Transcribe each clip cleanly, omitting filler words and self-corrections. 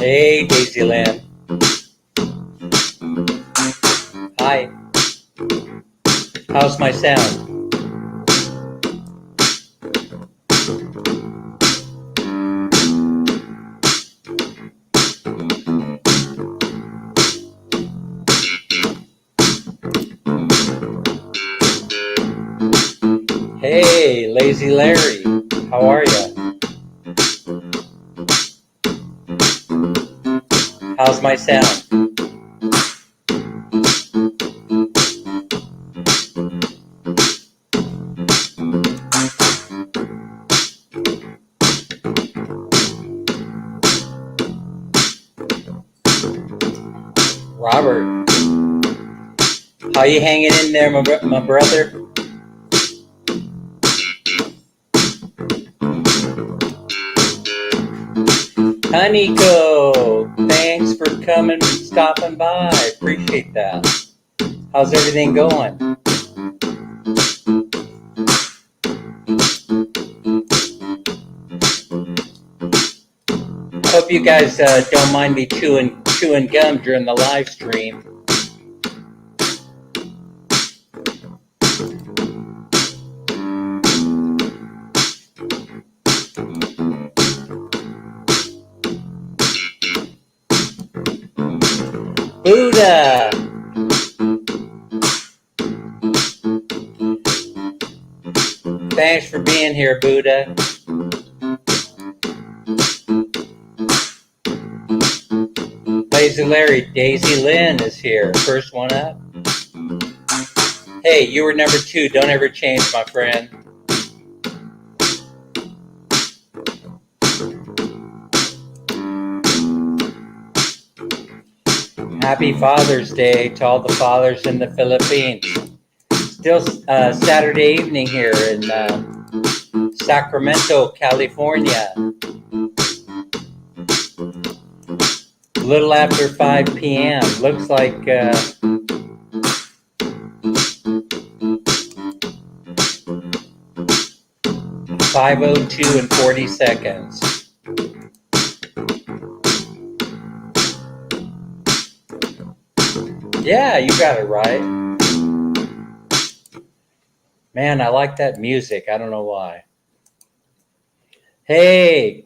Hey, Daisyland. Hi. How's my sound? Hey, Lazy Larry. How are you? How's my sound? Robert, how you hanging in there, my brother? Honeyco, thanks for coming and stopping by. Appreciate that. How's everything going? Hope you guys don't mind me chewing gum during the live stream. Buddha! Thanks for being here, Buddha. Lazy Larry, Daisy Lynn is here. First one up. Hey, you were number 2. Don't ever change, my friend. Happy Father's Day to all the fathers in the Philippines. Still Saturday evening here in Sacramento, California. A little after 5 p.m. Looks like 5:02 and 40 seconds. Yeah, you got it right. Man, I like that music. I don't know why. Hey,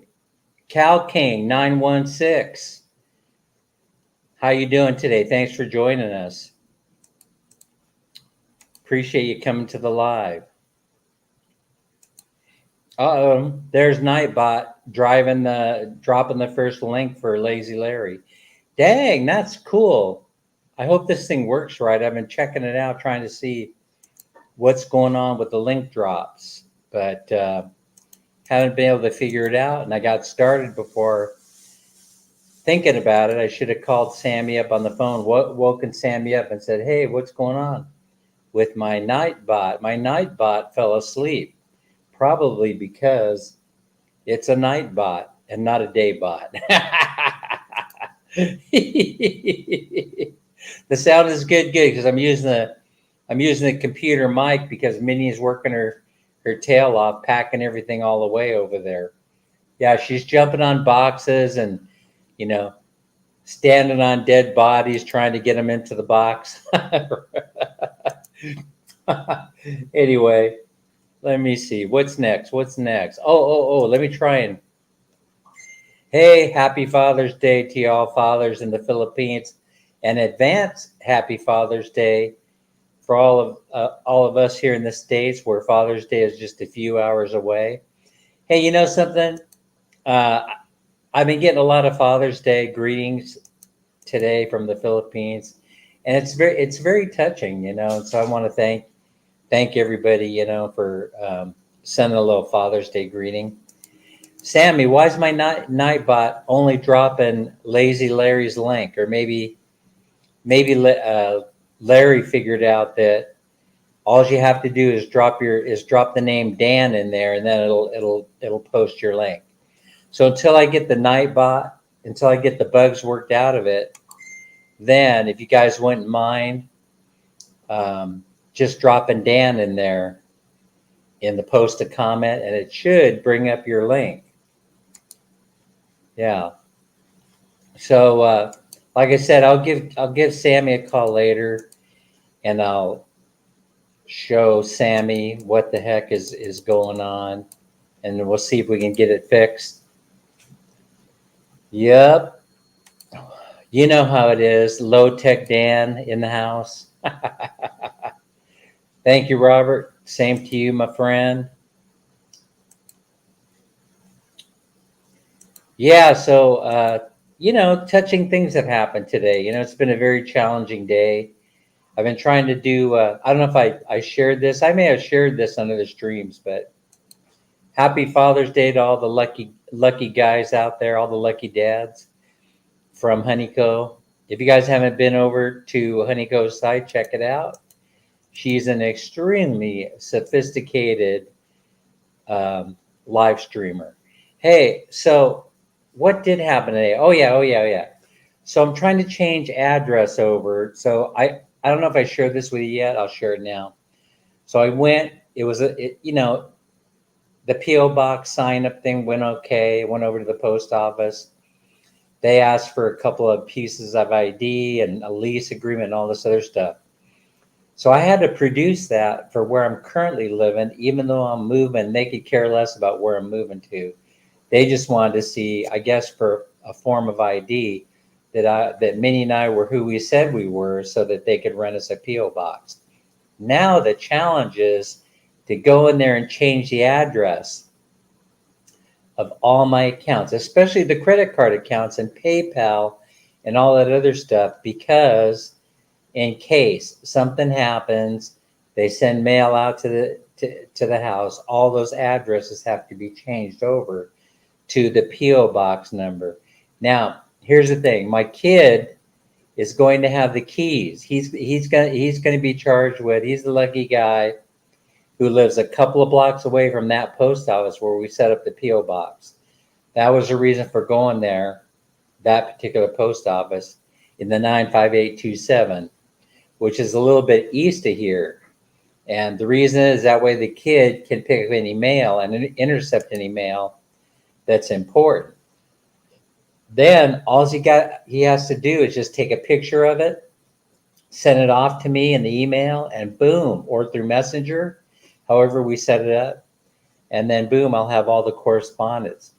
Cal King 916. How you doing today? Thanks for joining us. Appreciate you coming to the live. There's Nightbot dropping the first link for Lazy Larry. Dang, that's cool. I hope this thing works right. I've been checking it out, trying to see what's going on with the link drops, but haven't been able to figure it out. And I got started before thinking about it. I should have called Sammy up on the phone, woken Sammy up and said, hey, what's going on with my Nightbot? My Nightbot fell asleep, probably because it's a Nightbot and not a Daybot. The sound is good because I'm using the computer mic because Minnie's working her tail off, packing everything all the way over there. Yeah, she's jumping on boxes and standing on dead bodies, trying to get them into the box. Anyway, let me see. What's next? Oh, let me try and... Hey, happy Father's Day to all fathers in the Philippines. And advance happy Father's Day for all of us here in the States, where Father's Day is just a few hours away. Hey, you know something? I've been getting a lot of Father's Day greetings today from the Philippines, and it's very touching, So I want to thank everybody, for sending a little Father's Day greeting. Sammy, why is my Nightbot only dropping Lazy Larry's link? Or maybe Larry figured out that all you have to do is drop the name Dan in there, and then it'll post your link. So until I get the Nightbot, until I get the bugs worked out of it, then if you guys wouldn't mind just dropping Dan in there in the post a comment, and it should bring up your link. Yeah. So, like I said, I'll give Sammy a call later, and I'll show Sammy what the heck is going on, and we'll see if we can get it fixed. Yep, you know how it is. Low Tech Dan in the house. Thank you, Robert. Same to you, my friend. Yeah, so touching things have happened today. It's been a very challenging day. I've been trying to do. I don't know if I shared this. I may have shared this on other streams, but happy Father's Day to all the lucky guys out there, all the lucky dads from Honeyco. If you guys haven't been over to Honeyco's site, check it out. She's an extremely sophisticated live streamer. Hey, so what did happen today? Oh yeah. So I'm trying to change address over. So I don't know if I shared this with you yet. I'll share it now. So I went. It was the PO box sign up thing went okay. Went over to the post office. They asked for a couple of pieces of ID and a lease agreement and all this other stuff. So I had to produce that for where I'm currently living, even though I'm moving. They could care less about where I'm moving to. They just wanted to see, I guess, for a form of ID that Minnie and I were who we said we were, so that they could rent us a PO box. Now the challenge is to go in there and change the address of all my accounts, especially the credit card accounts and PayPal and all that other stuff, because in case something happens, they send mail out to the house. All those addresses have to be changed over to the PO box number. Now, here's the thing: my kid is going to have the keys. He's going to be charged with. He's the lucky guy who lives a couple of blocks away from that post office where we set up the PO box. That was the reason for going there, that particular post office in the 95827, which is a little bit east of here. And the reason is that way the kid can pick up any mail and intercept any mail that's important. Then all he has to do is just take a picture of it, send it off to me in the email, and boom, or through Messenger, however we set it up. And then boom, I'll have all the correspondence.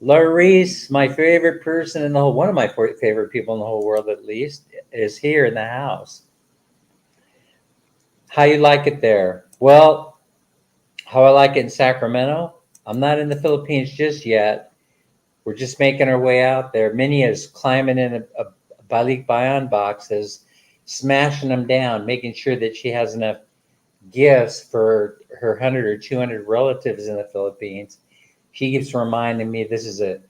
Larice, my favorite person in the whole, one of my favorite people in the whole world at least, is here in the house. How you like it there? Well, how I like it in Sacramento? I'm not in the Philippines just yet. We're just making our way out there. Minnie is climbing in a balikbayan boxes, smashing them down, making sure that she has enough gifts for her 100 or 200 relatives in the Philippines. She keeps reminding me this is a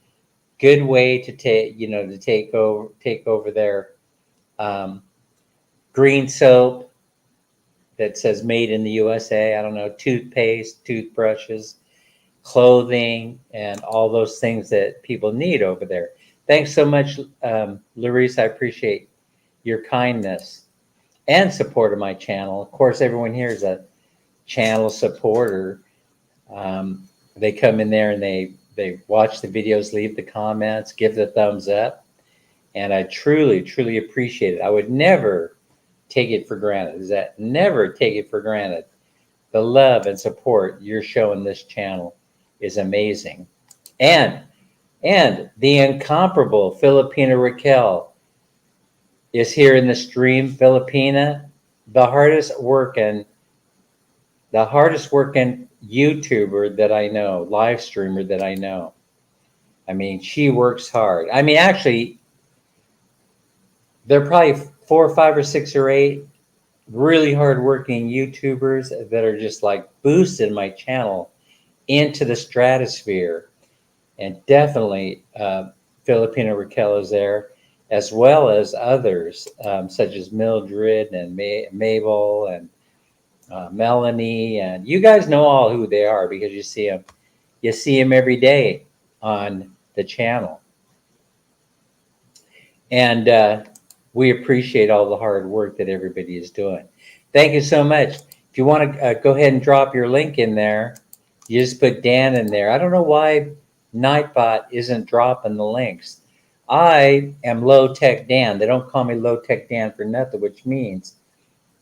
good way to take over their green soap that says made in the USA. I don't know, toothpaste, toothbrushes, clothing, and all those things that people need over there. Thanks so much, Larice. I appreciate your kindness and support of my channel. Of course, everyone here is a channel supporter. They come in there and they watch the videos, leave the comments, give the thumbs up. And I truly, truly appreciate it. I would never take it for granted. Never take it for granted. The love and support you're showing this channel is amazing. And the incomparable Filipina Raquel is here in the stream. Filipina, the hardest working YouTuber that I know, live streamer that I know. I mean, she works hard. I mean, actually, there are probably 4 or 5 or 6 or 8 really hardworking YouTubers that are just like boosting my channel into the stratosphere. And definitely Filipina Raquel is there, as well as others such as Mildred and Mabel and Melanie. And you guys know all who they are because you see them every day on the channel. And we appreciate all the hard work that everybody is doing. Thank you so much. If you want to go ahead and drop your link in there, you just put Dan in there. I don't know why Nightbot isn't dropping the links. I am Low Tech Dan. They don't call me Low Tech Dan for nothing, which means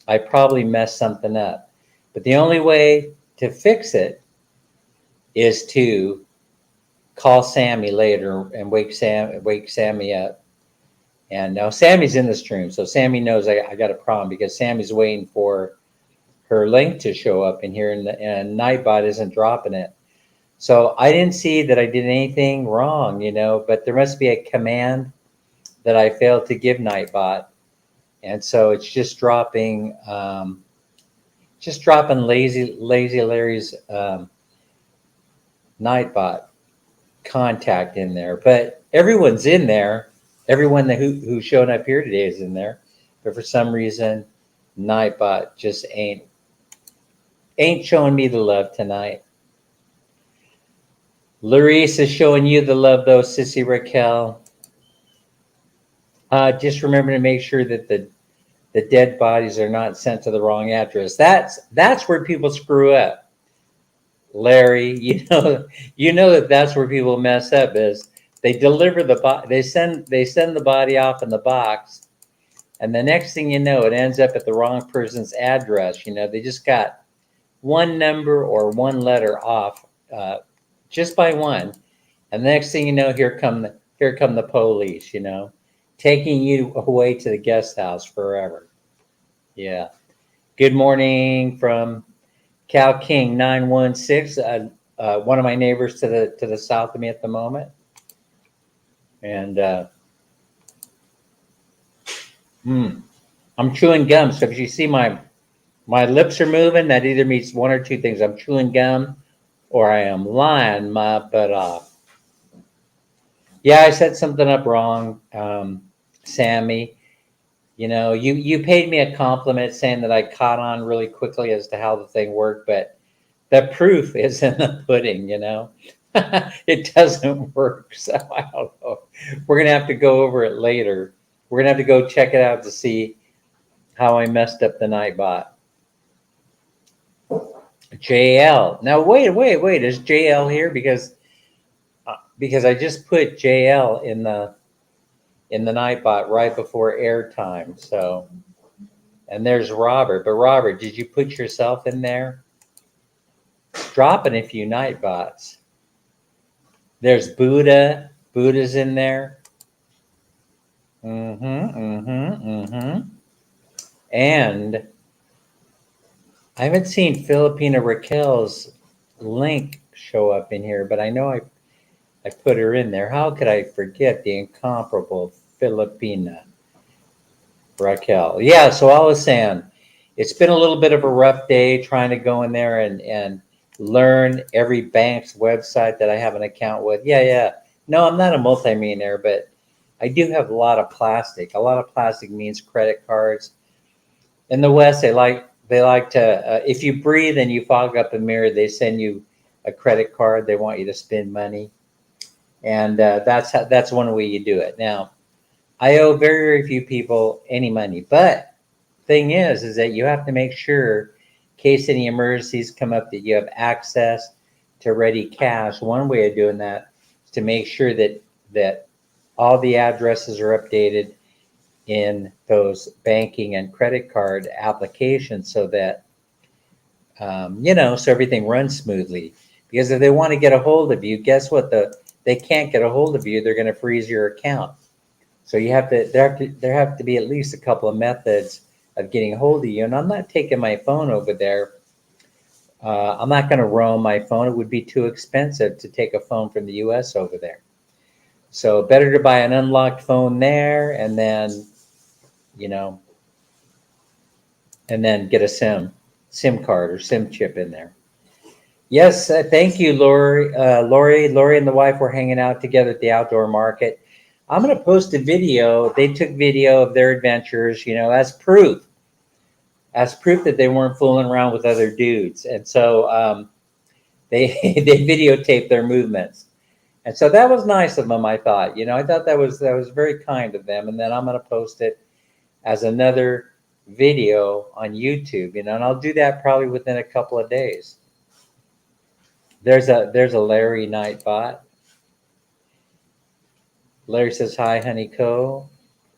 I probably messed something up. But the only way to fix it is to call Sammy later and wake Sammy up. And now Sammy's in the stream, so Sammy knows I got a problem because Sammy's waiting for her link to show up in here, and Nightbot isn't dropping it. So I didn't see that I did anything wrong, but there must be a command that I failed to give Nightbot, and so it's just dropping Lazy Larry's Nightbot contact in there. But everyone's in there. Everyone who's showing up here today is in there, but for some reason, Nightbot just ain't showing me the love tonight. Larice is showing you the love though, Sissy Raquel. Just remember to make sure that the dead bodies are not sent to the wrong address. That's where people screw up. Larry, you know that's where people mess up is they deliver the body, they send the body off in the box, and the next thing you know, it ends up at the wrong person's address. They just got one number or one letter off, just by one, and the next thing you know, here come the police, taking you away to the guest house forever. Yeah. Good morning from Cal King 916, one of my neighbors to the south of me at the moment, and I'm chewing gum. So if you see my lips are moving, that either means one or two things: I'm chewing gum, or I am lying my butt off. Yeah, I set something up wrong, Sammy. You paid me a compliment saying that I caught on really quickly as to how the thing worked, but the proof is in the pudding, It doesn't work, so I don't know. We're going to have to go over it later. We're going to have to go check it out to see how I messed up the Nightbot. JL. Now, wait. Is JL here? Because I just put JL in the Nightbot right before airtime. So, and there's Robert. But Robert, did you put yourself in there? Dropping a few Nightbots. There's Buddha. Buddha's in there. And I haven't seen Filipina Raquel's link show up in here, but I know I put her in there. How could I forget the incomparable Filipina Raquel? Yeah, so I was saying, it's been a little bit of a rough day trying to go in there and learn every bank's website that I have an account with. Yeah. No, I'm not a multimillionaire, but I do have a lot of plastic. A lot of plastic means credit cards. In the West, they like to, if you breathe and you fog up a mirror, they send you a credit card. They want you to spend money. And that's one way you do it. Now, I owe very, very few people any money. But thing is that you have to make sure, in case any emergencies come up, that you have access to ready cash. One way of doing that is to make sure that all the addresses are updated in those banking and credit card applications so that, so everything runs smoothly. Because if they want to get a hold of you, guess what? They can't get a hold of you. They're going to freeze your account. So there have to be at least a couple of methods of getting a hold of you. And I'm not taking my phone over there. I'm not going to roam my phone. It would be too expensive to take a phone from the US over there. So better to buy an unlocked phone there and then, get a SIM card or SIM chip in there. Yes, thank you, Lori. Lori and the wife were hanging out together at the outdoor market. I'm going to post a video. They took video of their adventures, as proof that they weren't fooling around with other dudes. And so they videotaped their movements. And so that was nice of them, I thought. I thought that was very kind of them. And then I'm going to post it as another video on YouTube, and I'll do that probably within a couple of days. There's a Larry Nightbot. Larry says hi, Honey Co.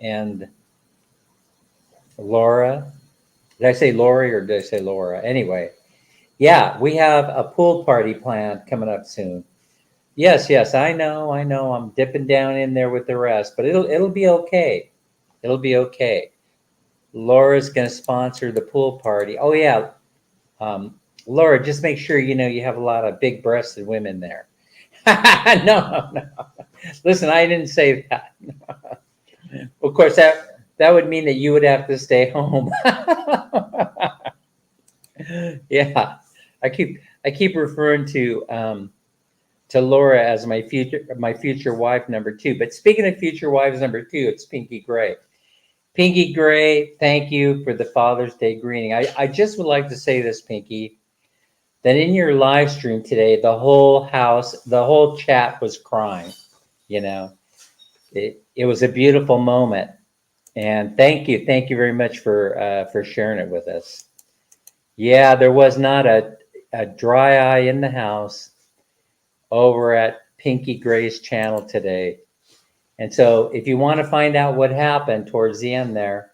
And Laura. Did I say Lori or did I say Laura? Anyway, yeah, we have a pool party planned coming up soon. Yes, yes, I know, I know. I'm dipping down in there with the rest, but it'll be okay. It'll be okay. Laura's going to sponsor the pool party. Oh yeah, Laura, just make sure you have a lot of big-breasted women there. No, no. Listen, I didn't say that. Of course, that would mean that you would have to stay home. Yeah, I keep referring to Laura as my future wife number two. But speaking of future wives number two, it's Pinky Gray. Pinky Gray, thank you for the Father's Day greeting. I just would like to say this, Pinky, that in your live stream today, the whole house, the whole chat was crying. You know, it was a beautiful moment, and thank you very much for sharing it with us. Yeah, there was not a dry eye in the house over at Pinky Gray's channel today. And so if you want to find out what happened towards the end there,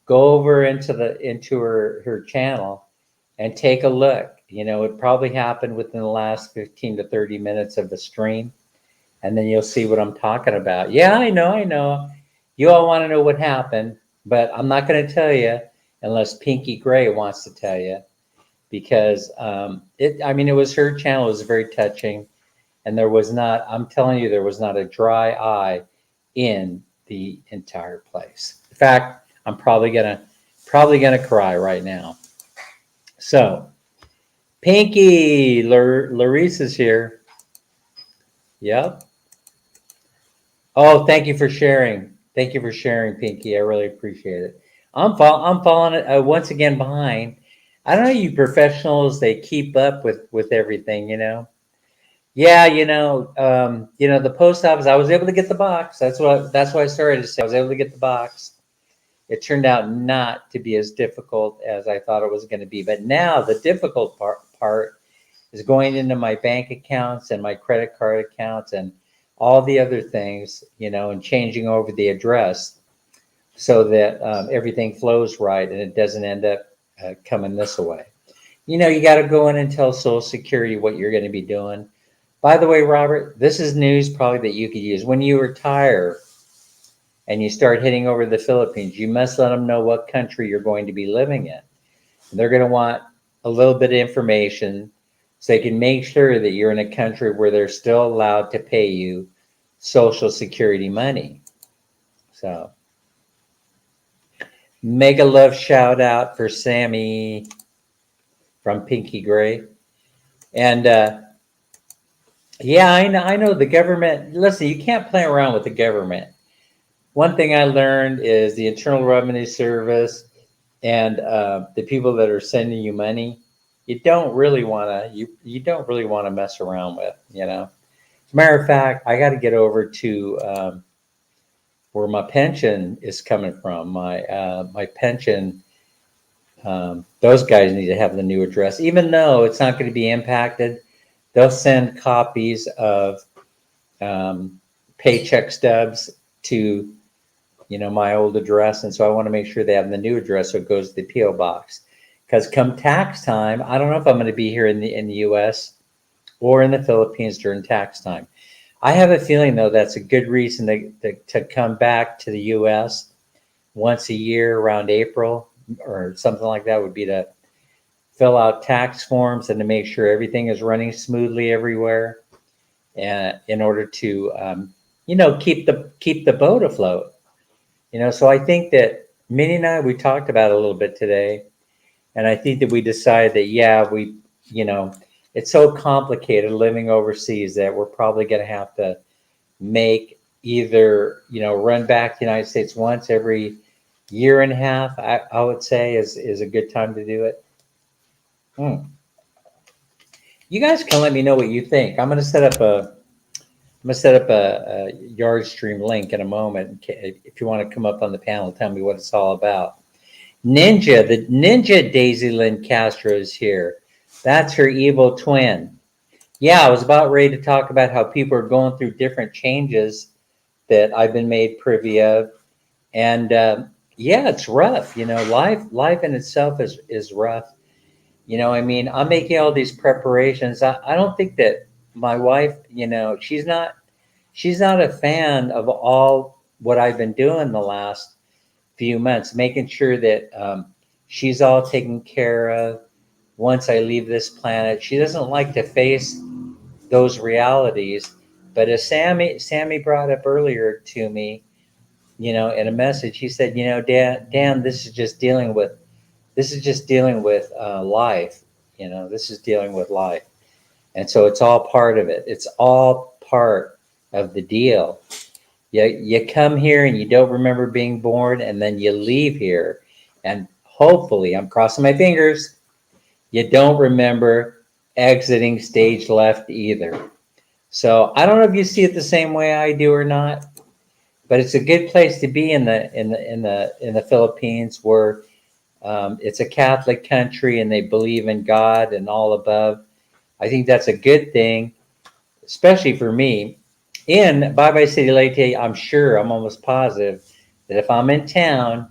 go over into her channel and take a look. It probably happened within the last 15 to 30 minutes of the stream, and then you'll see what I'm talking about. Yeah, I know. You all want to know what happened, but I'm not going to tell you unless Pinky Gray wants to tell you, because it was her channel. It was very touching, and I'm telling you, there was not a dry eye in the entire place. In fact, I'm probably gonna cry right now. So, Pinky, Larissa's here. Yep. Oh, thank you for sharing. Thank you for sharing, Pinky. I really appreciate it. I'm falling once again behind. I don't know, you professionals. They keep up with everything. Yeah, the post office. I was able to get the box. That's what I started to say. I was able to get the box. It turned out not to be as difficult as I thought it was going to be. But now the difficult part is going into my bank accounts and my credit card accounts and all the other things, and changing over the address so that everything flows right and it doesn't end up coming this way. You got to go in and tell Social Security what you're going to be doing. By the way, Robert, this is news probably that you could use. When you retire and you start heading over to the Philippines, you must let them know what country you're going to be living in. And they're going to want a little bit of information so they can make sure that you're in a country where they're still allowed to pay you Social Security money. So, mega love shout out for Sammy from Pinky Gray. And yeah, I know the government. Listen, you can't play around with the government. One thing I learned is the Internal Revenue Service and the people that are sending you money, you don't really want to mess around with. As a matter of fact, I got to get over to where my pension is coming from. My pension. Those guys need to have the new address, even though it's not going to be impacted. They'll send copies of paycheck stubs to my old address, and so I want to make sure they have the new address so it goes to the PO box. Because come tax time, I don't know if I'm going to be here in the U.S. or in the Philippines during tax time. I have a feeling though that's a good reason to come back to the U.S. once a year around April or something like that, would be to fill out tax forms and to make sure everything is running smoothly everywhere, and in order to keep the boat afloat. So I think that Minnie and I, we talked about it a little bit today, and I think that we decided that it's so complicated living overseas that we're probably going to have to make either run back to the United States once every year and a half. I would say is a good time to do it. You guys can let me know what you think. I'm going to set up a Yard Stream link in a moment. If you want to come up on the panel, tell me what it's all about. The Ninja Daisy Lynn Castro is here. That's her evil twin. Yeah, I was about ready to talk about how people are going through different changes that I've been made privy of. And yeah, it's rough. Life in itself is rough. I mean, I'm making all these preparations. I don't think that my wife, she's not a fan of all what I've been doing the last few months, making sure that she's all taken care of once I leave this planet. She doesn't like to face those realities. But as Sammy brought up earlier to me, in a message, he said, Dan, this is just dealing with life. This is dealing with life. And so it's all part of it. It's all part of the deal. You come here and you don't remember being born, and then you leave here. And hopefully, I'm crossing my fingers, you don't remember exiting stage left either. So I don't know if you see it the same way I do or not, but it's a good place to be in the Philippines, where it's a Catholic country and they believe in God and all above. I think that's a good thing, especially for me. In Bye Bye City Leyte, I'm almost positive that if I'm in town,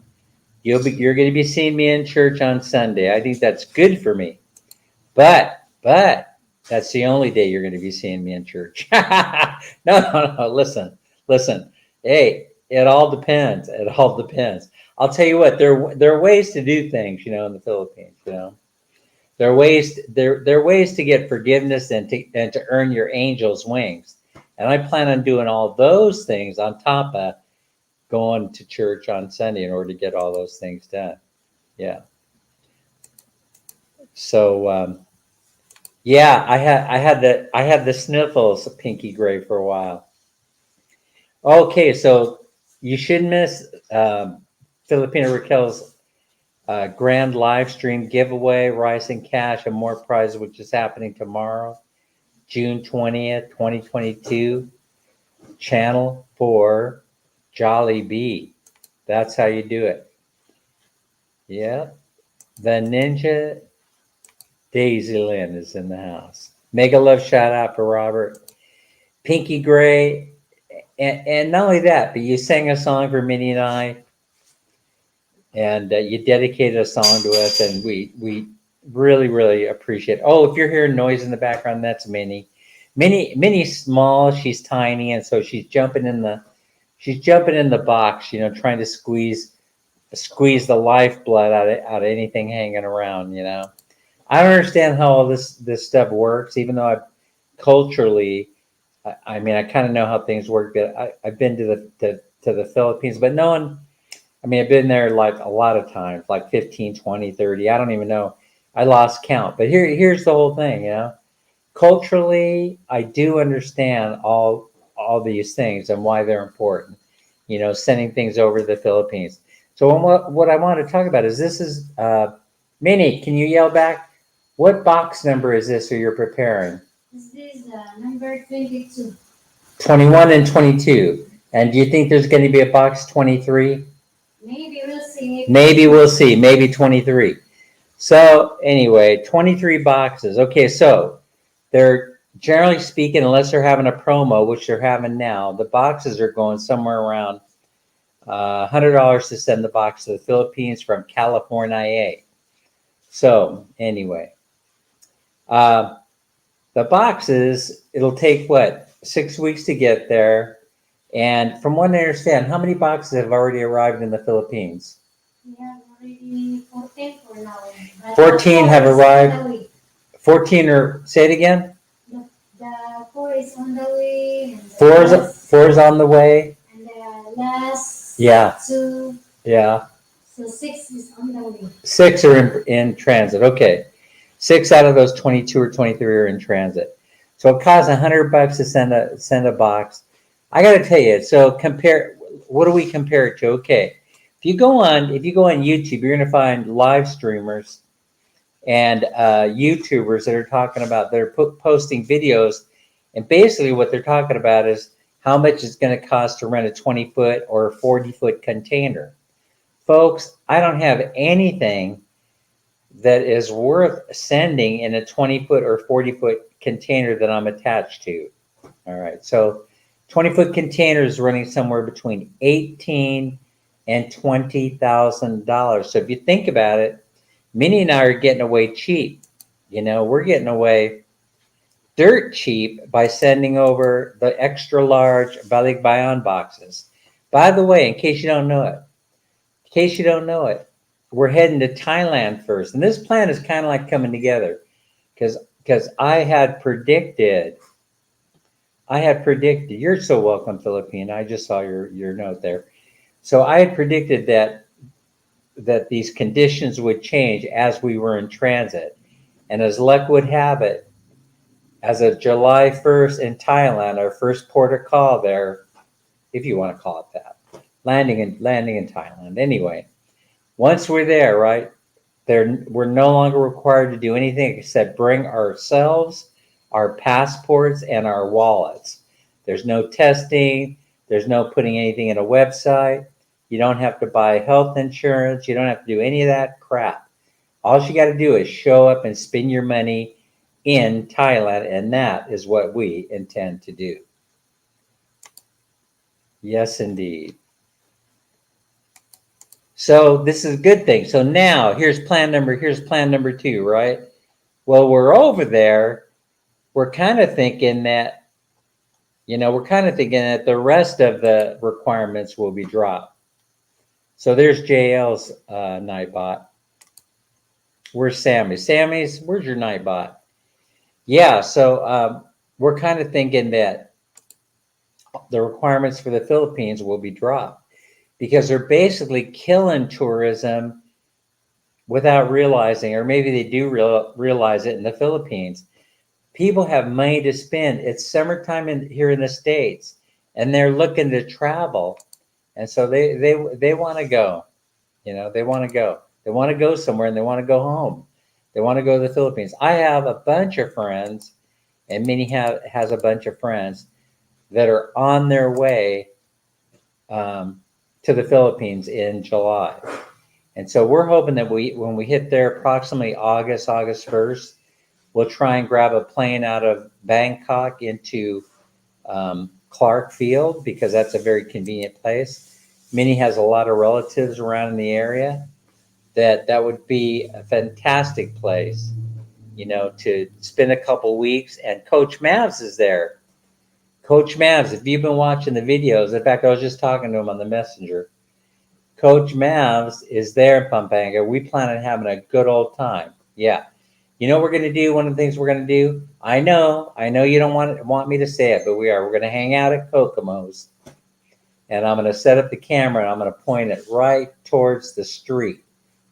you're going to be seeing me in church on Sunday. I think that's good for me. But that's the only day you're going to be seeing me in church. No. Listen. Hey, it all depends. It all depends. I'll tell you what. There are ways to do things, in the Philippines. There are ways to get forgiveness and to earn your angel's wings. And I plan on doing all those things on top of going to church on Sunday in order to get all those things done. Yeah. So yeah, I had the sniffles, Pinky Gray, for a while. Okay, so you shouldn't miss Filipina Raquel's grand live stream giveaway, Rising Cash and More Prizes, which is happening tomorrow, June 20th, 2022, Channel 4, Jollibee. That's how you do it. Yeah. The Ninja Daisy Lynn is in the house. Mega love shout out for Robert. Pinky Gray. And not only that, but you sang a song for Minnie and I, and you dedicated a song to us, and we really, really appreciate it. Oh, if you're hearing noise in the background, that's Minnie. Minnie's small, she's tiny, and so she's jumping in the box, trying to squeeze the lifeblood out of anything hanging around. I don't understand how all this stuff works, even though culturally, I mean, I kind of know how things work. But I've been to the Philippines, but no one. I mean, I've been there like a lot of times, like 15, 20, 30. I don't even know. I lost count. But here's the whole thing. Culturally, I do understand all these things and why they're important. Sending things over to the Philippines. So what I want to talk about is this is Minnie. Can you yell back? What box number is this? Or you're preparing? This is number 22. 21 and 22. And do you think there's going to be a box 23? Maybe we'll see. Maybe we'll see. Maybe 23. So anyway, 23 boxes. Okay, so they're generally speaking, unless they're having a promo, which they're having now, the boxes are going somewhere around $100 to send the box to the Philippines from California. So anyway, the boxes, it'll take 6 weeks to get there. And from what I understand, how many boxes have already arrived in the Philippines? We have already 14 for now. 14 have arrived. 14 say it again? The 4 is on the way. And 4 is on the way. And the last 2. Yeah. So 6 is on the way. 6 are in transit. Okay. 6 out of those 22 or 23 are in transit. So it costs $100 to send a box. I got to tell you, so what do we compare it to? Okay. If you go on YouTube, you're going to find live streamers and YouTubers that are talking about, they're posting videos, and basically what they're talking about is how much it's going to cost to rent a 20-foot or a 40-foot container. Folks, I don't have anything that is worth sending in a 20-foot or 40-foot container that I'm attached to. All right, so 20-foot containers running somewhere between $18,000 and $20,000. So if you think about it, Minnie and I are getting away cheap. You know, we're getting away dirt cheap by sending over the extra large Balik Bayan boxes. By the way, in case you don't know it, we're heading to Thailand first. And this plan is kind of like coming together because I had predicted, you're so welcome, Philippine. I just saw your note there. So I had predicted that these conditions would change as we were in transit. And as luck would have it, as of July 1st in Thailand, our first port of call there, if you want to call it that, landing in Thailand. Anyway, once we're there, right, we're no longer required to do anything except bring ourselves, our passports, and our wallets. There's no testing. There's no putting anything in a website. You don't have to buy health insurance. You don't have to do any of that crap. All you got to do is show up and spend your money in Thailand, and that is what we intend to do. Yes, indeed. So this is a good thing. So now here's plan number 2, right? Well, we're over there. We're kind of thinking that, the rest of the requirements will be dropped. So there's JL's Nightbot. Where's Sammy? Sammy's, where's your Nightbot? Yeah, so we're kind of thinking that the requirements for the Philippines will be dropped because they're basically killing tourism without realizing, or maybe they do realize it in the Philippines. People have money to spend. It's summertime here in the States, and they're looking to travel, and so they want to go. They want to go. They want to go somewhere, and they want to go home. They want to go to the Philippines. I have a bunch of friends, and Minnie has a bunch of friends that are on their way to the Philippines in July. And so we're hoping that when we hit there approximately August 1st, we'll try and grab a plane out of Bangkok into Clark Field because that's a very convenient place. Minnie has a lot of relatives around in the area. That would be a fantastic place, to spend a couple weeks. And Coach Mavs is there. Coach Mavs, if you've been watching the videos, in fact, I was just talking to him on the messenger. Coach Mavs is there in Pampanga. We plan on having a good old time. Yeah. You know what we're going to do? One of the things we're going to do? I know you don't want me to say it, but we're going to hang out at Kokomo's. And I'm going to set up the camera and I'm going to point it right towards the street.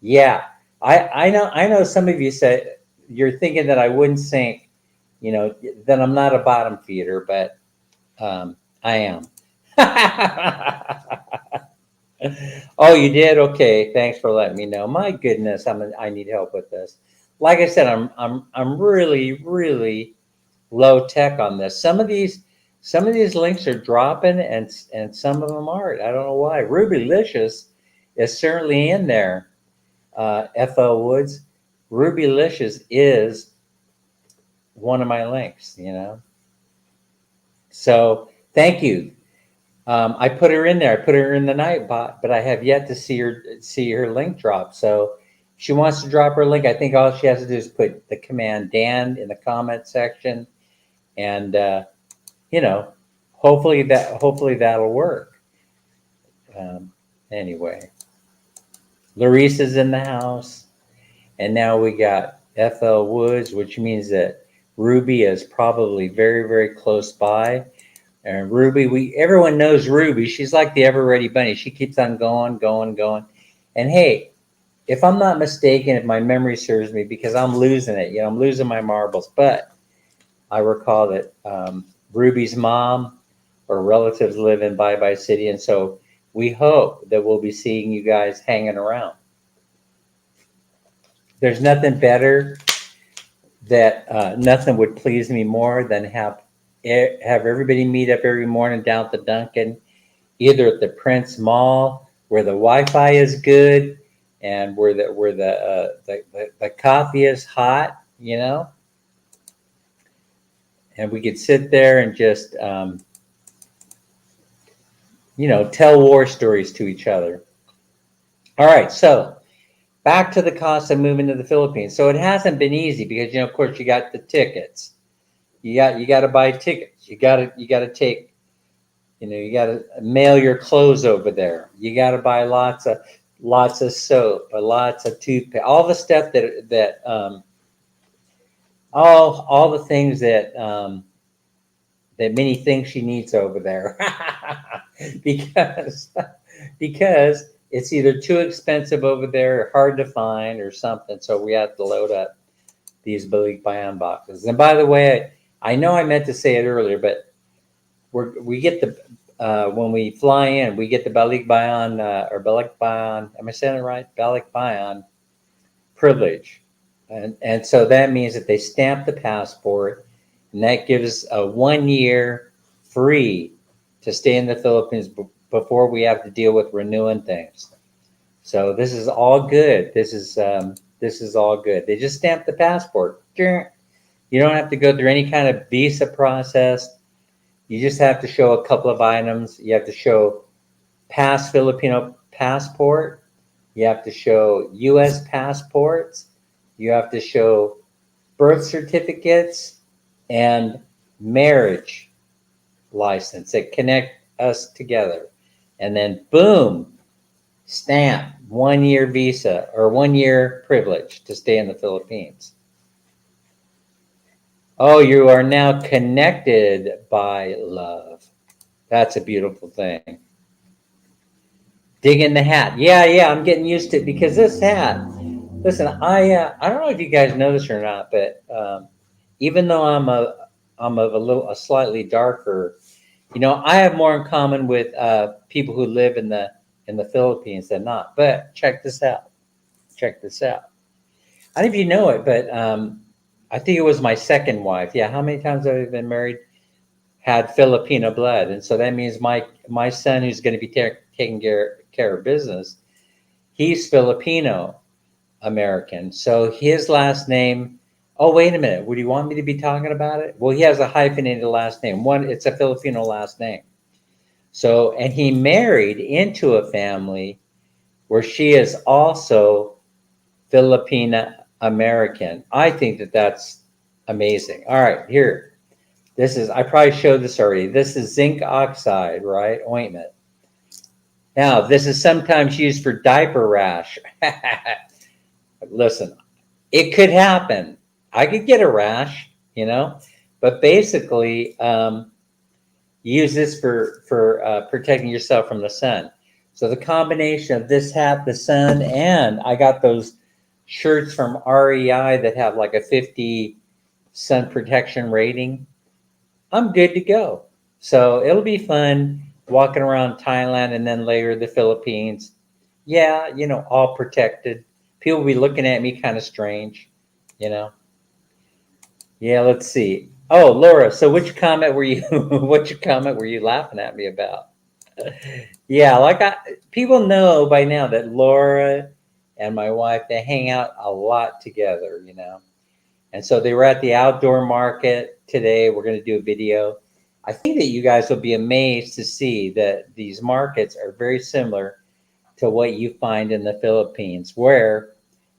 Yeah. I know some of you said you're thinking that I wouldn't sink, that I'm not a bottom feeder, but I am. Oh, you did? Okay. Thanks for letting me know. My goodness, I need help with this. Like I said, I'm really, really low tech on this. Some of these links are dropping and some of them aren't. I don't know why. Rubylicious is certainly in there. FL Woods. Rubylicious is one of my links, So thank you. I put her in there. I put her in the Nightbot, but I have yet to see her link drop. So if she wants to drop her link, I think all she has to do is put the command Dan in the comment section, and hopefully that'll work. Anyway, Larissa's in the house, and now we got FL Woods, which means that Ruby is probably very, very close by. And Ruby, everyone knows Ruby. She's like the ever-ready bunny. She keeps on going. And hey, if I'm not mistaken, if my memory serves me, because I'm losing it, I'm losing my marbles. But I recall that Ruby's mom or relatives live in Bye Bye City, and so we hope that we'll be seeing you guys hanging around. There's nothing better nothing would please me more than have everybody meet up every morning down at the Dunkin', either at the Prince Mall where the Wi-Fi is good and where the coffee is hot, and we could sit there and just tell war stories to each other. All right, so back to the cost of moving to the Philippines. So it hasn't been easy because of course you got the tickets. You got to buy tickets. You got to take, you got to mail your clothes over there. You got to buy lots of soap, lots of toothpaste, all the stuff that all the things that Minnie thinks she needs over there, because because it's either too expensive over there or hard to find or something. So we have to load up these Balik Bayan boxes. And by the way, I know I meant to say it earlier, but we get the when we fly in, we get the Balik Bayan or Balik Bayan. Am I saying it right? Balik Bayan privilege, and so that means that they stamp the passport, and that gives a 1 year free to stay in the Philippines before we have to deal with renewing things. So this is all good. This is all good. They just stamp the passport. You don't have to go through any kind of visa process. You just have to show a couple of items. You have to show past Filipino passport. You have to show U.S. passports. You have to show birth certificates and marriage license that connect us together. And then boom, stamp 1 year visa or 1 year privilege to stay in the Philippines. Oh, you are now connected by love. That's a beautiful thing. Dig in the hat. Yeah, I'm getting used to it because this hat. Listen, I don't know if you guys know this or not, but even though I'm of a slightly darker, I have more in common with people who live in the Philippines than not. But check this out. Check this out. I don't know if you know it, but I think it was my second wife. Yeah, how many times have I been married? Had Filipino blood, and so that means my son, who's going to be taking care of business, he's Filipino American. So his last name. Oh, wait a minute. Would you want me to be talking about it? Well, he has a hyphenated last name. It's a Filipino last name. So, and he married into a family where she is also Filipina American. I think that's amazing. All right, here. I probably showed this already. This is zinc oxide, right? Ointment. Now, this is sometimes used for diaper rash. Listen, it could happen. I could get a rash, but basically, use this for protecting yourself from the sun. So the combination of this hat, the sun, and I got those shirts from REI that have like a 50 sun protection rating. I'm good to go. So it'll be fun walking around Thailand and then later the Philippines. Yeah, all protected. People will be looking at me kind of strange, Yeah, let's see. Oh, Laura, so which comment were you laughing at me about? Yeah, people know by now that Laura and my wife, they hang out a lot together, And so they were at the outdoor market today. We're going to do a video. I think that you guys will be amazed to see that these markets are very similar to what you find in the Philippines, where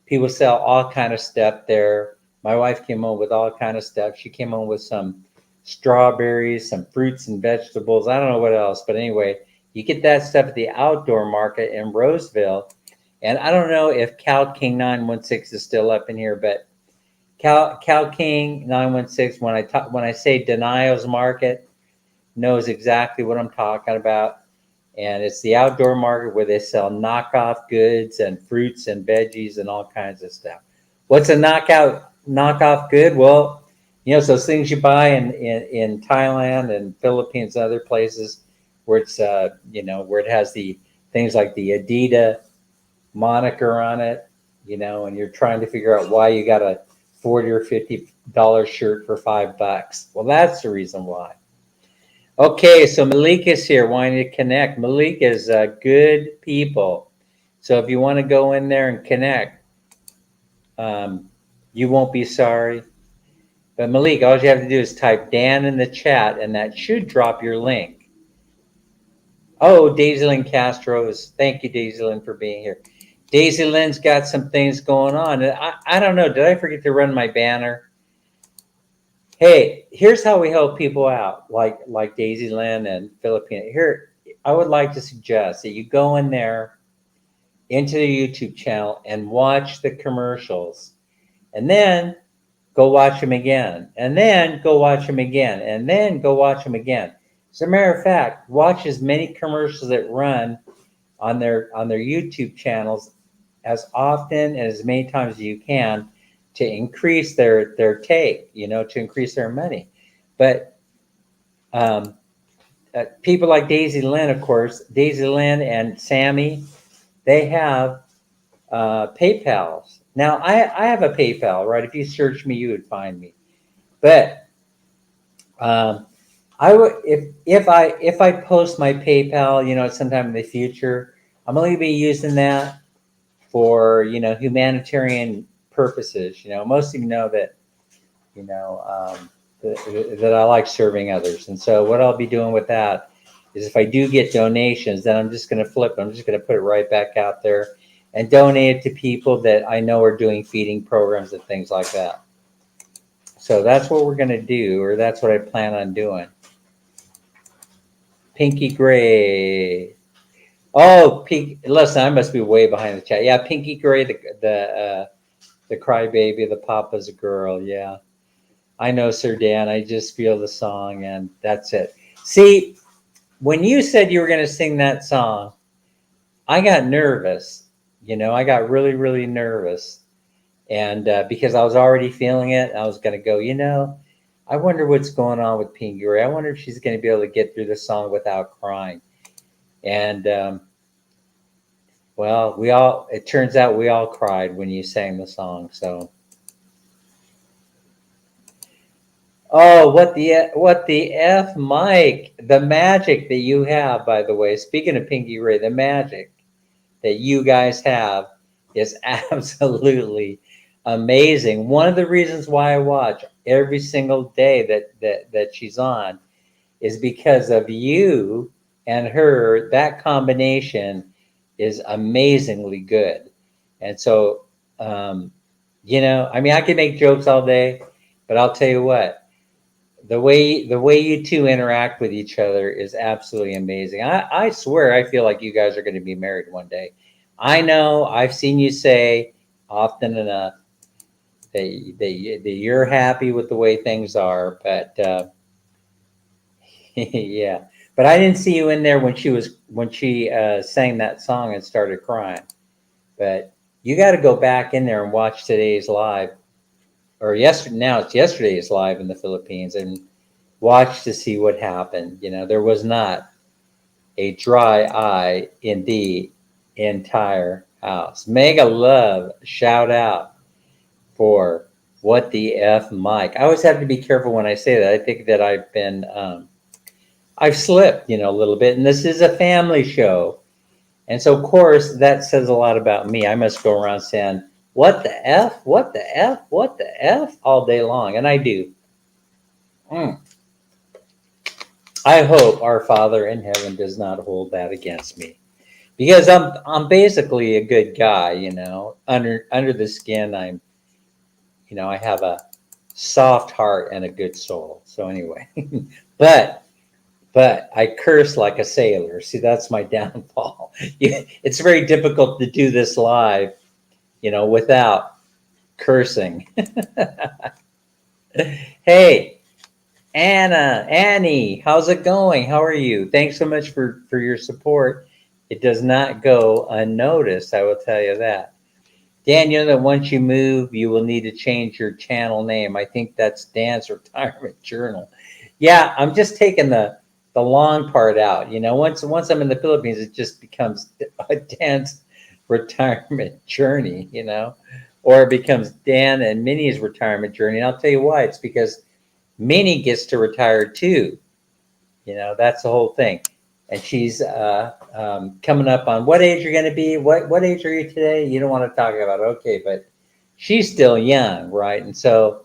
people sell all kind of stuff there. My wife came home with all kind of stuff. She came home with some strawberries, some fruits and vegetables. I don't know what else, but anyway, you get that stuff at the outdoor market in Roseville. And I don't know if Cal King 916 is still up in here, but Cal King 916, when I say Denials Market, knows exactly what I'm talking about. And it's the outdoor market where they sell knockoff goods and fruits and veggies and all kinds of stuff. What's a knockoff good? Well, those things you buy in Thailand and Philippines and other places where it's where it has the things like the Adidas moniker on it, and you're trying to figure out why you got a $40 or $50 shirt for $5. Well, that's the reason why. Okay, so Malik is here wanting to connect. Malik is good people. So if you want to go in there and connect, you won't be sorry. But Malik, all you have to do is type Dan in the chat, and that should drop your link. Oh, Daisy Lynn Castro thank you, Daisy Lynn, for being here. Daisy Lynn's got some things going on. And I don't know. Did I forget to run my banner? Hey, here's how we help people out, like Daisy Lynn and Filipina. Here, I would like to suggest that you go in there into the YouTube channel and watch the commercials, and then go watch them again, and then go watch them again, and then go watch them again. As a matter of fact, watch as many commercials that run on their YouTube channels as often and as many times as you can to increase their take, to increase their money. But people like Daisy Lynn, of course, Daisy Lynn and Sammy, they have PayPals. Now I have a PayPal, right? If you search me, you would find me. But I would if I post my PayPal, at sometime in the future, I'm only be using that for humanitarian purposes. Most of you know that that I like serving others, and so what I'll be doing with that is if I do get donations, then I'm just going to flip. I'm just going to put it right back out there and donate it to people that I know are doing feeding programs and things like that. So that's what we're going to do, or that's what I plan on doing. Pinky Gray. Oh, listen, I must be way behind the chat. Yeah, Pinky Gray, the crybaby, the papa's a girl. Yeah, I know, Sir Dan. I just feel the song, and that's it. See, when you said you were going to sing that song, I got nervous. I got really, really nervous, and because I was already feeling it, I was going to go. I wonder what's going on with Pinky Gray. I wonder if she's going to be able to get through the song without crying. And well, it turns out we all cried when you sang the song. So, oh, what the F, Mike, the magic that you have, by the way, speaking of Pinky Ray, the magic that you guys have is absolutely amazing. One of the reasons why I watch every single day that she's on is because of you and her. That combination is amazingly good. And so, I could make jokes all day, but I'll tell you what, the way you two interact with each other is absolutely amazing. I swear, I feel like you guys are going to be married one day. I know I've seen you say often enough that you're happy with the way things are, but yeah. But I didn't see you in there when she sang that song and started crying. But you got to go back in there and watch today's live, or yesterday. Now it's yesterday's live in the Philippines, and watch to see what happened. There was not a dry eye in the entire house. Mega love, shout out for what the F, Mike. I always have to be careful when I say that. I think that I've slipped, a little bit, and this is a family show. And so, of course, that says a lot about me. I must go around saying, what the F, what the F, what the F all day long. And I do. I hope our Father in heaven does not hold that against me. Because I'm basically a good guy, Under the skin, I have a soft heart and a good soul. So anyway, but I curse like a sailor. See, that's my downfall. It's very difficult to do this live, without cursing. Hey, Annie, how's it going? How are you? Thanks so much for your support. It does not go unnoticed, I will tell you that. Dan, you know that once you move, you will need to change your channel name. I think that's Dan's Retirement Journal. Yeah, I'm just taking the long part out. Once I'm in the Philippines, it just becomes a Dan's retirement journey, or it becomes Dan and Minnie's retirement journey. And I'll tell you why. It's because Minnie gets to retire too. That's the whole thing. And she's coming up on what age you're going to be. What age are you today? You don't want to talk about it. Okay, but she's still young, right? And so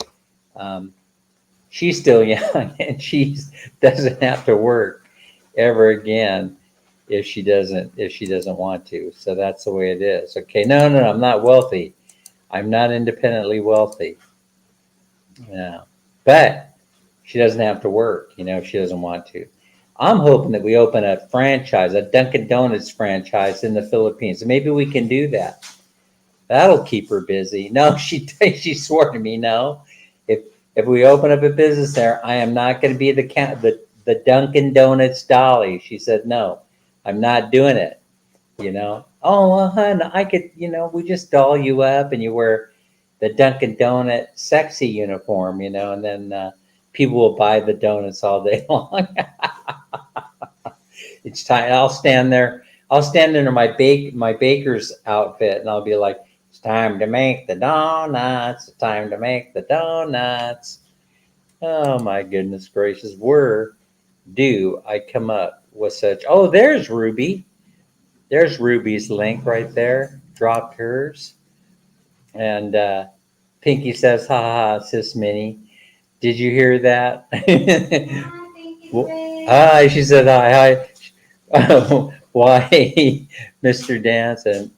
she's still young, and she doesn't have to work ever again. if she doesn't want to. So that's the way it is. Okay, no, I'm not wealthy. I'm not independently wealthy. Yeah, but she doesn't have to work, if she doesn't want to. I'm hoping that we open a franchise, a Dunkin' Donuts franchise in the Philippines. Maybe we can do that. That'll keep her busy. No, she swore to me, no. If we open up a business there, I am not going to be the Dunkin' Donuts dolly. She said, no, I'm not doing it. Oh, well, hun, I could, we just doll you up and you wear the Dunkin' Donut sexy uniform, and then people will buy the donuts all day long. It's time. I'll stand there. I'll stand in my baker's outfit, and I'll be like, "It's time to make the donuts. It's time to make the donuts." Oh my goodness gracious! Where do I come up with such? Oh, there's Ruby. There's Ruby's link right there. Dropped hers, and Pinky says, "Ha ha, sis Minnie." Did you hear that? Hi, she said hi. Why, Mr. Dance and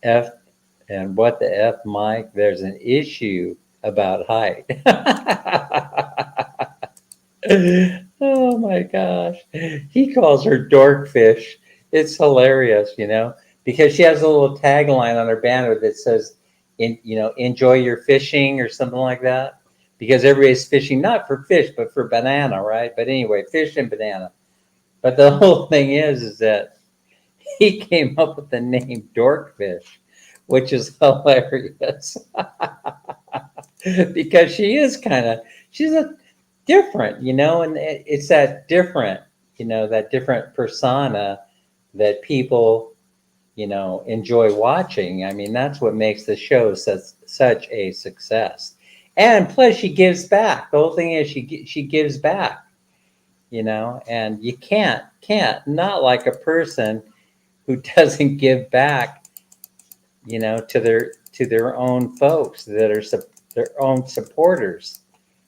F and what the F, Mike? There's an issue about height. Oh my gosh. He calls her Dorkfish. It's hilarious, because she has a little tagline on her banner that says, enjoy your fishing or something like that. Because everybody's fishing, not for fish, but for banana, right? But anyway, fish and banana. But the whole thing is that he came up with the name Dorkfish, which is hilarious. Because she's a different, and it's that different, that different persona that people, enjoy watching. I mean, that's what makes the show such a success. And plus she gives back. The whole thing is she gives back, and you can't not like a person who doesn't give back, to their own folks that are their own supporters.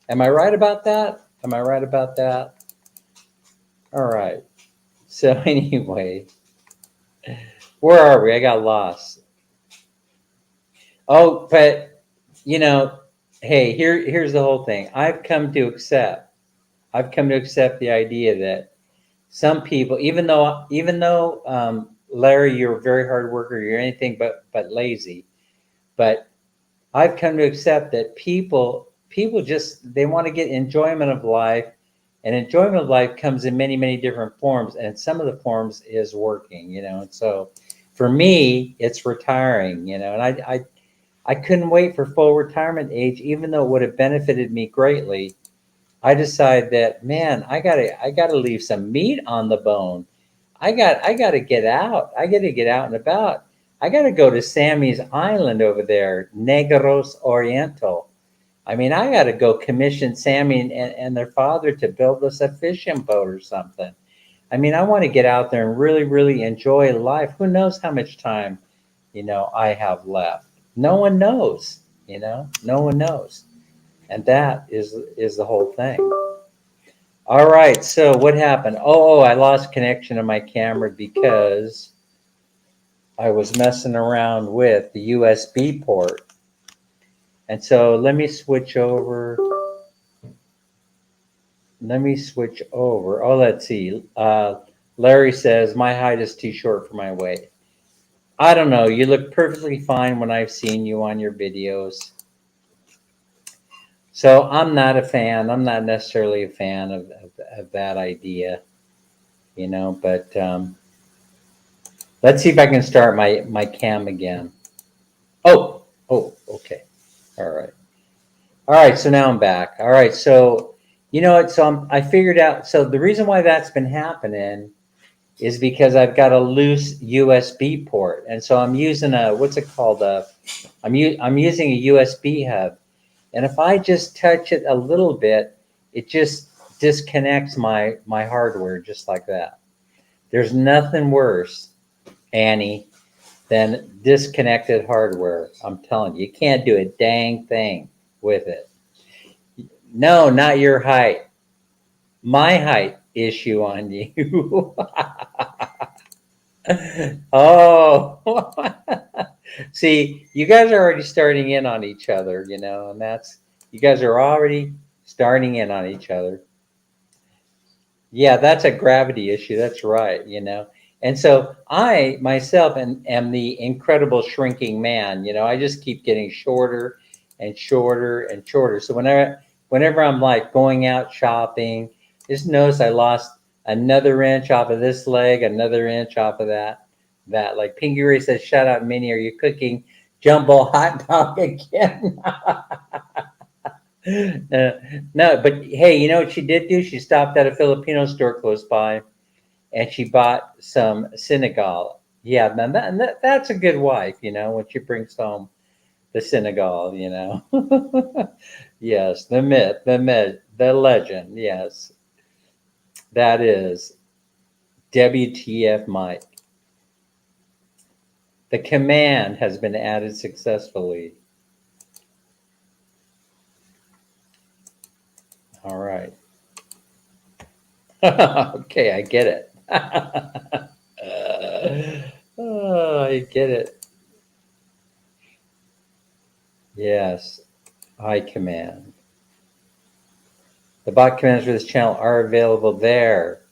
Am I right about that? All right. So anyway, where are we? I got lost. Oh, but hey, here's the whole thing. I've come to accept the idea that some people, even though Larry, you're a very hard worker, you're anything but lazy, but I've come to accept that people just, they want to get enjoyment of life, and enjoyment of life comes in many, many different forms, and some of the forms is working, and so for me it's retiring, and I couldn't wait for full retirement age, even though it would have benefited me greatly. I decided that, man, I gotta leave some meat on the bone. I gotta get out. I gotta get out and about. I gotta go to Sammy's Island over there, Negros Oriental. I mean, I gotta go commission Sammy and their father to build us a fishing boat or something. I mean, I want to get out there and really, really enjoy life. Who knows how much time, I have left? No one knows, no one knows. And that is the whole thing. All right, so what happened? Oh, I lost connection to my camera because I was messing around with the USB port. And so let me switch over. Oh, let's see. Larry says, my height is too short for my weight. I don't know. You look perfectly fine when I've seen you on your videos. So I'm not a fan. I'm not necessarily a fan of that idea, but let's see if I can start my cam again. Oh, okay. All right. So now I'm back. All right. So you know what? So I figured out. So the reason why that's been happening is because I've got a loose USB port, and so I'm using what's it called? I'm using a USB hub. And if I just touch it a little bit, it just disconnects my hardware just like that. There's nothing worse, Annie, than disconnected hardware. I'm telling you, you can't do a dang thing with it. No, not your height. My height issue on you. Oh, see, you guys are already starting in on each other, and you guys are already starting in on each other. Yeah, that's a gravity issue. That's right. And so I myself am the incredible shrinking man. I just keep getting shorter and shorter and shorter. So whenever I'm like going out shopping, just notice I lost another inch off of this leg, another inch off of that. Like Pinky Ray says, shout out Minnie, are you cooking jumbo hot dog again? No, but hey, you know what she did do? She stopped at a Filipino store close by and she bought some Senegal. Yeah, that's a good wife, when she brings home the Senegal. Yes, the legend. Yes, that is WTF Mike. The command has been added successfully. All right. Okay, I get it. Oh, I get it. Yes, I command. The bot commands for this channel are available there.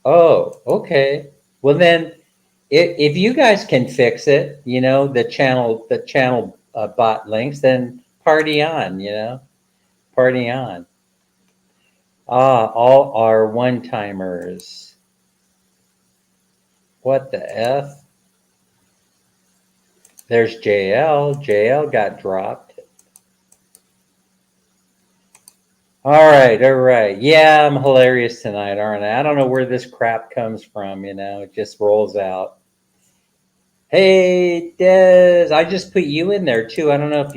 Oh, okay. Well then, if you guys can fix it, the channel bot links, then party on. Party on. Ah, all are one timers. What the F? There's JL. JL got dropped. All right, all right. Yeah, I'm hilarious tonight, aren't I? I don't know where this crap comes from, it just rolls out. Hey, Des, I just put you in there too. I don't know if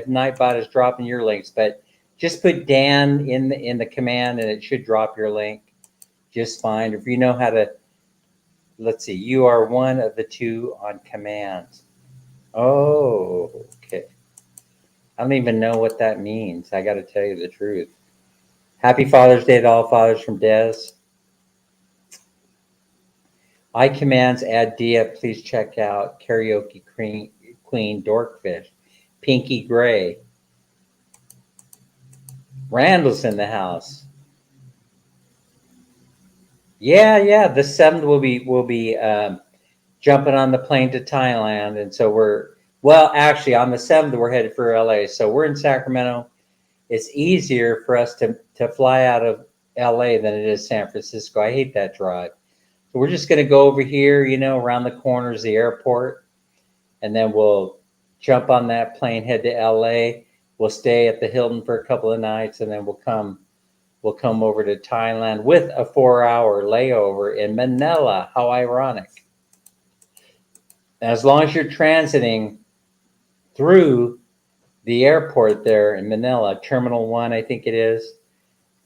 Nightbot is dropping your links, but just put Dan in the command and it should drop your link just fine. If you know how to, let's see, you are one of the two on commands. Oh, okay. I don't even know what that means. I got to tell you the truth. Happy Father's Day to all fathers from Des. I commands add Dia. Please check out Karaoke Queen Dorkfish. Pinky Gray. Randall's in the house. Yeah. The 7th will be jumping on the plane to Thailand, and so actually on the 7th we're headed for LA. So we're in Sacramento. It's easier for us to fly out of LA than it is San Francisco. I hate that drive. So we're just going to go over here, around the corner is the airport, and then we'll jump on that plane, head to LA. We'll stay at the Hilton for a couple of nights, and then we'll come over to Thailand with a 4-hour layover in Manila. How ironic. As long as you're transiting through the airport there in Manila, Terminal 1, I think it is,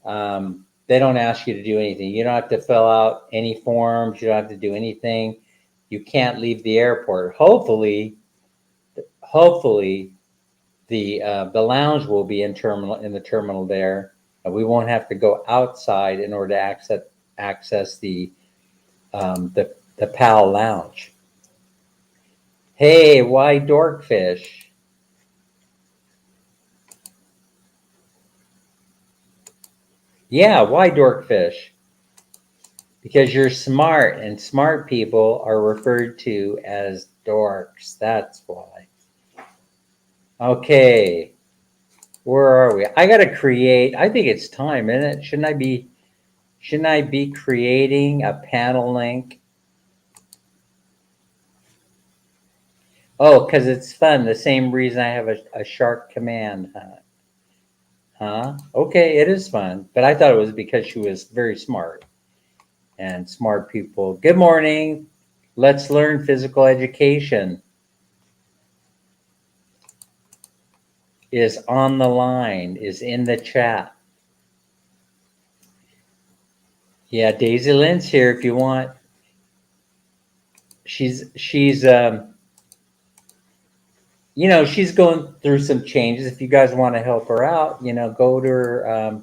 they don't ask you to do anything. You don't have to fill out any forms. You don't have to do anything. You can't leave the airport. Hopefully, the lounge will be in the terminal there. We won't have to go outside in order to access the PAL lounge. Hey, why Dorkfish? Yeah, why Dorkfish? Because you're smart, and smart people are referred to as dorks. That's why. Okay, where are we? I gotta create. I think it's time, isn't it? Shouldn't I be creating a panel link? Oh, because it's fun. The same reason I have a shark command, huh? Okay, it is fun. But I thought it was because she was very smart. And smart people. Good morning. Let's learn physical education is on the line, is in the chat. Yeah, Daisy Lynn's here if you want. She's she's going through some changes. If you guys want to help her out, go to her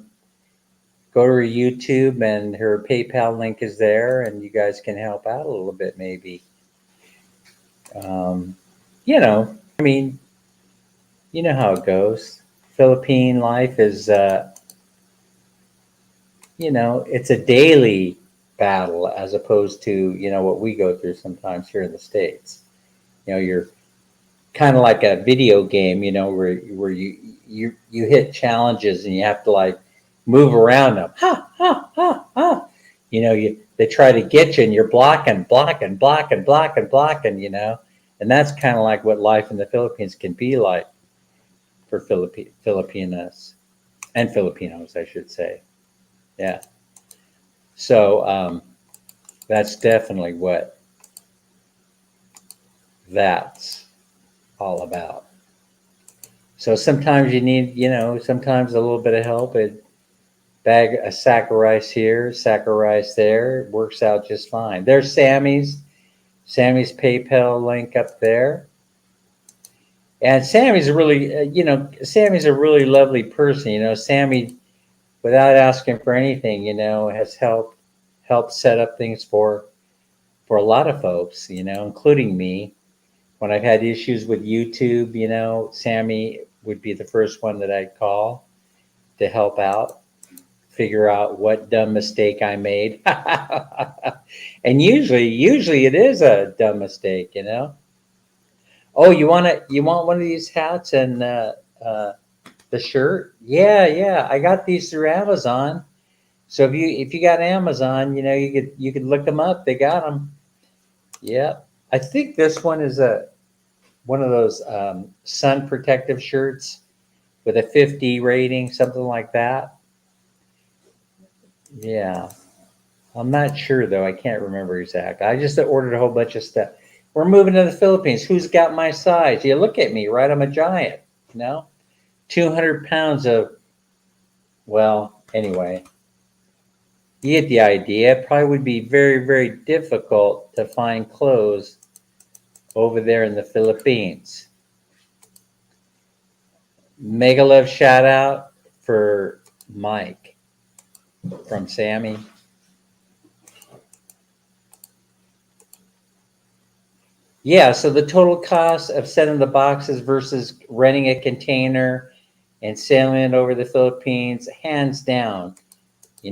go to her YouTube, and her PayPal link is there, and you guys can help out a little bit, maybe. I mean, you know how it goes. Philippine life is, it's a daily battle as opposed to, what we go through sometimes here in the States. You're kind of like a video game, where you hit challenges and you have to like move around them. Ha, ha, ha, ha. They try to get you and you're blocking, and that's kind of like what life in the Philippines can be like for Filipinas and Filipinos, I should say. Yeah. So that's definitely what that's all about. So sometimes you need, sometimes a little bit of help. A sack of rice here, sack of rice there, works out just fine. There's Sammy's PayPal link up there. And Sammy's a really, Sammy's a really lovely person. Sammy, without asking for anything, has helped set up things for a lot of folks, including me. When I've had issues with YouTube, Sammy would be the first one that I'd call to help out, figure out what dumb mistake I made. And usually it is a dumb mistake, Oh, you want one of these hats and the shirt? Yeah. I got these through Amazon. So if you got Amazon, you could look them up. They got them. Yeah. I think this one is one of those sun protective shirts with a 50 rating, something like that. Yeah. I'm not sure though. I can't remember exactly. I just ordered a whole bunch of stuff. We're moving to the Philippines. Who's got my size? You look at me, right? I'm a giant, 200 pounds of, well, anyway. You get the idea. It probably would be very, very difficult to find clothes over there in the Philippines. Mega love shout out for Mike from Sammy. Yeah, so the total cost of sending the boxes versus renting a container and sailing it over the Philippines, hands down,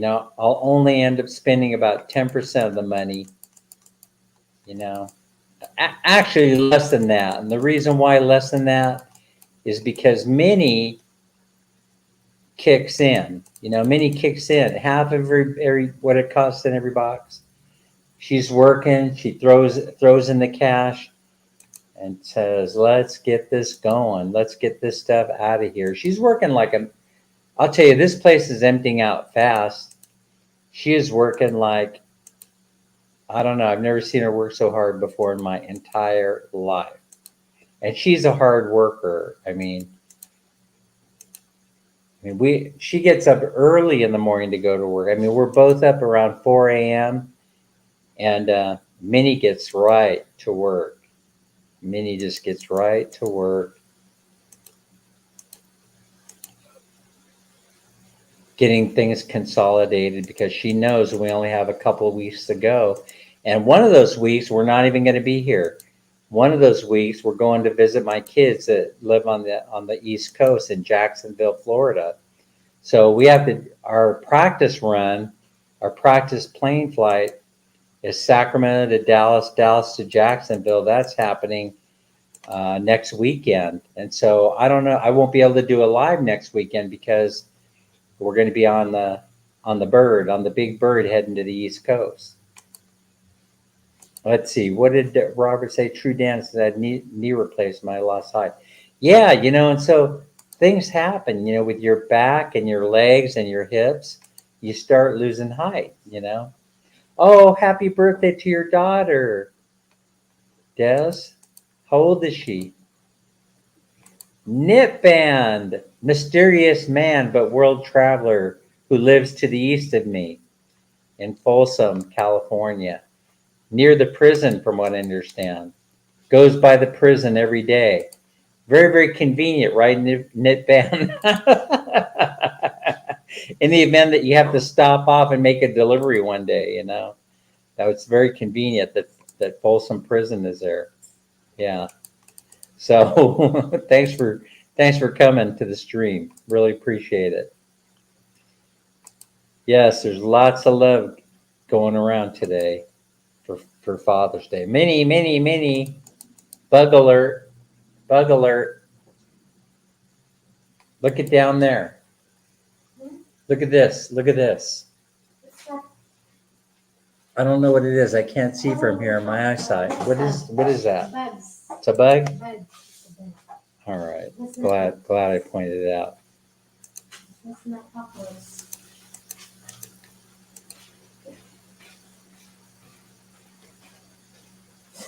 I'll only end up spending about 10% of the money, Actually less than that. And the reason why less than that is because Minnie kicks in, Minnie kicks in half of every what it costs in every box. She's working, she throws in the cash and says, let's get this going. Let's get this stuff out of here. She's working I'll tell you, this place is emptying out fast. She is working like, I don't know, I've never seen her work so hard before in my entire life. And she's a hard worker. She gets up early in the morning to go to work. We're both up around 4 a.m. and Minnie gets right to work. Minnie just gets right to work, getting things consolidated because she knows we only have a couple of weeks to go. And one of those weeks, we're not even going to be here. One of those weeks, we're going to visit my kids that live on the East Coast in Jacksonville, Florida. So we have our practice run, our practice plane flight is Sacramento to Dallas, Dallas to Jacksonville. That's happening next weekend. And so I don't know, I won't be able to do a live next weekend because we're going to be on the big bird heading to the East Coast. Let's see. What did Robert say? True dance that knee replacement. I lost height. Yeah, and so things happen, with your back and your legs and your hips. You start losing height, Oh, happy birthday to your daughter, Des. How old is she? Knit Band, mysterious man but world traveler who lives to the east of me in Folsom, California. Near the prison, from what I understand. Goes by the prison every day. Very, very convenient, right, Knit Band? in the event that you have to stop off and make a delivery one day, you know. That was very convenient that Folsom Prison is there. Yeah. So thanks for coming to the stream. Really appreciate it. Yes, there's lots of love going around today for Father's Day. Many. Bug alert. Bug alert. Look it down there. Look at this. Look at this. I don't know what it is. I can't see from here in my eyesight. What is that? Bugs. It's a bug? Bugs. All right. Glad I pointed it out. That's not cockroaches.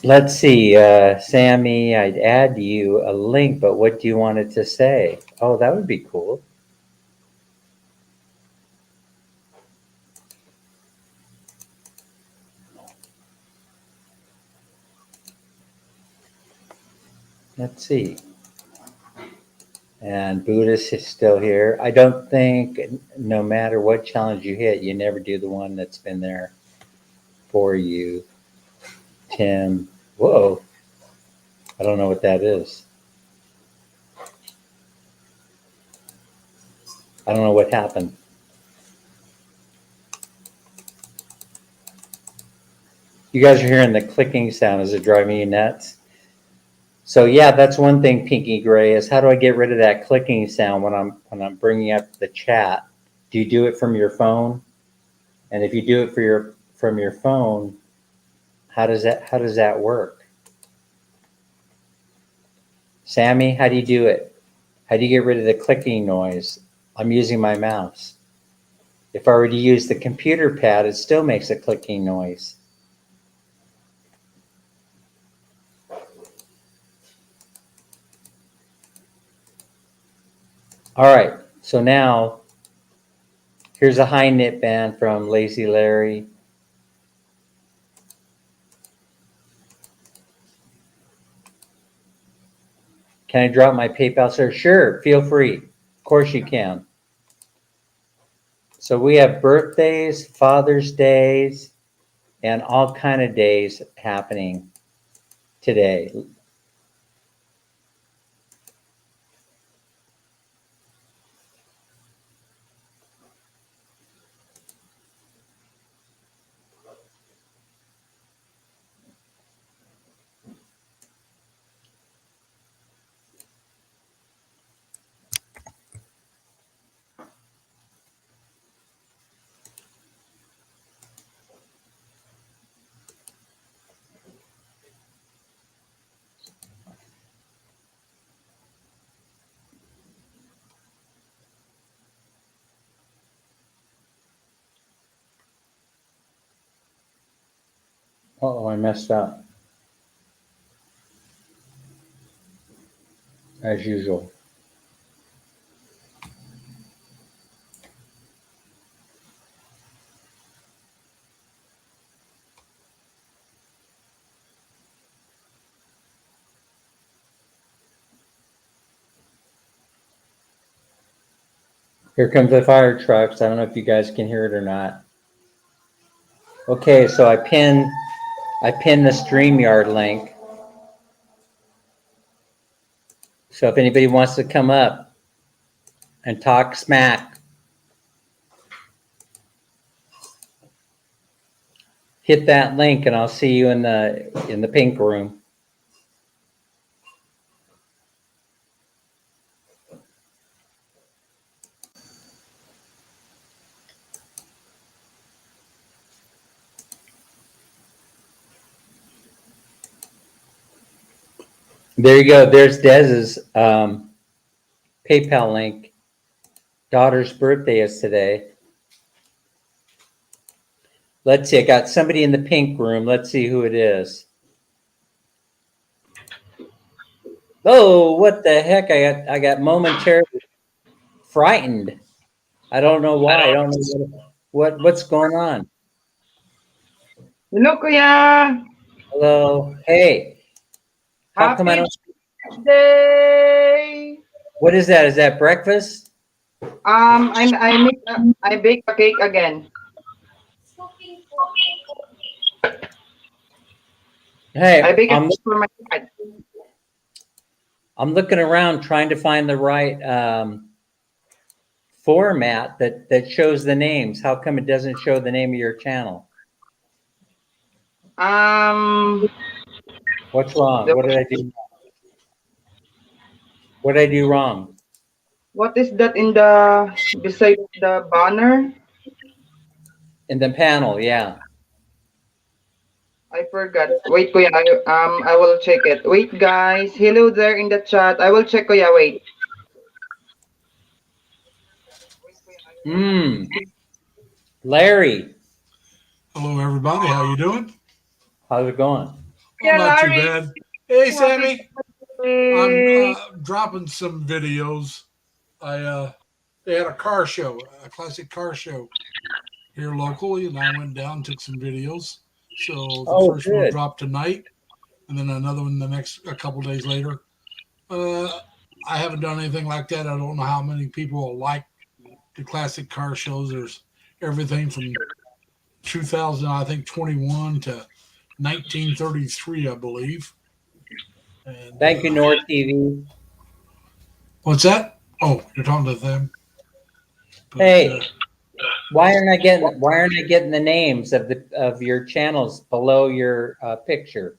Let's see, Sammy, I'd add you a link, but what do you want it to say? Oh, that would be cool. Let's see. And Buddhist is still here. I don't think no matter what challenge you hit, you never do the one that's been there for you. Tim, whoa. I don't know what that is. I don't know what happened. You guys are hearing the clicking sound. Is it driving you nuts? So yeah, that's one thing, Pinky Gray, is how do I get rid of that clicking sound when I'm bringing up the chat? Do you do it from your phone? And if you do it from your phone, how does that work? Sammy, how do you do it? How do you get rid of the clicking noise? I'm using my mouse. If I were to use the computer pad, it still makes a clicking noise. All right, so now here's a high knit band from Lazy Larry. Can I drop my PayPal, sir? Sure, feel free. Of course you can. So we have birthdays, Father's Days, and all kind of days happening today. Uh-oh, I messed up. As usual. Here comes the fire trucks. I don't know if you guys can hear it or not. Okay, so I pinned the StreamYard link. So if anybody wants to come up and talk smack, hit that link and I'll see you in the pink room. There you go. There's Dez's PayPal link. Daughter's birthday is today. Let's see. I got somebody in the pink room. Let's see who it is. Oh, what the heck? I got momentarily frightened. I don't know why. I don't know what's going on. Hello, Kuya. Hello. Hey. How come I Happy don't? birthday. What is that? Is that breakfast? I bake a cake again. Cooking I Hey, bake it for my dad. I'm looking around trying to find the right format that shows the names. How come it doesn't show the name of your channel? Um, What's wrong? the, What did I do? What did I do wrong? what is that in the beside the banner? In the panel, yeah. I forgot. Wait, kuya. I will check it. Wait, guys. Hello there in the chat. I will check, kuya. Wait. Larry, Hello, everybody. How you doing? how's it going? Oh, Yeah, not too Larry. bad. Hey, Happy Sammy. I'm birthday. dropping some videos. They had a car show, a classic car show here locally, and I went down, took some videos. So the Oh, first one will good. drop tonight, and then another one a couple days later. Uh, I haven't done anything like that. I don't know how many people will like the classic car shows. There's everything from 2000, I think 21 to 1933, I believe. And Thank you, North TV. what's that? Oh, you're talking to them. But Hey, why aren't I getting the names of your channels below your picture?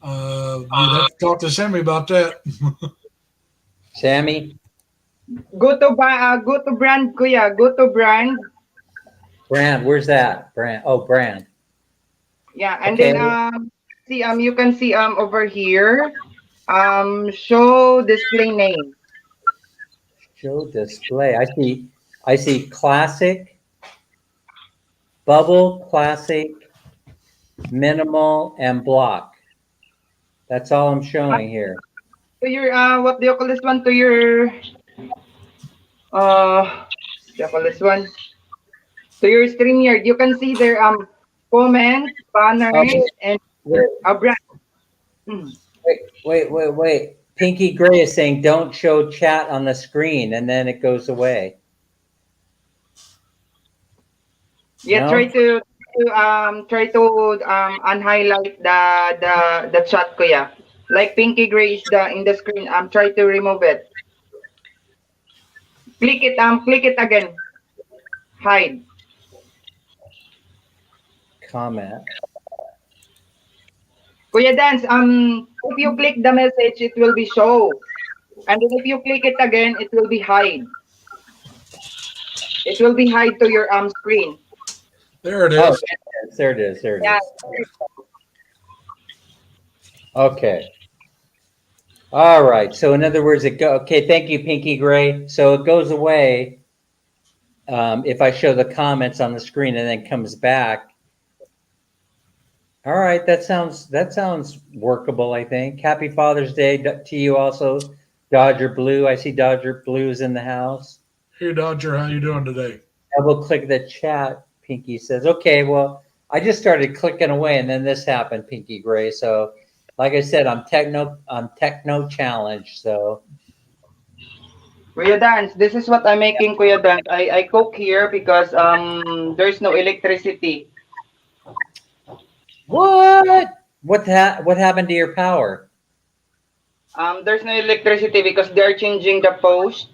you'd have to talk to Sammy about that. Sammy, Go to brand, kuya. Go to brand. Brand, where's that? Brand. Oh, Brand. Yeah, and Okay. then see you can see over here show display name. Show display. I see classic, bubble, classic, minimal, and block. That's all I'm showing here. To your what do you call this one? To your what do you call this one? To your StreamYard, you can see their comments, Oh, banners, and wait, a brand. Hmm. wait. Pinky Gray is saying don't show chat on the screen and then it goes away. Yeah, No? try to unhighlight the chat ko yeah. Like pinky gray is the in the screen. Try to remove it. Click it again. Hide. Comment. Kuya Dance, if you click the message, it will be show. And then if you click it again, it will be hide. It will be hide to your screen. There it Oh, is. there it is. There it Yeah. is. Okay. All right. So in other words, okay. Thank you, Pinky Gray. So it goes away if I show the comments on the screen and then comes back. All right. That sounds workable. I think. Happy Father's Day to you also, Dodger Blue. I see Dodger Blue is in the house. Hey, Dodger, how you doing today? Double click the chat. Pinky says, "Okay, well, I just started clicking away, and then this happened, Pinky Gray. So, like I said, I'm techno challenged. So, Kuya Dance, this is what I'm making, Kuya Dance. I cook here because there's no electricity. what happened to your power? There's no electricity because they're changing the post,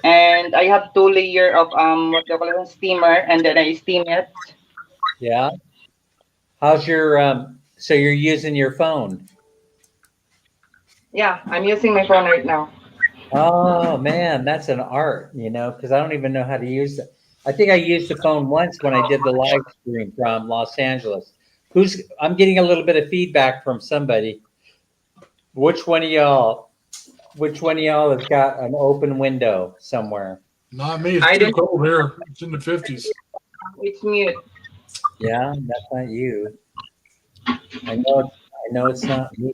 and I have 2 layer of what do you call it, steamer, and then I steam it. Yeah. How's your So you're using your phone? Yeah, I'm using my phone right now. Oh man, that's an art, because I don't even know how to use it. I think I used the phone once when I did the live stream from Los Angeles. I'm getting a little bit of feedback from somebody. Which one of y'all? Which one of y'all has got an open window somewhere? Not me. It's I too don't. cold here. It's in the 50s. It's mute. Yeah, that's not you. I know it's not me.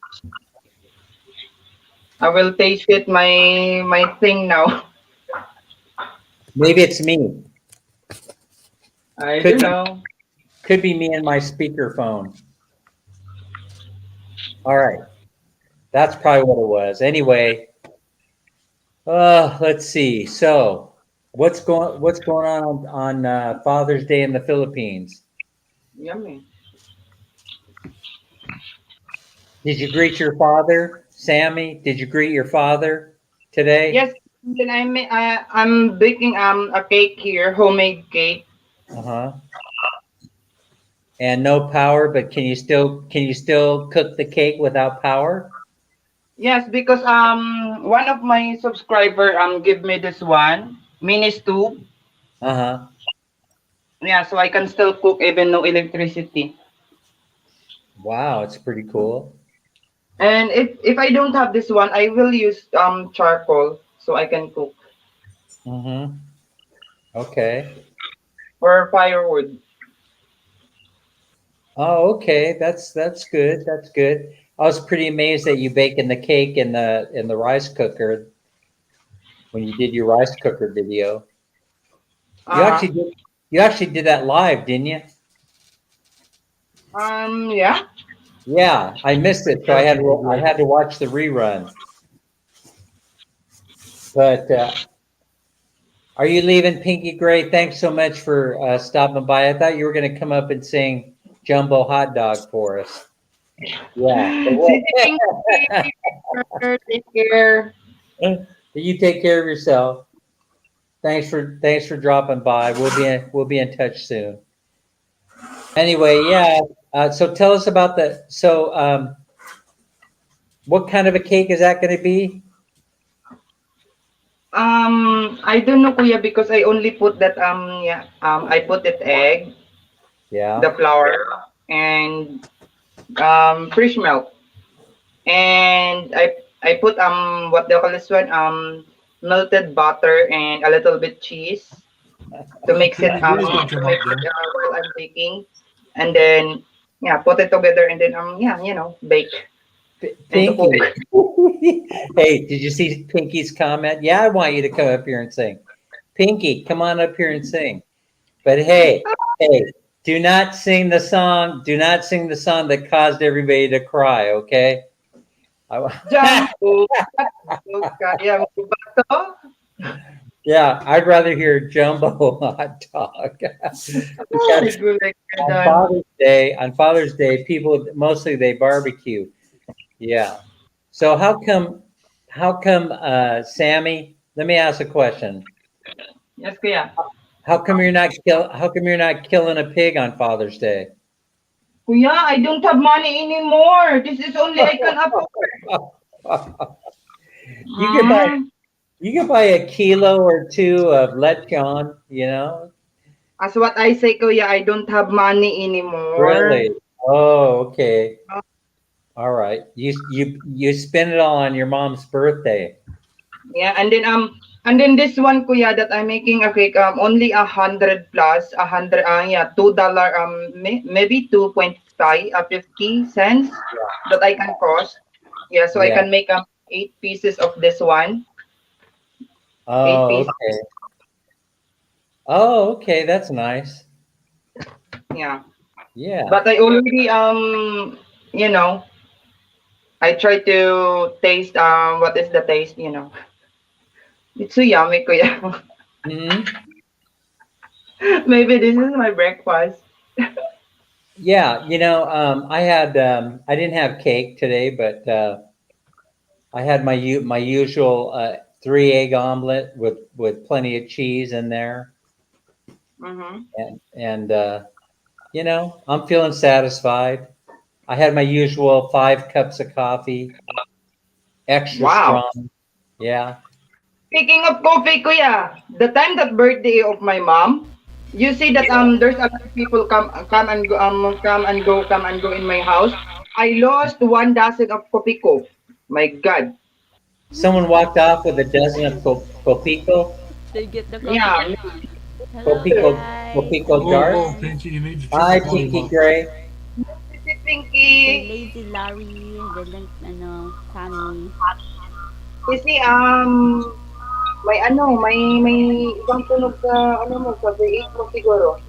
I will taste it my thing now. Maybe it's me. I Could don't be, know. could be me and my speakerphone. All right, that's probably what it was. Anyway, let's see. So What's going on Father's Day in the Philippines? Yummy. Did you greet your father, Sammy? Did you greet your father today? Yes, then I'm baking a cake here, homemade cake. Uh-huh. And no power, but can you still cook the cake without power? Yes, because one of my subscriber give me this one mini stove. Uh-huh. Yeah, so I can still cook even no electricity. Wow, it's pretty cool. And if I don't have this one, I will use charcoal so I can cook Mm-hmm. Okay. or firewood. Oh, okay. That's good. That's good. I was pretty amazed that you baking the cake in the rice cooker when you did your rice cooker video. You Uh-huh. actually did you actually did that live, didn't you? Yeah. Yeah, I missed it, so I had to watch the rerun. But are you leaving, Pinky Gray? Thanks so much for stopping by. I thought you were going to come up and sing Jumbo Hot Dog for us. Yeah. Sisi Pinky, take care. You take care of yourself. Thanks for dropping by. We'll be in touch soon. Anyway, yeah. So tell us about what kind of a cake is that going to be? I don't know, Kuya, because I only put that yeah I put it egg, the Yeah. flour, and fresh milk, and I put what they call this one melted butter and a little bit cheese to mix it Pinky Gray's gonna to come up mix it there. while I'm baking, and then yeah put it together and then yeah bake and to Pinky. cook. Hey, did you see Pinky's comment? Yeah, I want you to come up here and sing. Pinky, come on up here and sing. But hey, do not sing the song. Do not sing the song that caused everybody to cry, okay? Jumbo, kaya mo ba to? Yeah, I'd rather hear Jumbo Hot Dog. Oh, Because good, on done. Father's Day, people mostly they barbecue. Yeah. So how come Sammy, let me ask a question. Yes, kuya. How come you're not killing a pig on Father's Day? Kuya, I don't have money anymore. This is only I can afford. You could buy Mm. you could buy a kilo or two of lechon, you know? As what I say, kuya, I don't have money anymore. Really? Oh, okay. All right. You spend it all on your mom's birthday. Yeah, and then this one, kuya, that I'm making a cake, only 100 plus, 100, yeah, $2, maybe 2.5, 50 cents that I can cost. Yeah, so I Yeah. can make 8 pieces of this one, eight Oh, pieces. okay. Oh, okay. That's nice. Yeah, Yeah. but I already you know, I try to taste what is the taste, It's so yummy, kuya. Hmm. Maybe this is my breakfast. Yeah. I didn't have cake today, but I had my usual 3 egg omelet with plenty of cheese in there, Mm-hmm. and I'm feeling satisfied. I had my usual 5 cups of coffee, extra Wow. strong. Yeah. Speaking of coffee, kuya, the time that birthday of my mom, you see that there's a lot of people come and go in my house. I lost 1 dozen of coffee co. My God. Someone walked off with a dozen of Copico, They get the coffee Yeah. ko. Hello Copico, guys, Copico Whoa, Dark. whoa, everyone. Pinky, you need to turn Hi, the volume Pinky up. Gray. Si Kay Pinky. Lazy Larry, then Tammy. Kasi may ibang tunog sa ano mo, sa V8 mo siguro.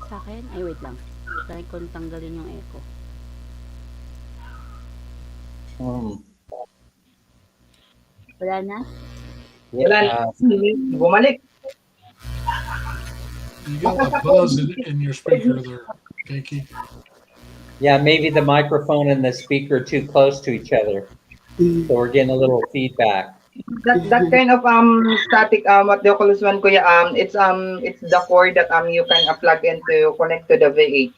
Sa akin, ay wait lang. Try kong tanggalin yung echo. Hmm. Wala na? Wala na. Yeah, Bumalik. You got a buzz in your speaker there, Kinky. Yeah, maybe the microphone and the speaker are too close to each other. So we're getting a little feedback. That kind of static what do you call this one, kuya, it's the cord that you can plug into connect to the V8.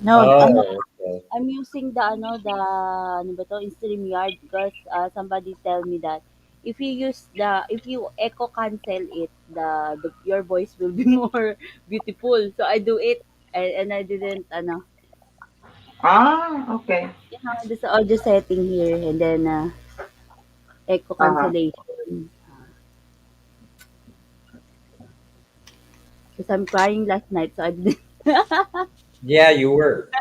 No, ano, Oh, okay. I'm using the ano ba to, StreamYard because somebody tell me that if you echo cancel it, your voice will be more beautiful. So I do it and I didn't Okay. this audio setting here and then echo Uh-huh. cancellation. Because I'm crying last night, so I didn't. Yeah, you were.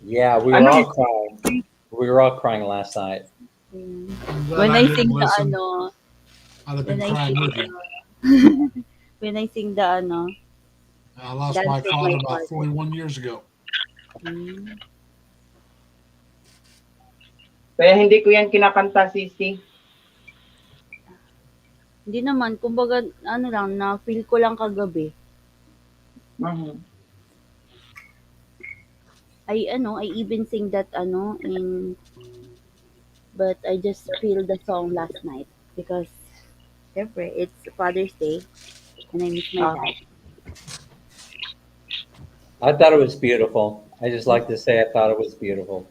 Yeah, we were all crying. We were all crying last night. Mm. I'm glad When I I didn't sing the listen. ano, I'd have been when I crying sing with you. when I sing the I lost Dance my with father My about Father. 41 years ago. Mm. Kaya hindi ko yan kinakanta, Sisi. Hindi naman, kumbaga, lang, na-feel ko lang kagabi. Mhm. I even sing that, but I just feel the song last night because, syempre, it's Father's Day and I miss my Ah. dad. I thought it was beautiful. I just like to say I thought it was beautiful.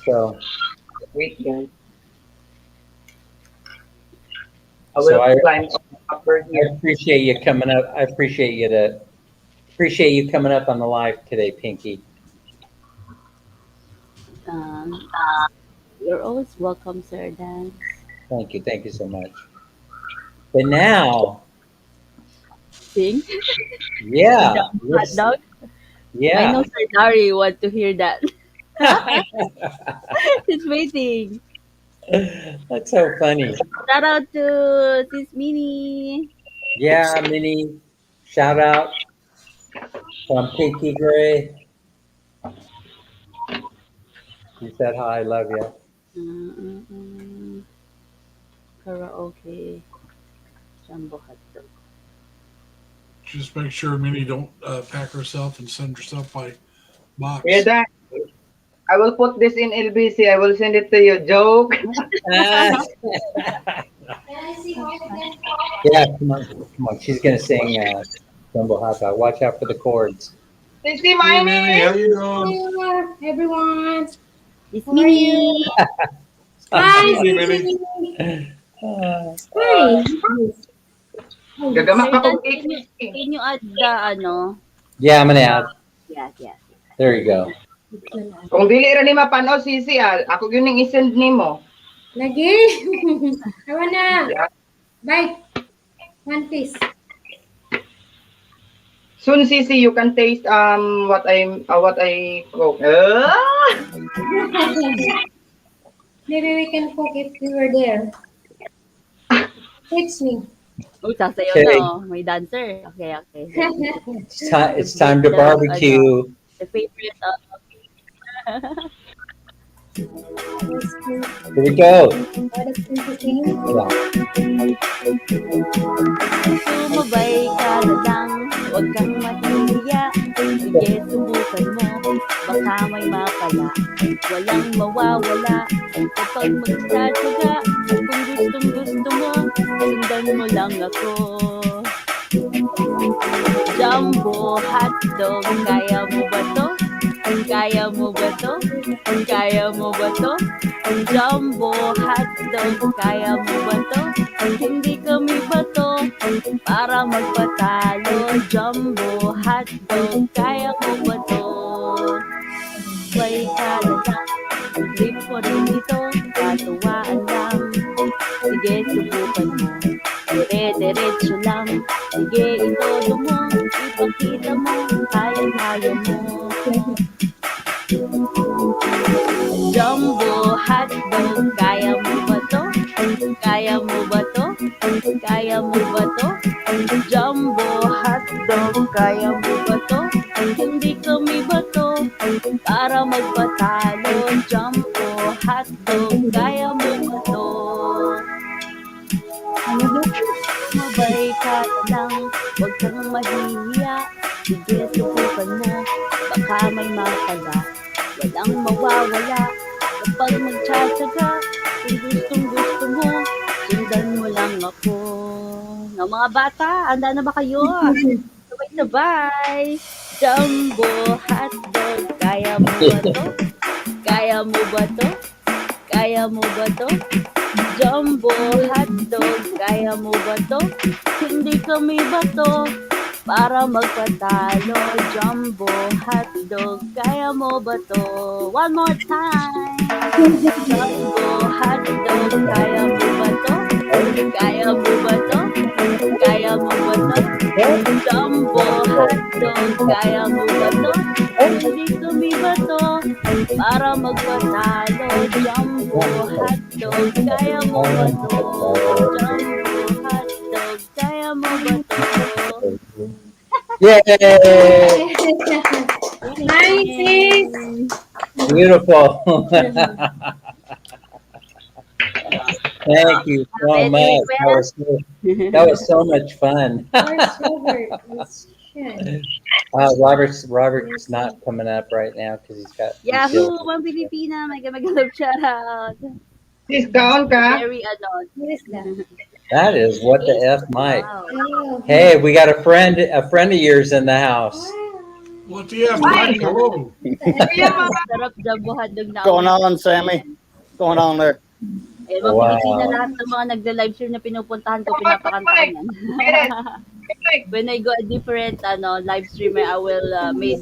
So, Wait, guys. I so will I climb over I here. appreciate you coming up. I appreciate you coming up on the live today, Pinky. Um, you're always welcome, Sir Dan. Thank you so much. But now, Sing? yeah, Hot let's, dog? I know yeah. Sir Dari want to hear that. He's waiting. That's so funny. Shout out to Sis Minnie. Yeah, Minnie, shout out from Pinky Gray. She said hi, love you. Mm-mm-mm. Karaoke. Jumbo hot dog. Just make sure Minnie don't pack herself and send herself by box. Yeah, Dan. I will put this in LBC. I will send it to you. Joke. Can I see all of them? Yeah, come on. She's gonna sing Jumbo Hot Dog. Watch out for the chords. Sisi, Hey, Minnie, Minnie. how you doing? Hello, everyone. It's How are you? Minnie. Hi, Hey, Minnie. Sisi. Uh, Hi. Gagama Sir ka Dan, kung cake, Sisi. can you add the yeah, I'm gonna add. Yes. There you go. Kung dili ra ni mapanaw, Sisi, ako yun yung isend nimo. Lagi. I wanna Yeah. bite one piece. Soon, Sisi, you can taste what I cook. Maybe we can cook if we were there. Teach me. Oh, sasayaw Okay. na oh. May dancer. Okay. It's time to barbecue. The favorite Here we go. What is interesting? Yeah. Sumabay ka na lang, huwag kang mahihiya. Sige, subukan mo, baka may mapala. Walang mawawala, kapag magtsatsaga. Kung gusto mo, sundan mo lang ako. Jumbo hotdog, kaya mo ba to? Kaya mo ba to? Kaya mo ba to? Jumbo hotdog, kaya mo ba to? Hindi kami bato para magpatalo. Jumbo hotdog, kaya mo ba to? May kalata, trip ko rin ito, katuwaan lang. Sige, subukan mo. Dire-diretso lang. Sige, itodo mo. Ipakita mo. Kaya mo. Jumbo hotdog, kaya mo ba to? Kaya mo ba to? Kaya mo ba to? Jumbo hotdog, kaya mo ba to? Hindi kami ba to? Para magpatalo. Jumbo hotdog, kaya mo ba to? mahihiya, sige subukan mo, baka may matala. Walang mawawala kapag magtsatsaga. Kung gustong gusto mo, sundan mo lang ako. No, mga bata, handa na ba kayo? Sabay-sabay. Jumbo hotdog, kaya mo ba to? Kaya mo ba to? Kaya mo ba to? Jumbo hotdog, kaya mo ba to? Hindi kami bato para magpatalo. Jumbo hotdog, kaya mo ba to? One more time. Jumbo hotdog, kaya mo ba to? Kaya mo ba to? Kaya mo ba to? Jumbo hotdog, kaya mo ba to? Hindi kami bato para magpatalo. Jumbo hotdog, kaya mo ba to? Jumbo hotdog, kaya mo ba to? Yay! Nice, sis. Beautiful. Thank you so much. That was so much fun. Where's Robert? Shit. Robert's not coming up right now because he's Yahoo! Mga Pilipina, mag-love shoutout. Sis, kaon ka? Very ano. What is that? That is what the F, Mike. Wow. Oh, Hey, we got a friend of yours in the house. What do you have, Mike? Hello. Sarap jumbo hotdog na. Going on, Sammy? Going on there? Eh, mga Wow. Pilipina lahat ng mga nagla-live stream na pinupuntahan ko, pinapakantahan yan. When I go a different live streamer, I will made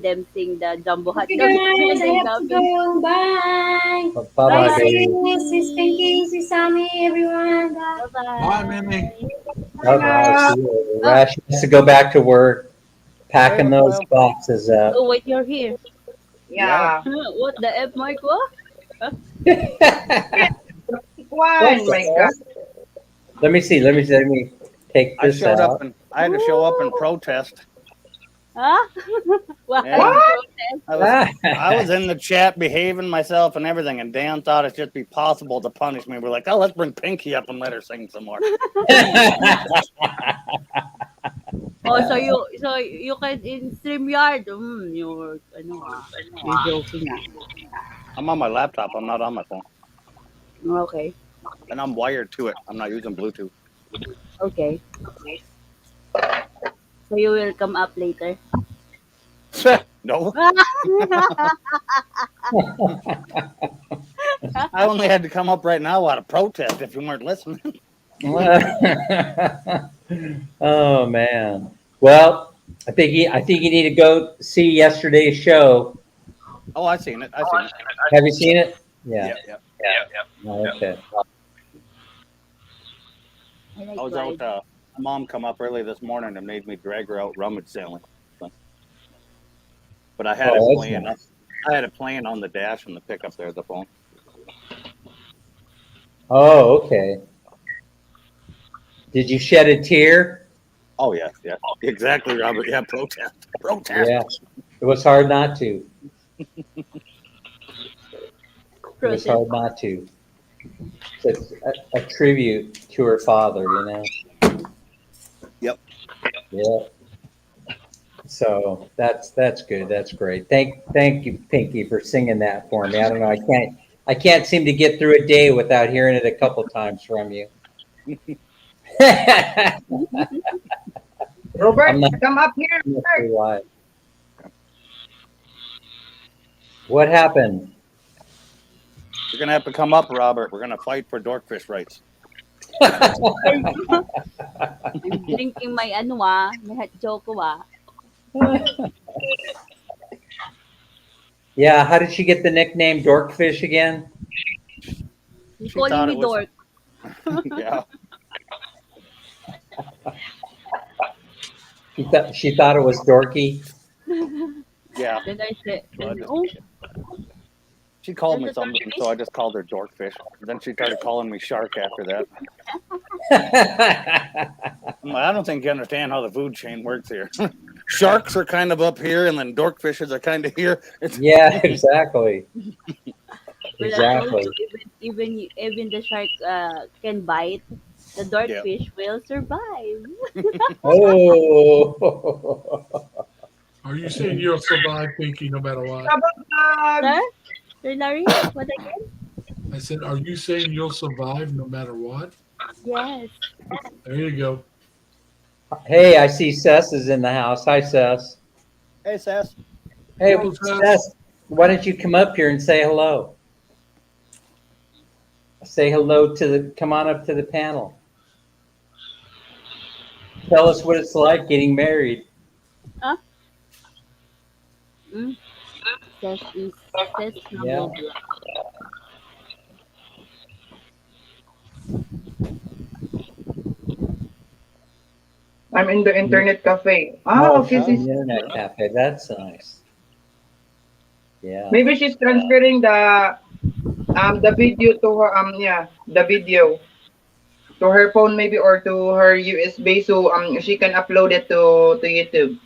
them sing the jumbo hotdog. guys, I have to go. Bye. Bye-bye, Bye, baby. sis Pinky, sis Sammy, everyone. Bye. Bye, Mimi. Bye-bye. See you later. Rash has to go back to work, packing those boxes up. Oh, wait, you're here. Yeah. What the F, Mark? What? One, my God. Let me take I this showed out. up and I had to show up and protest. Huh? What? Yeah. Ah. I was in the chat behaving myself and everything, and Dan thought it'd just be possible to punish me. We're like, oh, let's bring Pinky up and let her sing some more. Oh, so you can in StreamYard. You're joking. I'm on my laptop. I'm not on my phone, Okay. and I'm wired to it. I'm not using Bluetooth. Okay. So you will come up later. No, I only had to come up right now out of protest. If you weren't listening, Oh man. Well, I think you need to go see yesterday's show. oh, I seen it. I seen it. Have you seen it? Yeah. Yeah. Okay. I like I was ride. out. Mom come up early this morning and made me drag her out rummage selling. But I had Oh, it that's playing. nice. I had it playing on the dash and the pickup there, the phone. Oh, okay. Did you shed a tear? Oh yeah, exactly, Robert. Yeah, protest. Yeah. It was hard not to. It was Protest. hard not to. It's a tribute to her father, you know. Yep. Yeah. So that's good. That's great. Thank you, Pinky, for singing that for me. I don't know. I can't seem to get through a day without hearing it a couple times from you. Robert, I'm not- come up here. I'm not sure why. What happened? You're gonna have to come up, Robert. We're gonna fight for Dorkfish rights. I'm drinking my may hot choco Yeah, how did she get the nickname Dorkfish again? You She calling thought me it was- dork. Yeah. She thought it was dorky. Yeah. Then I said, So I just- oh, She called me That's a something, Dorkfish? so I just called her Dorkfish. Then she started calling me Shark after that. I'm like, I don't think you understand how the food chain works here. Sharks are kind of up here, and then Dorkfishes are kind of here. It's Yeah, exactly. well, I told Exactly. you, even the shark can bite. The Dwarffish will survive. Oh. Are you saying you'll survive, Pinky, no matter what? Sir? Sir Larry? What again? I said, are you saying you'll survive no matter what? Yes. There you go. Hey, I see Sess is in the house. Hi, Sess. Hey, Sass. Hey, Hello, Sess. Sess, why don't you come up here and say hello? Say hello to the, come on up to the panel. Tell us what it's like getting married. Says is says Yeah. blah, blah. I'm in the internet cafe. Oh, Okay. she's in the internet cafe. That's nice. Yeah. Maybe she's transferring the video to her the video to her phone maybe or to her USB so she can upload it to YouTube.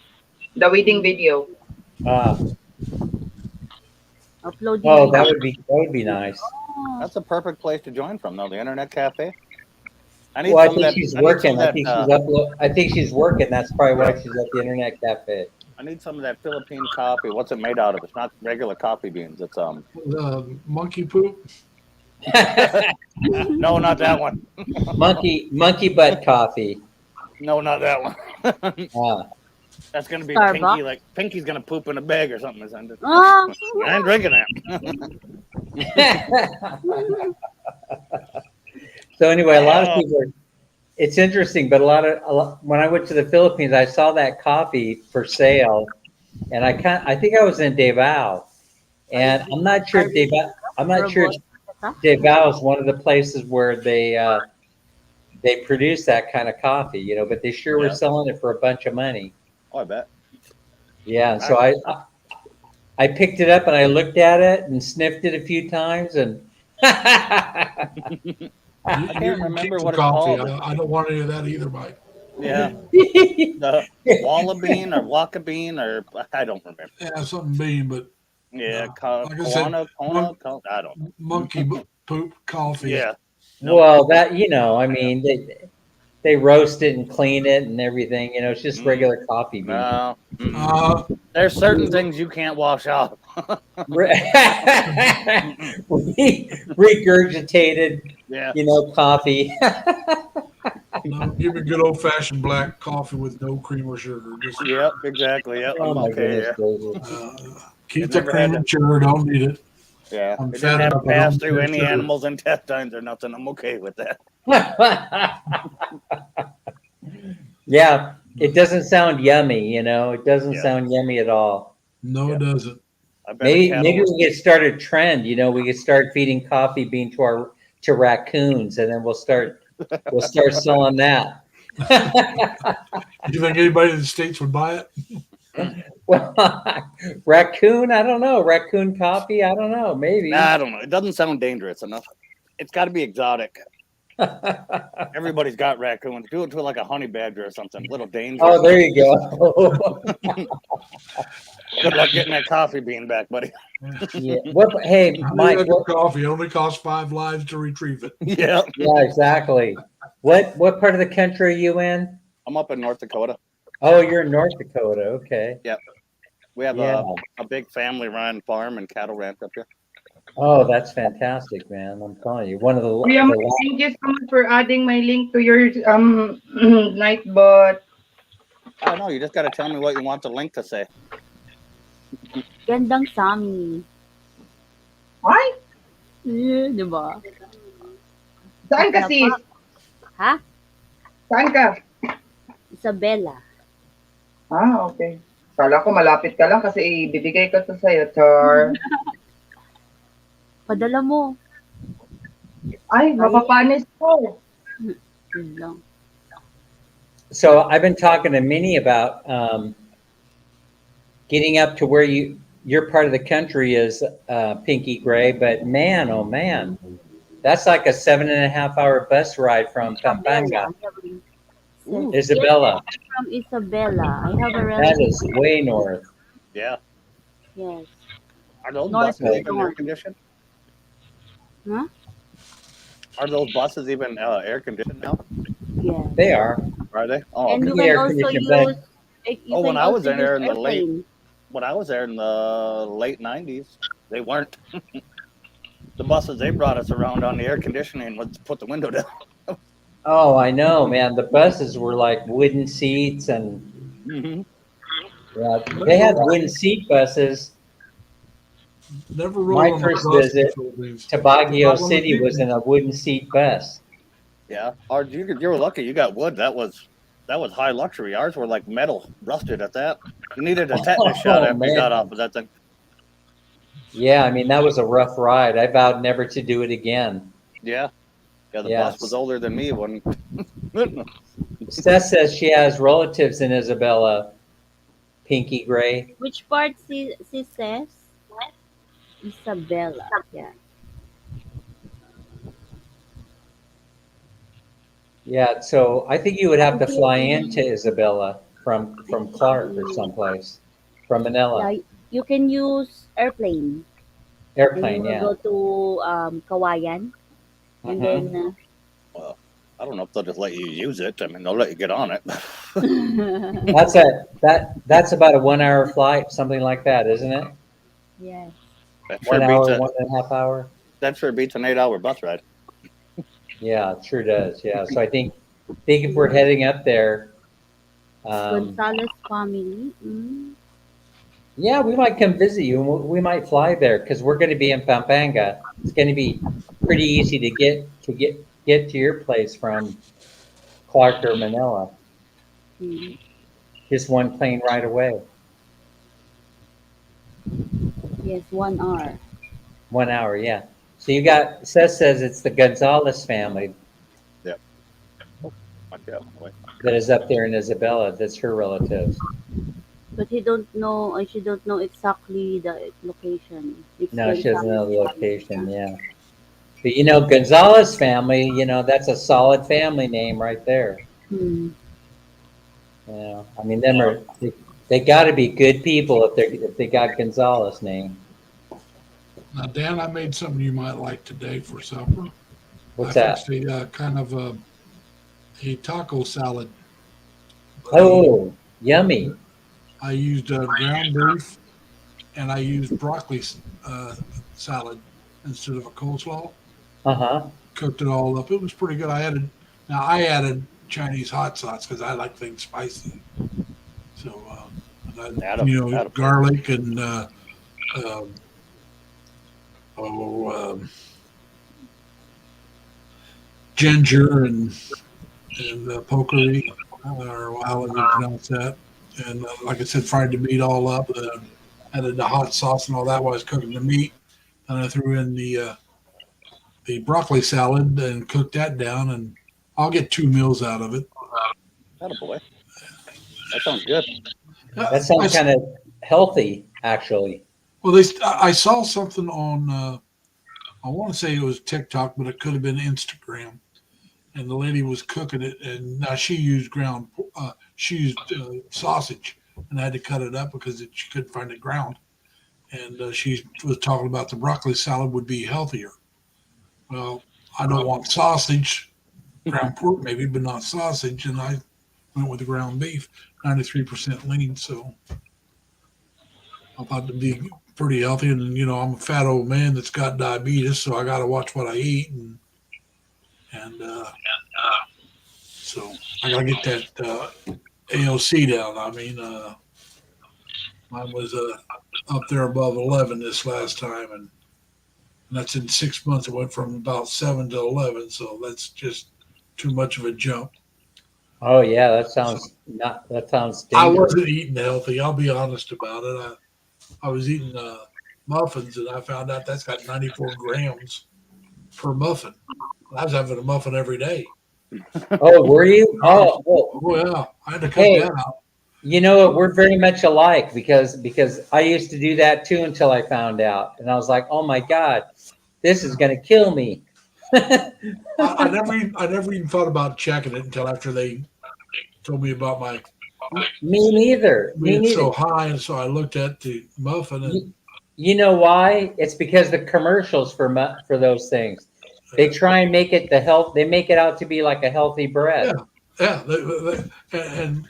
The wedding video. Ah, Uploading oh, video. that would be nice. Oh, That's a perfect place to join from, though. The internet cafe. I need Well, I some of think that. she's I need some working. of I that. think she's I think she's working. That's probably why she's at the internet cafe. I need some of that Philippine coffee. What's it made out of? It's not regular coffee beans. It's Monkey poop. no, not that one. monkey butt coffee. No, not that one. Ah. That's gonna be Starbucks. Pinky. Like Pinky's gonna poop in a bag or something. oh. I ain't drinking that. So anyway, a lot of people are, it's interesting, but a lot, when I went to the Philippines, I saw that coffee for sale, and I think I was in Davao, and I'm not sure if Davao is one of the places where they produce that kind of coffee, you know, but they sure were Yeah. selling it for a bunch of money. Oh, I bet. Yeah, so I picked it up and I looked at it and sniffed it a few times and I can't remember what it's called. I don't want any of that either, Mike. Yeah, the Walla bean or Waka bean or I don't remember. Yeah, something mean, but Yeah, like I said, I don't know. monkey poop coffee. Yeah. No. well, that, you know, I mean, they roast it and clean it and everything, you know, it's just regular coffee bean. No. There's certain things you can't wash off. Regurgitated, Yeah. you know, coffee. No, give me good old fashioned black coffee with no cream or sugar. Just Yep. Exactly. Yep. Oh I'm my okay. goodness gracious. keep It the never cream had and sugar. Don't need it. Yeah. I'm It fat didn't have to enough, I pass don't through need any sugar. animals' intestines or nothing. I'm okay with that. Yeah, it doesn't sound yummy, you know, it doesn't Yeah. sound yummy at all. No, Yeah. it doesn't. I bet a cattle Maybe was- we could start a trend, you know, we could start feeding coffee bean to raccoons and then we'll start selling that. Do you think anybody in the States would buy it? Well, raccoon, I don't know. Raccoon coffee, I don't know. Maybe. Nah, I don't know. It doesn't sound dangerous enough. It's got to be exotic. Everybody's got raccoons. Do it to like a honey badger or something. A little dangerous. Oh, there you go. Good luck getting that coffee bean back, buddy. Yeah. What? Hey, Mike. Mike, coffee only costs 5 lives to retrieve it. Yeah. Yeah, exactly. What part of the country are you in? I'm up in North Dakota. Oh, you're in North Dakota. Okay. We have Yeah. a big family run farm and cattle ranch up here. Oh, that's fantastic, man. I'm telling you, one of the. Kuya Mike, thank you so much for adding my link to your Nightbot. I don't know. You just got to tell me what you want the link to say. Gandang Sami. Ay, Di ba? saan ka sis? Ha? Saan ka? Isabela. Okay. Kala ko malapit ka lang kasi ibibigay ko to sa'yo, Char. Padala mo. Ay, mapapanis ko. Yun lang. So I've been talking to Minnie about getting up to where your part of the country is, Pinky Gray, but man, oh man, that's like a 7.5-hour bus ride from Pampanga. Ooh. Isabella, Yes, I'm from Isabela. I have a that relative. is way north. Yeah. Yes. Are those North buses even air North. conditioned? Huh? Are those buses even air conditioned now? Yeah. They are. Are they? Oh, And okay. you The can air also conditioning, use. but You Oh, can when I was also in there use in the late, airplane. when I was there in the late '90s, they weren't. The buses they brought us around on the air conditioning was put the window down. oh, I know, man. The buses were like wooden seats, and Mhm. yeah, they had wooden seat buses. Never My rode on a first bus in the visit Philippines. to Baguio Not one of City the was in a wooden seat bus. Yeah, or you were lucky you got wood. That was high luxury. Ours were like metal, rusted at that. You needed a tetanus shot Oh after you got man. off of that thing. Yeah, I mean that was a rough ride. I vowed never to do it again. Yeah, yeah. The bus was Yes. older than me when. Steph says she has relatives in Isabella, Pinky Gray. Which part she says? Isabella. Yeah. Yeah, so I think you would have to fly into Isabella from Clark or someplace, from Manila. Yeah. You can use airplane. Then you Airplane, will yeah. go to Kawayan, and Mhm. then. Well, I don't know if they'll just let you use it. I mean, they'll let you get on it. That's about a 1 hour flight, something like that, isn't it? Yes. That One sure beats hour, a 1.5 hour. that sure beats an 8-hour bus ride. Yeah, it sure does. Yeah, so I think if we're heading up there, Gonzalez family. Mm. yeah, we might come visit you. And we might fly there because we're going to be in Pampanga. It's going to be pretty easy to get to your place from Clark or Manila. Mm. Just one plane right away. Yes, 1 hour. 1 hour, yeah. So you got Seth says it's the Gonzalez family Yeah. Oh, my God. Wait. that is up there in Isabella. That's her relatives. But he don't know. She don't know exactly the location. It's No, she doesn't know Gonzalez the family. location. Yeah, but Gonzalez family. That's a solid family name right there. Hmm. I mean, they got to be good people if they got Gonzalez name. Now, Dan, I made something you might like today for supper. What's I that? fixed a kind of a taco salad. Oh, yummy. I used ground beef and I used broccoli salad instead of a coleslaw. Uh-huh. Cooked it all up. It was pretty good. I added Chinese hot sauce because I like things spicy. So, Atta- garlic and um, oh, ginger and pokery, or however you pronounce that. And like I said, fried the meat all up. Added the hot sauce and all that while I was cooking the meat. And I threw in the broccoli salad and cooked that down. And I'll get 2 meals out of it. Attaboy. That sounds good. That sounds kind of healthy, actually. Well, I saw something on. I want to say it was TikTok, but it could have been Instagram. And the lady was cooking it, and now she used sausage, and I had to cut it up because she couldn't find it ground. And she was talking about the broccoli salad would be healthier. Well, I don't want sausage, ground pork maybe, but not sausage, and I went with the ground beef, 93% lean. So I thought it'd be pretty healthy. And I'm a fat old man that's got diabetes, so I got to watch what I eat, and so I got to get that AOC down. I mean, mine was up there above 11 this last time, and that's in 6 months. It went from about 7 to 11, so that's just too much of a jump. Oh yeah, that sounds I dangerous. wasn't eating healthy. I'll be honest about it. I was eating muffins, and I found out that's got 94 grams per muffin. I was having a muffin every day. Oh, were you? Oh, Oh yeah, I had to cut Hey. that out. you know what? We're very much alike because I used to do that too until I found out, and I was like, oh my God, this is going to kill me. I never even thought about checking it until after they told me about my Me neither. Me being neither. so high, and so I looked at the muffin, and You know why? It's because the commercials for those things. They try and make it they make it out to be like a healthy bread. Yeah, and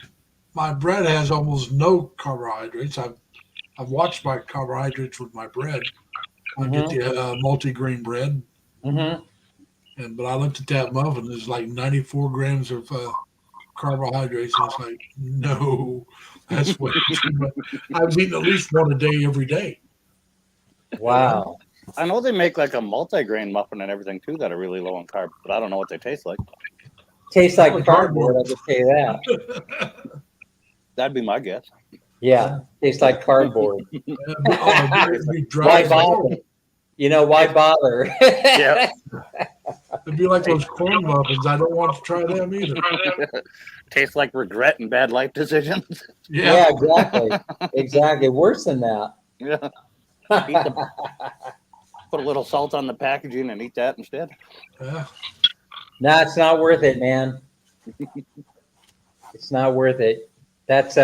my bread has almost no carbohydrates. I've watched my carbohydrates with my bread. I get the multi-grain bread, Mm-hmm. but I looked at that muffin. There's like 94 grams of carbohydrates. And it's like, no, that's way too much. I was eating at least one a day every day. Wow. I know they make like a multi-grain muffin and everything too that are really low in carb, but I don't know what they taste like. Tastes like cardboard, I can tell you that. That'd be my guess. Yeah, tastes like cardboard. It'd be dry Why as hell. bother? You know, why bother? Yeah. It'd be like those corn muffins. I don't want to try them either. Tastes like regret and bad life decisions. Yeah, exactly. Exactly. Worse than that. Yeah. Put a little salt on the packaging and eat that instead. Yeah. No, it's not worth it, man. It's not worth it. That's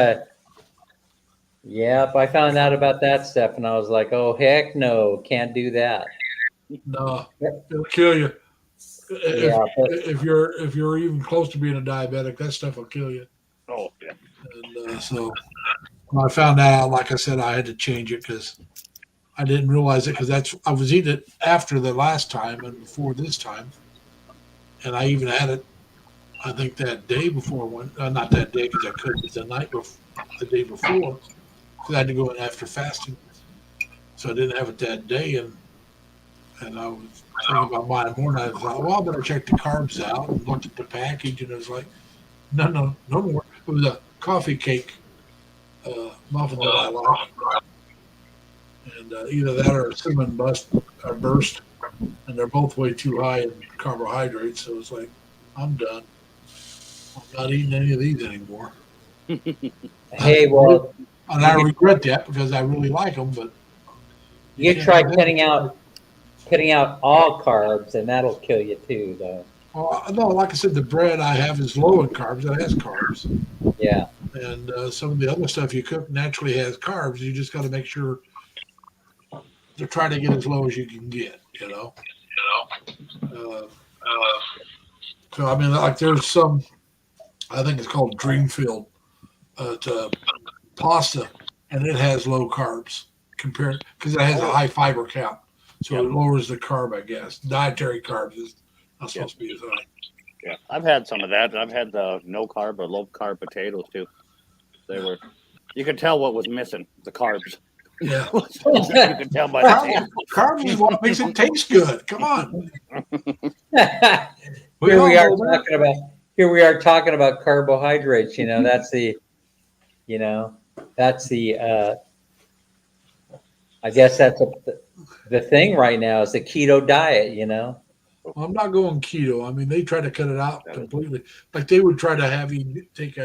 yep, I found out about that stuff and I was like, oh, heck no, can't do that. No, it'll kill you. Yeah, but- If you're even close to being a diabetic, that stuff will kill you. Oh, yeah. And so when I found out, like I said, I had to change it because I didn't realize it because I was eating it after the last time and before this time, and I even had it. I think that day before not that day because I couldn't. It's the day before because I had to go in after fasting, so I didn't have it that day. And I was thinking about mine morning. I thought, well, I better check the carbs out and looked at the package, and it was like, no more. It was a coffee cake muffin that I like, and either that or a cinnamon burst, and they're both way too high in carbohydrates. So it's like, I'm done. I'm not eating any of these anymore. Hey, well, And I regret that because I really like them, but you can't try have cutting out all carbs and that'll kill you too, though. Well, no, like I said, the bread I have is low in carbs. It has carbs. Yeah. And some of the other stuff you cook naturally has carbs. You just got to make sure to try to get as low as you can get, you know. So, I mean, like there's some, I think it's called Dreamfield pasta, and it has low carbs compared because it has a high fiber count. So it lowers the carb, I guess. Dietary carbs is not supposed to be as high. Yeah. I've had some of that. I've had the no carb or low carb potatoes too. You could tell what was missing, the carbs. Yeah. You could tell by the taste. Carbs is what makes it taste good. Come on. Here we are all know that. talking about carbohydrates, you know, that's the I guess that's the thing right now is the keto diet, you know. Well, I'm not going keto. I mean, they try to cut it out completely. Like they would try to have you take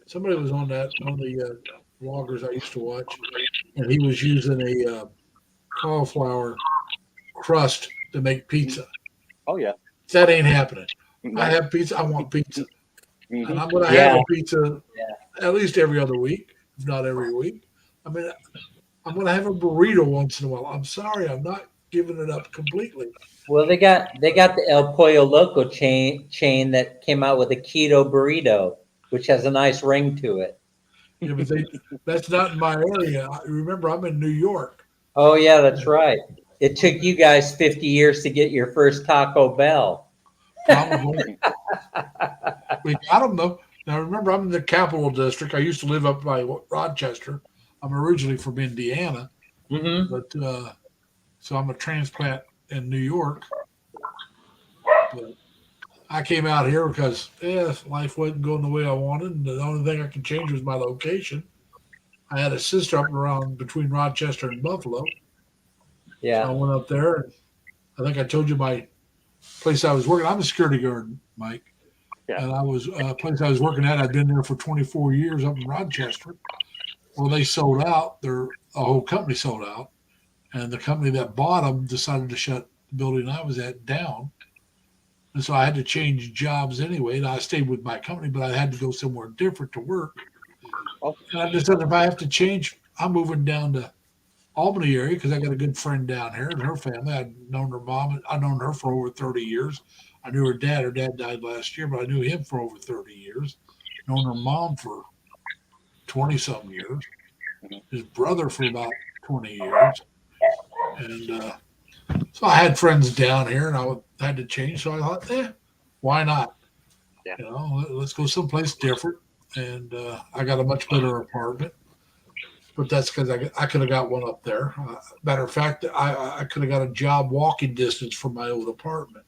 somebody was on one of the vloggers I used to watch, and he was using a cauliflower crust to make pizza. Oh, yeah. That ain't happening. I have pizza. I want pizza. Mhm. And I'm going to have a pizza at least every other week, if not every week. I mean, I'm going to have a burrito once in a while. I'm sorry, I'm not giving it up completely. Well, they got the El Pollo Loco chain that came out with a keto burrito, which has a nice ring to it. Yeah, but that's not in my area. Remember, I'm in New York. Oh yeah, that's right. It took you guys 50 years to get your first Taco Bell. Probably. We got them though. Now remember, I'm in the Capital District. I used to live up by Rochester. I'm originally from Indiana, Mm-hmm. but so I'm a transplant in New York. But I came out here because life wasn't going the way I wanted, and the only thing I could change was my location. I had a sister up around between Rochester and Buffalo. Yeah. So I went up there, and I think I told you my place I was working. I'm a security guard, Mike. Yeah. And I was place I was working at. I'd been there for 24 years up in Rochester. Well, they sold out. The whole company sold out, and the company that bought them decided to shut the building I was at down. And so I had to change jobs anyway. And I stayed with my company, but I had to go somewhere different to work. Oh. And I decided if I have to change, I'm moving down to Albany area because I got a good friend down here and her family. I'd known her mom. I'd known her for over 30 years. I knew her dad. Her dad died last year, but I knew him for over 30 years. Known her mom for 20 some years. His brother for about 20 years. And so I had friends down here and I had to change. So I thought, why not? Yeah. You know, let's go someplace different. And I got a much better apartment. But that's because I could have got one up there. Matter of fact, I could have got a job walking distance from my old apartment.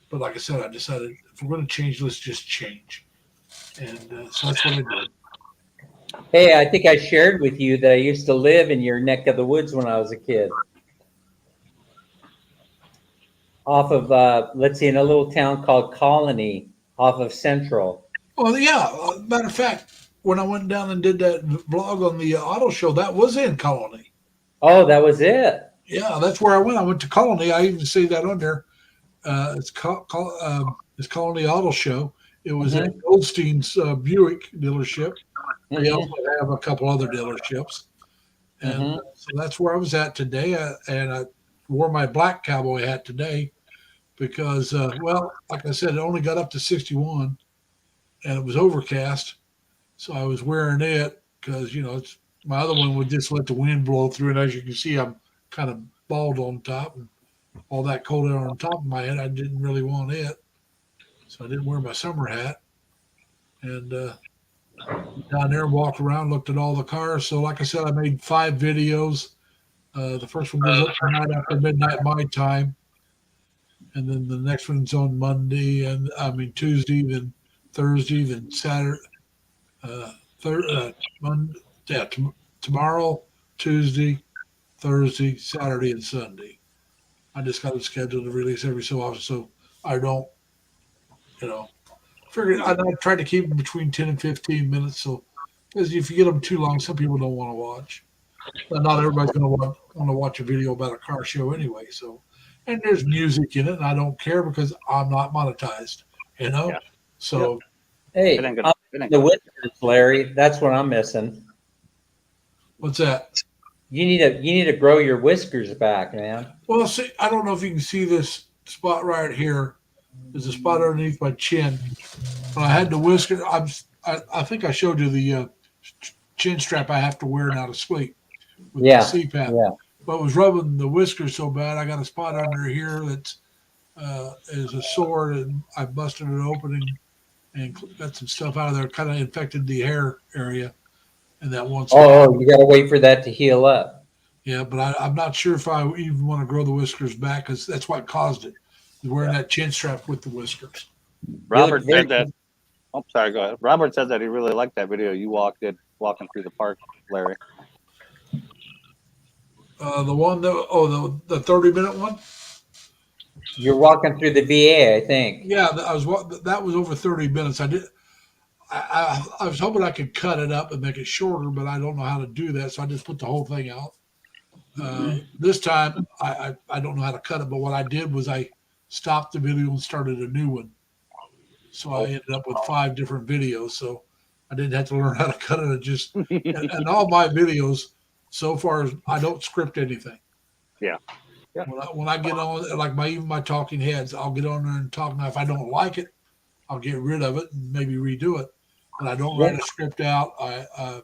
But like I said, I decided if we're going to change, let's just change. And so that's what I did. Hey, I think I shared with you that I used to live in your neck of the woods when I was a kid. Off of, let's see, in a little town called Colony, off of Central. Well, yeah. Matter of fact, when I went down and did that vlog on the auto show, that was in Colony. Oh, that was it. Yeah, that's where I went. I went to Colony. I even see that on there. It's Colony Auto Show. It was at Goldstein's Buick dealership. They also have a couple other dealerships. And so that's where I was at today. And I wore my black cowboy hat today because, well, like I said, it only got up to 61 and it was overcast. So I was wearing it because, you know, my other one would just let the wind blow through. And as you can see, I'm kind of bald on top and all that cold air on top of my head. I didn't really want it. So I didn't wear my summer hat. And down there, walked around, looked at all the cars. So like I said, I made 5 videos. The first one goes up tonight after midnight my time. And then the next one's on Monday, and Tuesday, then Thursday, then Saturday. Tomorrow, Tuesday, Thursday, Saturday, and Sunday. I just got it scheduled to release every so often, so I don't, you know, figured I try to keep them between 10 and 15 minutes. So, because if you get them too long, some people don't want to watch. But not everybody's going to want to watch a video about a car show anyway. So, and there's music in it, and I don't care because I'm not monetized, you know. Yeah. So, Hey, It ain't the whiskers, Larry. That's what I'm missing. what's that? You need to grow your whiskers back, man. Well, see, I don't know if you can see this spot right here. There's a spot underneath my chin. When I had the whisker, I think I showed you the chin strap I have to wear now to sleep with the CPAP. Yeah. But it was rubbing the whiskers so bad, I got a spot under here that is a sore, and I busted it open and got some stuff out of there. Kind of infected the hair area, and that one spot. Oh, you got to wait for that to heal up. Yeah, but I'm not sure if I even want to grow the whiskers back because that's what caused it. Wearing that chin strap with the whiskers. Robert said that. Oh, sorry, go ahead. Robert said that he really liked that video you walking through the park, Larry. The one that the 30-minute one. You're walking through the VA, I think. Yeah, that was over 30 minutes. I was hoping I could cut it up and make it shorter, but I don't know how to do that, so I just put the whole thing out. This time I don't know how to cut it, but what I did was I stopped the video and started a new one. So I ended up with 5 different videos. So I didn't have to learn how to cut it. And all my videos so far, I don't script anything. Yeah. When I get on, like even my talking heads, I'll get on there and talk. Now, if I don't like it, I'll get rid of it and maybe redo it. But I don't write a script out. I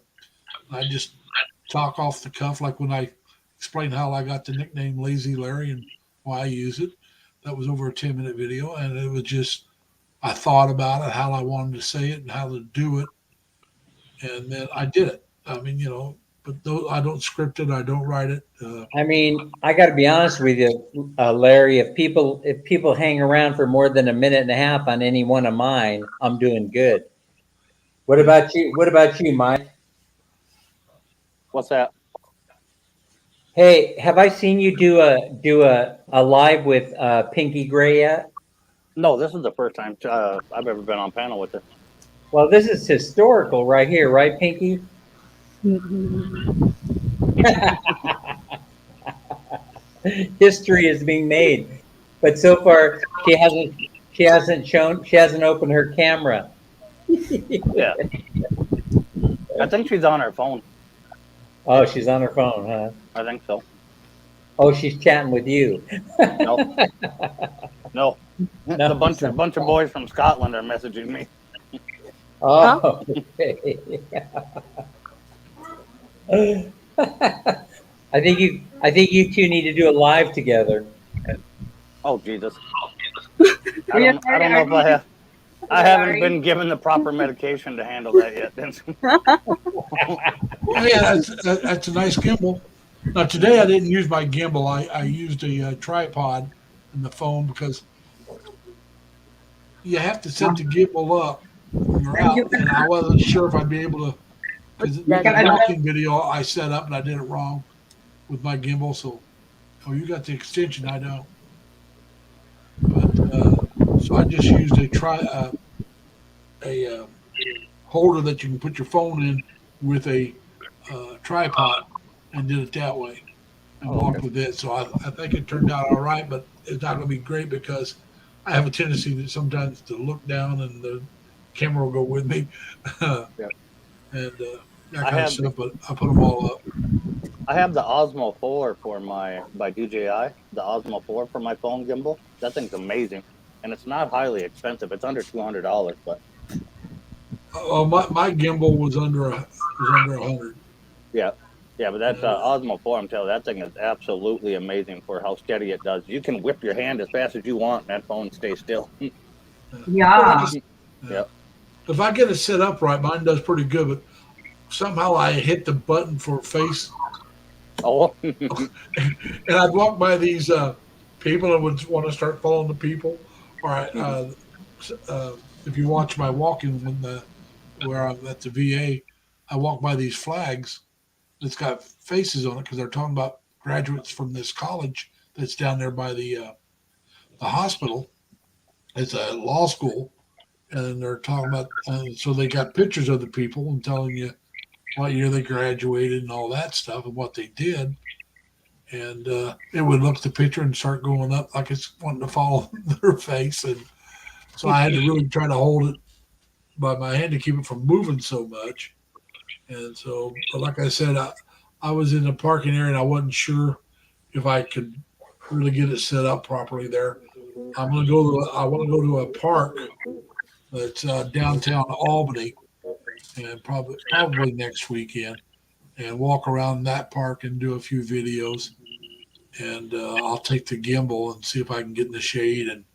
just talk off the cuff, like when I explain how I got the nickname Lazy Larry and why I use it. That was over a 10-minute video, and it was just I thought about it, how I wanted to say it, and how to do it, and then I did it. I mean, you know, but I don't script it, I don't write it. I mean, I got to be honest with you, Larry. If people hang around for more than a minute and a half on any one of mine, I'm doing good. What about you? What about you, Mike? What's that? Hey, have I seen you do a live with Pinky Gray yet? No, this is the first time I've ever been on panel with her. Well, this is historical right here, right, Pinky? History is being made, but so far she hasn't opened her camera. Yeah. I think she's on her phone. Oh, she's on her phone, huh? I think so. Oh, she's chatting with you. No, no. No, The bunch it's not. of boys from Scotland are messaging me. Oh, okay. I think you two need to do a live together. Oh Jesus! We are I don't know if I have. I haven't been given the proper medication to handle that yet. Oh yeah, that's a nice gimbal. Now today I didn't use my gimbal. I used a tripod and the phone because you have to set the gimbal up when you're And you out, can and I wasn't sure if I'd be able to because What's the that? can adjust. walking video I set up and I did it wrong with my gimbal. So, oh, you got the extension, I don't. But so I just used a holder that you can put your phone in with a tripod and did it that way and Oh, walked okay. with it. So I think it turned out all right, but it's not going to be great because I have a tendency that sometimes to look down and the camera will go with me and Yeah. that I kind of have stuff. But I put them all up. I have the Osmo 4 for my by DJI. The Osmo 4 for my phone gimbal. That thing's amazing, and it's not highly expensive. It's under $200, but My gimbal was under 100. yeah, yeah. But that Osmo 4, I'm telling you, that thing is absolutely amazing for how steady it does. You can whip your hand as fast as you want, and that phone stays still. Yeah. Yeah. If I get it set up right, mine does pretty good. But somehow I hit the button for face, Oh, and I'd walk by these people and would want to start following the people. All right, uh, if you watch my walking where I'm at the VA, I walk by these flags that's got faces on it because they're talking about graduates from this college that's down there by the hospital. It's a law school, and they're talking about. So they got pictures of the people and telling you what year they graduated and all that stuff and what they did. And it would look at the picture and start going up like it's wanting to follow their face. And so I had to really try to hold it by my hand to keep it from moving so much. And so, but like I said, I was in the parking area and I wasn't sure if I could really get it set up properly there. I want to go to a park that's downtown Albany, and probably next weekend, and walk around that park and do a few videos. And I'll take the gimbal and see if I can get in the shade and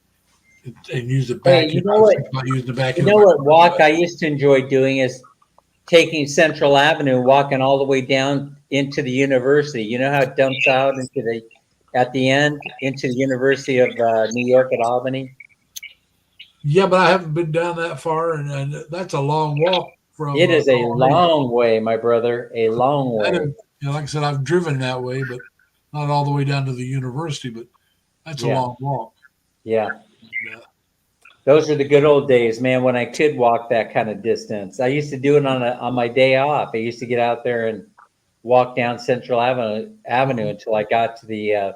use the Hey, back you end. know I was what? thinking about using the back You end of know my what walk I used to enjoy doing is taking Central Avenue, walking all the way down into the university. You know how it dumps out into at the end into the University of New York at Albany. Yeah, but I haven't been down that far, and that's a long walk from It is a Albany. long way, my brother, a long I way. didn't, like I said, I've driven that way, but not all the way down to the university. But that's a Yeah, long walk. yeah. Yeah. Those are the good old days, man, when I could walk that kind of distance. I used to do it on my day off. I used to get out there and walk down Central Avenue until I got to the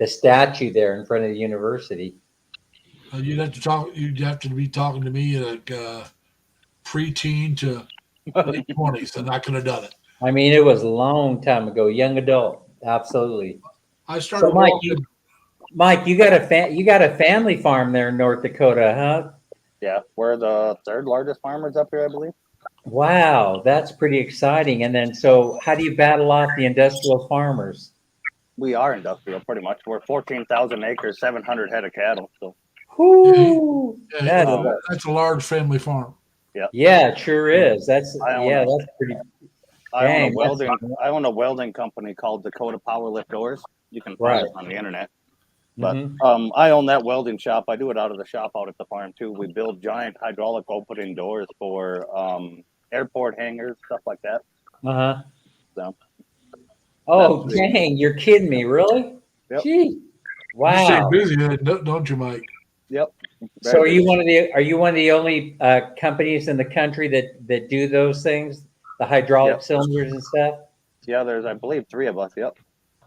statue there in front of the university. You'd have to talk. You'd have to be talking to me like preteen to late 20s, and I could have done it. I mean, it was a long time ago, young adult, absolutely. I So, started walking. Mike, you got a family farm there in North Dakota, huh? yeah. We're the third largest farmers up here, I believe. Wow, that's pretty exciting. And then, so how do you battle off the industrial farmers? We are industrial, pretty much. We're 14,000 acres, 700 head of cattle. So Whoo, that is That's a large family farm. yeah, it sure is. That's I own yeah, a- that's pretty. I own a Dang, welding. I own a welding company called Dakota Power Lift Doors. You can find Right. it on the internet. But Mhm. I own that welding shop. I do it out of the shop out at the farm too. We build giant hydraulic opening doors for airport hangars, stuff like that. Uh-huh. So Oh, that's the- dang, you're kidding me, really? Yep. Gee. You Wow. stay busy, don't you, Mike? Yep. So are Very you good. one of the only companies in the country that do those things, the hydraulic Yep. cylinders and stuff? Yeah, there's I believe 3 of us. Yep.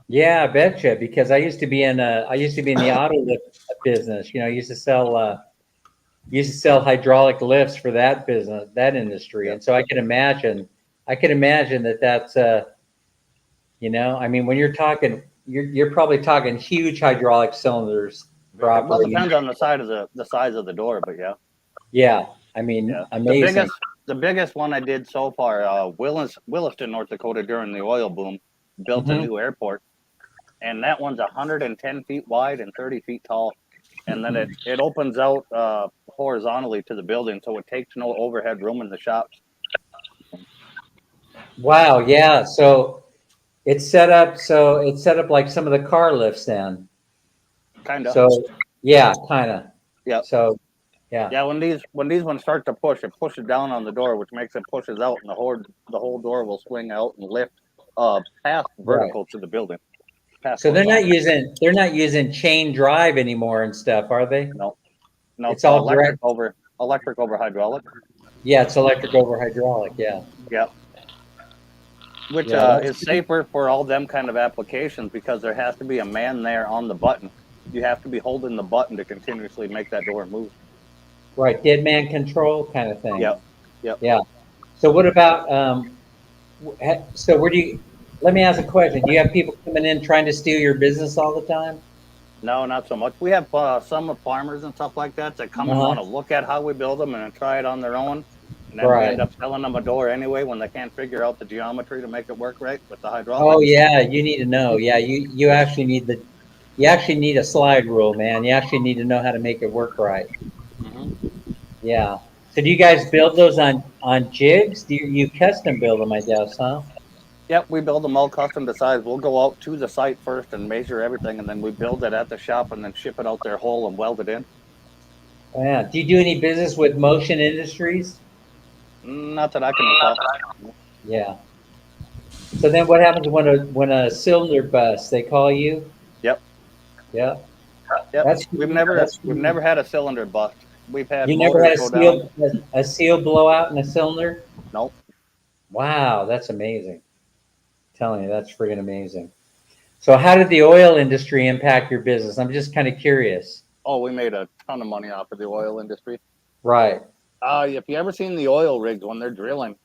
Yeah, I betcha. Because I used to be in the auto lift business. You know, I used to sell hydraulic lifts for that business, that industry. Yep. And so I can imagine that You know, I mean, when you're talking, you're probably talking huge hydraulic cylinders for Well, it operating. depends on the size of the door, but yeah. Yeah, I mean, Yeah. amazing. The biggest one I did so far, Williston, North Dakota, during the oil boom, built a Mhm. new airport, and that one's 110 feet wide and 30 feet tall, and then it opens out horizontally to the building, so it takes no overhead room in the shops. Wow, yeah. So it's set up. So it's set up like some of the car lifts then. Kind of. So yeah, kind of. Yeah. So yeah. Yeah, when these ones start to push, it pushes down on the door, which makes it pushes out, and the whole door will swing out and lift past vertical to the building. So they're not using chain drive anymore and stuff, are they? No, It's all direct. electric over hydraulic. Yeah, it's electric over hydraulic. Yeah. Yep. Which Yeah, is safer for all them kind of applications because there has to be a man there on the button. You have to be holding the button to continuously make that door move. Right, dead man control kind of thing. Yep. Yeah. So what about so where do you? Let me ask a question. Do you have people coming in trying to steal your business all the time? No, not so much. We have some farmers and stuff like that come and want to look at how we build them and try it on their own. And then we end up selling them a door anyway when they can't figure out the geometry to make it work right with the hydraulics. Oh yeah, you need to know. Yeah, you actually need a slide rule, man. You actually need to know how to make it work right. Mm-hmm. Yeah. So do you guys build those on jigs? Do you custom build them, I guess, huh? Yep, we build them all custom to size. We'll go out to the site first and measure everything, and then we build it at the shop and then ship it out there whole and weld it in. Oh, yeah. Do you do any business with Motion Industries? Not that I can recall. Yeah. So then what happens when a cylinder busts? They call you? Yep. Yeah. Yep. We've never had a cylinder bust. We've had You never had motors go down. a seal blowout in a cylinder? Nope. Wow, that's amazing. I'm telling you, that's friggin' amazing. So how did the oil industry impact your business? I'm just kind of curious. Oh, we made a ton of money off of the oil industry. Right. If you ever seen the oil rigs when they're drilling,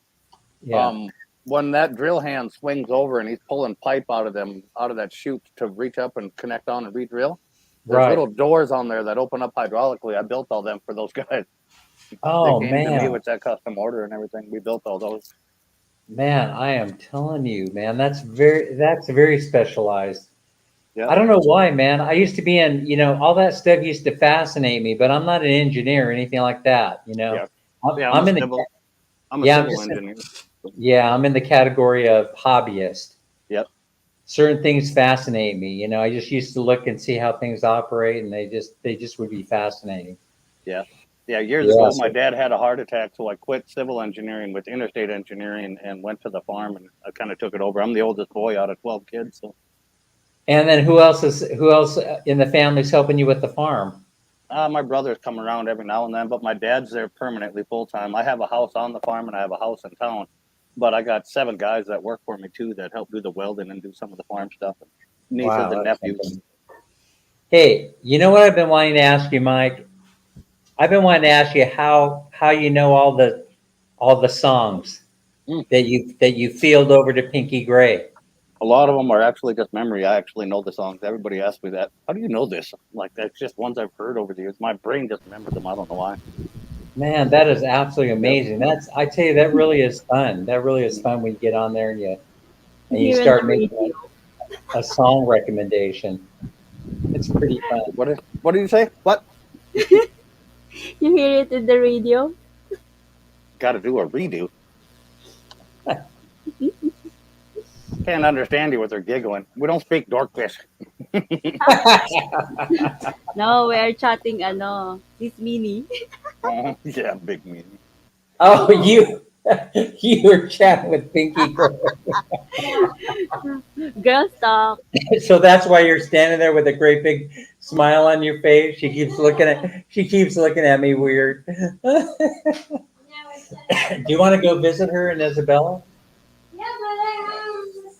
Yeah. when that drill hand swings over and he's pulling pipe out of that chute to reach up and connect on and re-drill, there's little doors on there that open up hydraulically. I built all them for those guys. Oh, they came to me man. with that custom order and everything. We built all those. Man, I am telling you, man, that's very specialized. Yeah. I don't know why, man. I used to be in, all that stuff used to fascinate me, but I'm not an engineer or anything like that, Yeah. I'm in civil engineer. Yeah, I'm in the category of hobbyist. Yep. Certain things fascinate me. I just used to look and see how things operate, and they just would be fascinating. Yeah. Yeah, years ago, my dad had a heart attack, so I quit civil engineering with interstate engineering and went to the farm, and I kind of took it over. I'm the oldest boy out of 12 kids. So. And then who else in the family's helping you with the farm? My brothers come around every now and then, but my dad's there permanently full time. I have a house on the farm and I have a house in town, but I got 7 guys that work for me too that help do the welding and do some of the farm stuff. Nieces and nephews. Something. Hey, you know what I've been wanting to ask you, Mike? I've been wanting to ask you how you know all the songs that you field over to Pinky Gray. A lot of them are actually just memory. I actually know the songs. Everybody asks me that. How do you know this? Like, that's just ones I've heard over the years. My brain just remembers them. I don't know why. Man, that is absolutely amazing. I tell you, that really is fun. That really is fun when you get on there and you start making a song recommendation. It's pretty fun. What did you say? What? You hear it in the radio? Got to do a redo. Can't understand you with her giggling. We don't speak Dorkfish. No, we are chatting, this mini. Yeah, big meaning. Oh, you were chatting with Pinky Gray. Girls talk. So that's why you're standing there with a great big smile on your face. She keeps looking at me weird. Do you want to go visit her in Isabella? Yeah, but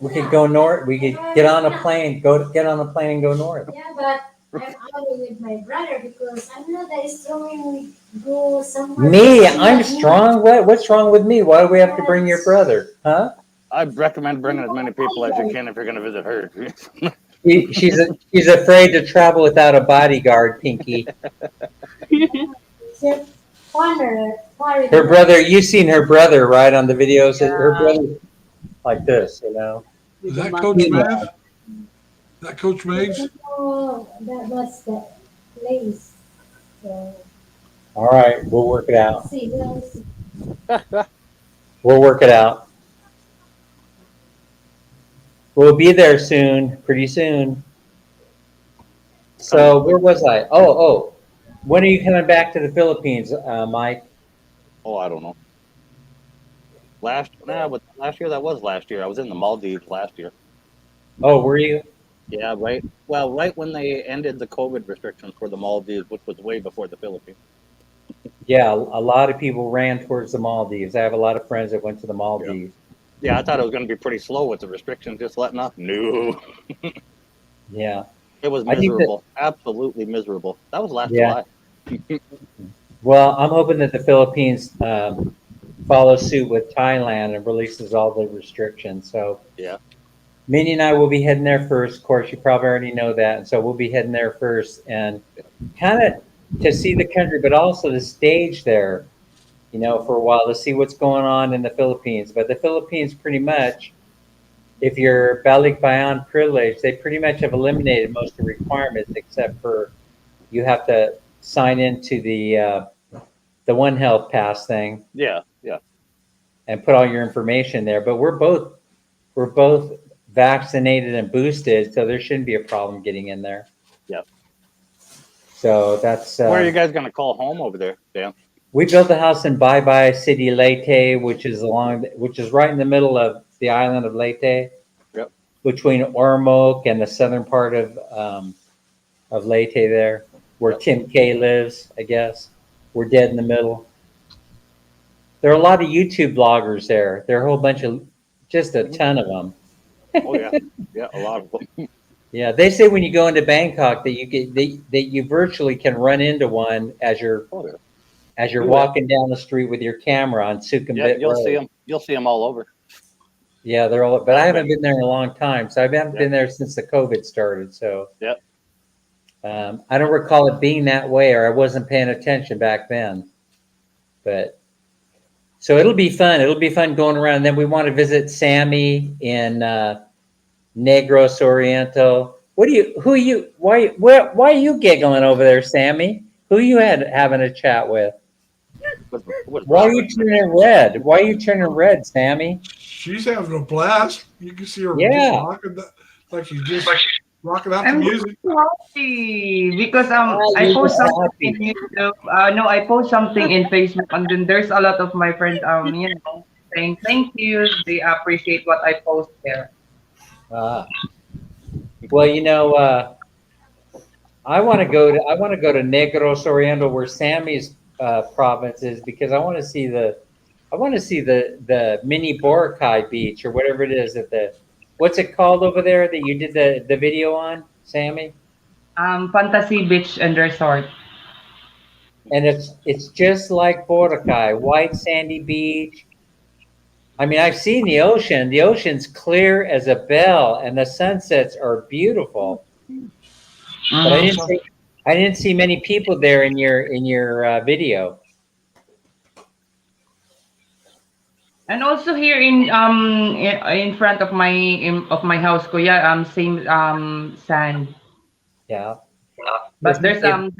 We could go north. We could get on a plane. Get on a plane and go north. yeah, but I'm out with my brother because I'm not that strong. Go somewhere. Me, I'm strong. What's wrong with me? Why do we have to bring your brother? Huh? I'd recommend bringing as many people as you can if you're going to visit her. She's afraid to travel without a bodyguard, Pinky. Just corner. Her brother, you've seen her brother, right, on the videos? Her brother like this, you know. Is that Coach Mav? Is that Coach Meigs? Oh, that was the place. So, All right, we'll work it out. see, those. We'll work it out. We'll be there soon, pretty soon. So where was I? Oh, when are you coming back to the Philippines, Mike? Oh, I don't know. Last year, that was last year. I was in the Maldives last year. Oh, were you? Yeah, right. Well, right when they ended the COVID restrictions for the Maldives, which was way before the Philippines. Yeah, a lot of people ran towards the Maldives. I have a lot of friends that went to the Maldives. Yeah, I thought it was going to be pretty slow with the restrictions just letting up. No, Yeah. it was I think that- miserable. Absolutely miserable. That was last Yeah. July. Well, I'm hoping that the Philippines follow suit with Thailand and releases all the restrictions. So Yeah. Minnie and I will be heading there first. Of course, you probably already know that. And so we'll be heading there first and kind of to see the country, but also to stage there, you know, for a while to see what's going on in the Philippines. But the Philippines pretty much, if you're Balikbayan privileged, they pretty much have eliminated most of the requirements except for you have to sign into the One Health Pass thing Yeah. and put all your information there. But we're both vaccinated and boosted, so there shouldn't be a problem getting in there. Yep. So that's Where are you guys going to call home over there, Dan? we built a house in Bye Bye City, Leyte, which is right in the middle of the island of Leyte. Yep. Between Ormoc and the southern part of Leyte there, where Yep. Tim K lives, I guess. We're dead in the middle. There are a lot of YouTube bloggers there. There are a whole bunch of, just a ton of them. Oh yeah, yeah, a lot of them. Yeah, they say when you go into Bangkok that you virtually can run into one as you're Oh, yeah. as you're Yeah. walking down the street with your camera on Sukhumvit Yeah, you'll Road. see them. You'll see them all over. Yeah, they're all. But I haven't been there in a long time, so I haven't Yeah. been there since the COVID started. So Yep. I don't recall it being that way, or I wasn't paying attention back then. But so it'll be fun. It'll be fun going around. And then we want to visit Sammy in Negros Oriental. Why are you giggling over there, Sammy? Who you having a chat with? Why are you turning red? Why are you turning red, Sammy? She's having a blast. You can see her Yeah. just rocking that, like she's just rocking out the I'm music. so happy because Oh, I you're post something happy. in YouTube. No, I post something in Facebook, and then there's a lot of my friends, saying thank you. They appreciate what I post there. Well, you know, I want to go to Negros Oriental, where Sammy's province is, because I want to see the mini Boracay beach or whatever it is what's it called over there that you did the video on, Sammy? Fantasy Beach and Resort. And it's just like Boracay, white sandy beach. I mean, I've seen the ocean. The ocean's clear as a bell, and the sunsets are beautiful. But I didn't see many people there in your video. And also here in front of my house, kuya, same sand. Yeah. But there's a lot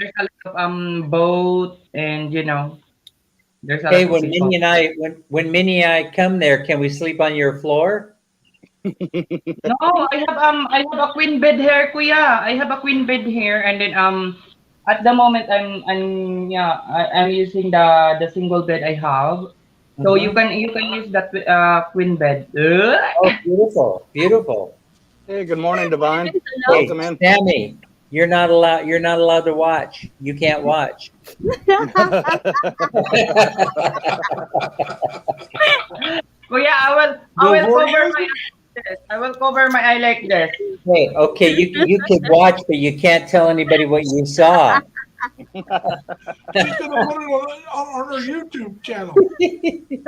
of boat, and there's a Hey, lot of people. when Minnie and I come there, can we sleep on your floor? No, I have a queen bed here, kuya. I have a queen bed here, and then at the moment I'm using the single bed I have. So you can use that queen bed. Oh, beautiful, beautiful. Hey, good morning, Divine. Hey, Welcome in. Sammy, you're not allowed to watch. You can't watch. Kuya, I will cover my eye like this. Hey, okay, you can watch, but you can't tell anybody what you saw. She's gonna put it on her YouTube channel. Kuya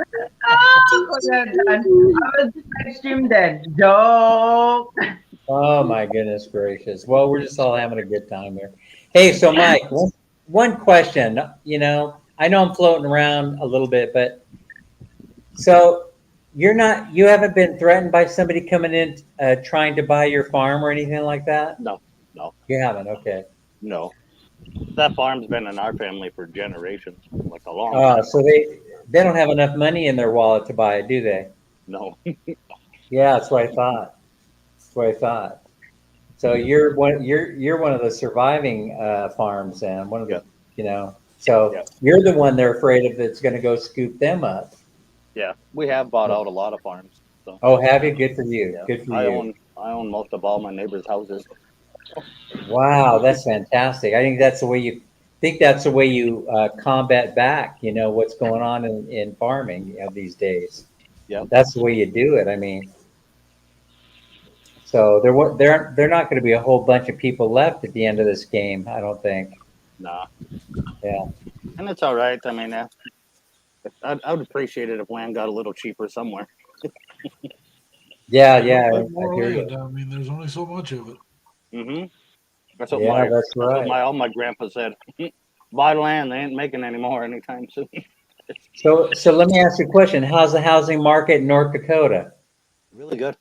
Dan. I will do live stream then. Joke. Oh my goodness gracious. Well, we're just all having a good time here. Hey, so Mike, one question, I know I'm floating around a little bit, but so you haven't been threatened by somebody coming in, trying to buy your farm or anything like that? No. You haven't, okay. No. That farm's been in our family for generations, like a long time. So they don't have enough money in their wallet to buy it, do they? No. Yeah, that's what I thought. That's what I thought. So you're one of the surviving farms, and one of the, so Yeah. you're the one they're afraid of that's going to go scoop them up. Yeah, we have bought out a lot of farms. So Oh, have you? Good for you. yeah. Good for I you. own most of all my neighbors' houses. Wow, that's fantastic. I think that's the way you combat back, what's going on in farming these days. Yep. That's the way you do it. I mean, so they're not going to be a whole bunch of people left at the end of this game, I don't think. Nah. Yeah. And it's all right. I mean, I would appreciate it if land got a little cheaper somewhere. Yeah, Put more I hear land. you. I mean, there's only so much of it. Mm-hmm. That's what Yeah, that's what right. all my grandpa said. Buy land, they ain't making any more anytime soon. So let me ask you a question. How's the housing market in North Dakota? Really good.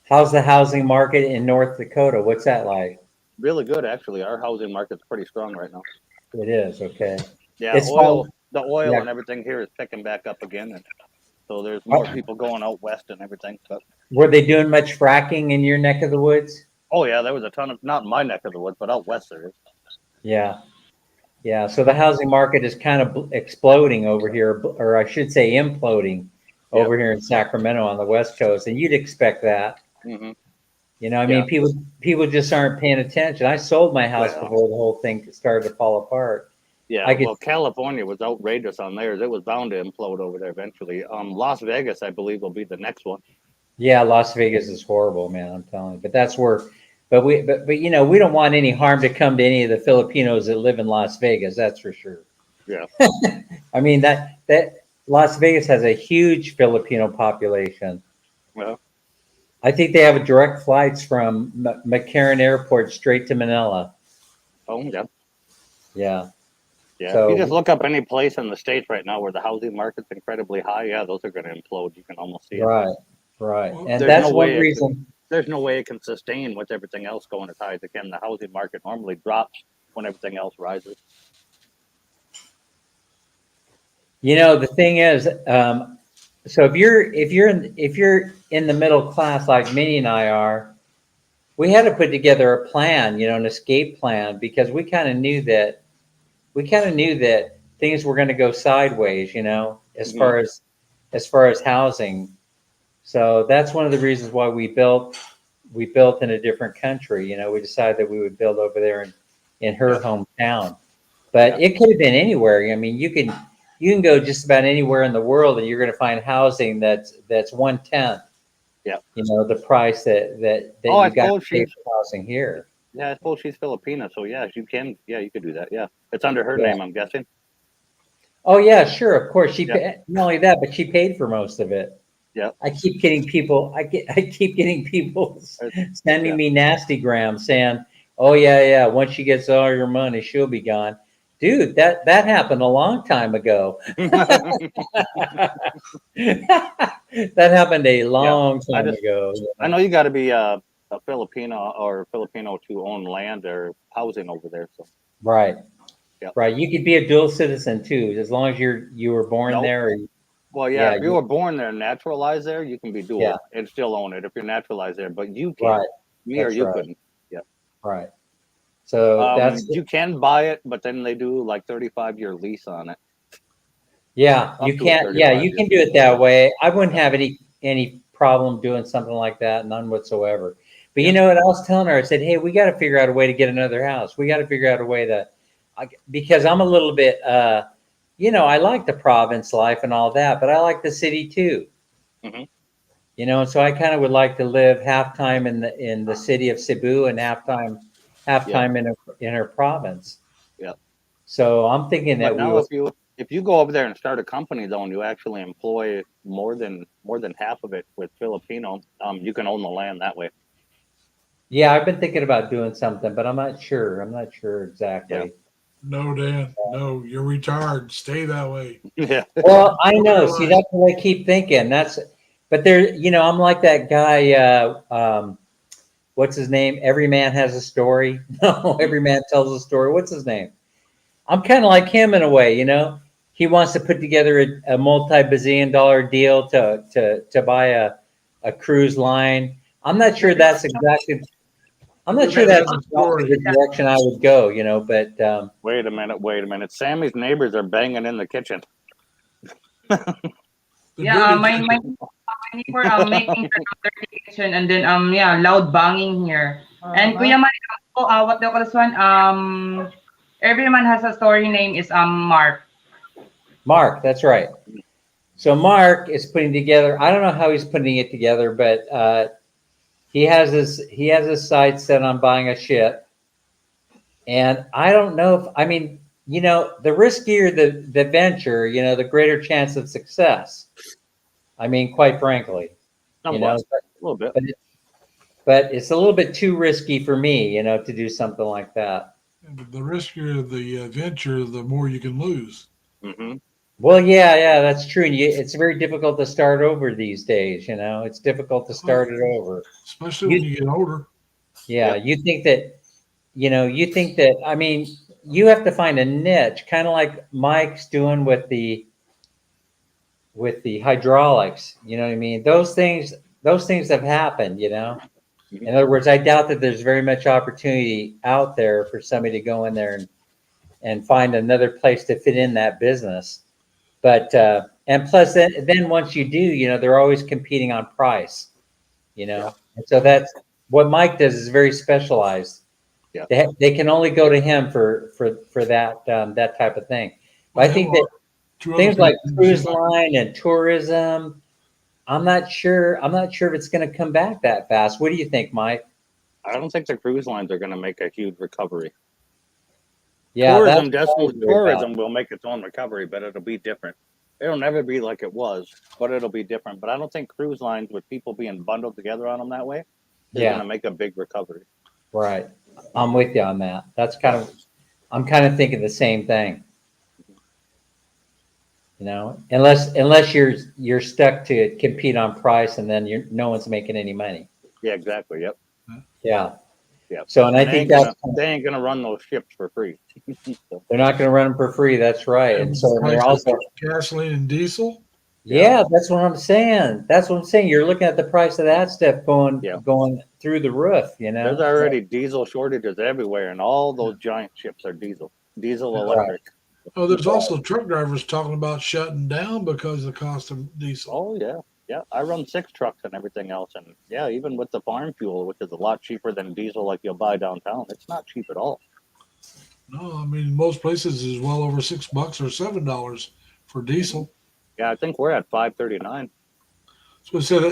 How's the housing market in North Dakota? What's that like? Really good, actually. Our housing market's pretty strong right now. It is, okay. Yeah, It's the oil Yeah. and everything here is picking back up again, and so there's more Oh. people going out west and everything. But Were they doing much fracking in your neck of the woods? oh yeah, there was a ton of, not in my neck of the woods, but out west there is. Yeah. Yeah. So the housing market is kind of exploding over here, or I should say imploding over here in Sacramento on the West Coast. And you'd expect that. Mm-hmm. I mean, people just aren't paying attention. I sold my house Well. before the whole thing started to fall apart. Yeah, I could- well, California was outrageous on theirs. It was bound to implode over there eventually. Las Vegas, I believe, will be the next one. Yeah, Las Vegas is horrible, man. I'm telling you. But that's where, but we don't want any harm to come to any of the Filipinos that live in Las Vegas. That's for sure. Yeah. I mean that Las Vegas has a huge Filipino population. Well, I think they have direct flights from McCarran Airport straight to Manila. oh yeah. Yeah. Yeah, So- if you just look up any place in the States right now where the housing market's incredibly high, yeah, those are going to implode. You can almost see it. Right. Right. Well, And there's that's no one way it reason. There's no way it can sustain with everything else going as high as it can. The housing market normally drops when everything else rises. The thing is, so if you're in the middle class like Minnie and I are, we had to put together a plan, an escape plan, because we kind of knew that things were going to go sideways, as Mhm. far as housing. So that's one of the reasons why we built in a different country. We decided that we would build over there in her hometown, but it could have been anywhere. I mean, you can go just about anywhere in the world and you're going to find housing that's 1/10. Yeah. The price that Oh, I you got to suppose pay she's- for housing here. Yeah, I suppose she's Filipina, so yeah, you can. Yeah, you could do that. Yeah, it's under her Yeah. name, I'm guessing. Oh yeah, sure, of course. She Yeah. not only that, but she paid for most of it. Yeah. I keep getting people. I keep getting people sending Yeah. me nasty grams saying, "Oh yeah. Once she gets all your money, she'll be gone." Dude, that happened a long time ago. That happened a long time ago. I know you got to be a Filipino or Filipino to own land or housing over there. So Right. Yeah. Right. You could be a dual citizen too, as long as you were born Nope. there. well, yeah, Yeah, if you were born there, naturalized there, you can be dual Yeah. and still own it if you're naturalized there. But you can't. Right. Me or That's you right. couldn't. Right. So that's You can buy it, but then they do like 35-year lease on it. Yeah, Up you to can't. 35 Yeah, you years. can do it that way. I wouldn't have any problem doing something like that, none whatsoever. But you know what I was telling her? I said, "Hey, we got to figure out a way to get another house. We got to figure out a way because I'm a little bit, I like the province life and all that, but I like the city too. Mhm. And so I kind of would like to live half time in the city of Cebu and half time in her province. So I'm thinking that But we now will, if you go over there and start a company though, and you actually employ more than half of it with Filipino, you can own the land that way. yeah, I've been thinking about doing something, but I'm not sure. I'm not sure exactly. No, Dan. No, you're retired. Stay that way. Yeah. Well, I know. You're See, right. that's what I keep thinking. But there, I'm like that guy. What's his name? Every man has a story. No, every man tells a story. What's his name? I'm kind of like him in a way. He wants to put together a multi-bazillion-dollar deal to buy a cruise line. I'm not sure that's exactly. I'm not sure that's exactly the direction I would go. But Wait a minute. Sammy's neighbors are banging in the kitchen. The Yeah, dirty my kitchen. neighbor making the dirty kitchen, and then yeah, loud banging here. And Kuya Mike, what do you call this one? Every man has a story. Name is Mark. Mark, that's right. So Mark is putting together. I don't know how he's putting it together, but he has his sights set on buying a ship, and I don't know if the riskier the venture, the greater chance of success. I mean, quite frankly, Somewhat, a little bit. but it's a little bit too risky for me, to do something like that. The riskier the venture, the more you can lose. Hmm. Well, yeah, that's true. And it's very difficult to start over these days. It's difficult to start it over. Especially when you get older. Yeah, Yep. you think that, I mean, you have to find a niche, kind of like Mike's doing with the hydraulics. You know what I mean? Those things have happened. In other words, I doubt that there's very much opportunity out there for somebody to go in there and find another place to fit in that business. But and plus, then once you do, they're always competing on price. And so that's what Mike does is very specialized. Yeah. They can only go to him for that type of thing. But I think that things like cruise line and tourism, I'm not sure if it's going to come back that fast. What do you think, Mike? I don't think the cruise lines are going to make a huge recovery. Yeah, Tourism that's what I definitely. worry about. Tourism will make its own recovery, but it'll be different. It'll never be like it was, but it'll be different. But I don't think cruise lines with people being bundled together on them that way is Yeah. going to make a big recovery. Right. I'm with you on that. I'm kind of thinking the same thing. Unless you're stuck to compete on price, and then no one's making any money. Yeah, exactly. Yep. Yeah. Yep. So, and I think they ain't gonna run those ships for free. So, they're not going to run them for free. That's right. And so they're also, gasoline and diesel. yeah, that's what I'm saying. You're looking at the price of that stuff going through the roof. there's already diesel shortages everywhere, and all those giant ships are diesel electric. Oh, there's also truck drivers talking about shutting down because of the cost of diesel. Oh yeah. Yeah, I run 6 trucks and everything else, and yeah, even with the farm fuel, which is a lot cheaper than diesel like you'll buy downtown, it's not cheap at all. No, I mean most places is well over $6 or $7 for diesel. Yeah, I think we're at $5.39. So it said,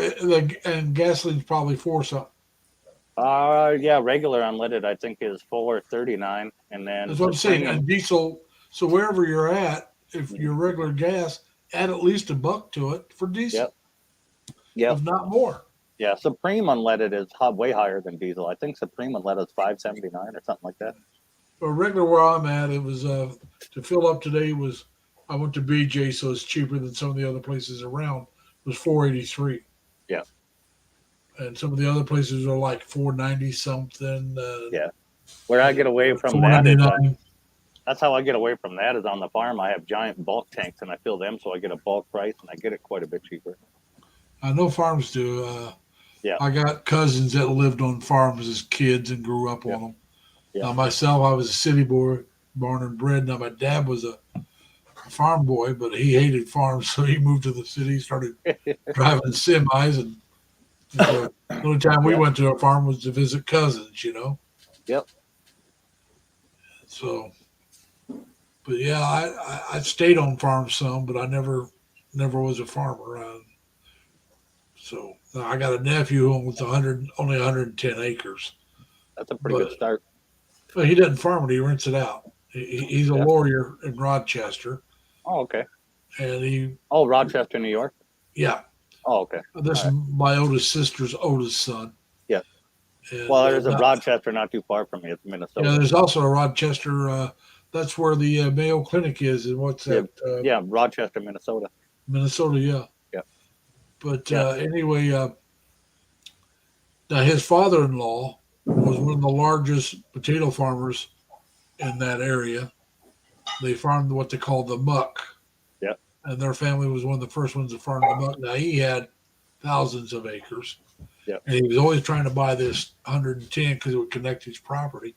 and gasoline's probably $4 something. Yeah, regular unleaded I think is $4.39, and then That's what I'm saying. And diesel. So wherever you're at, if you're regular gas, add at least $1 to it for diesel. Yep. If not more. Yeah, Supreme unleaded is way higher than diesel. I think Supreme unleaded is $5.79 or something like that. But regular where I'm at, it was to fill up today was I went to BJ, so it's cheaper than some of the other places around. It was $4.83. Yeah. And some of the other places are like $4.90 something. Yeah. Where I get away from that is $4.99. that's how I get away from that is on the farm. I have giant bulk tanks and I fill them, so I get a bulk price and I get it quite a bit cheaper. I know farms do. Yeah. I got cousins that lived on farms as kids and grew up on them. Yeah. Now myself, I was a city boy, born and bred. Now my dad was a farm boy, but he hated farms, so he moved to the city, started driving semis, and the only time we went to a farm was to visit cousins, Yep. So, but yeah, I stayed on farms some, but I never was a farmer. So I got a nephew who owns only 110 acres. That's a pretty good start. But he doesn't farm it; he rents it out. He's a Yeah. lawyer in Rochester, Oh, okay. and Oh, Rochester, New York. yeah, Oh, okay. this is All my oldest sister's oldest son. Yeah. And, Well, there's a not- Rochester not too far from me. It's Minnesota. yeah, there's also a Rochester. That's where the Mayo Clinic is, and what's that? Yeah, Rochester, Minnesota. Minnesota, yeah. Yeah. But Yeah. anyway, now his father-in-law was one of the largest potato farmers in that area. They farmed what they call the muck. Yeah. And their family was one of the first ones to farm the muck. Now he had thousands of acres. Yeah. And he was always trying to buy this 110 because it would connect his property.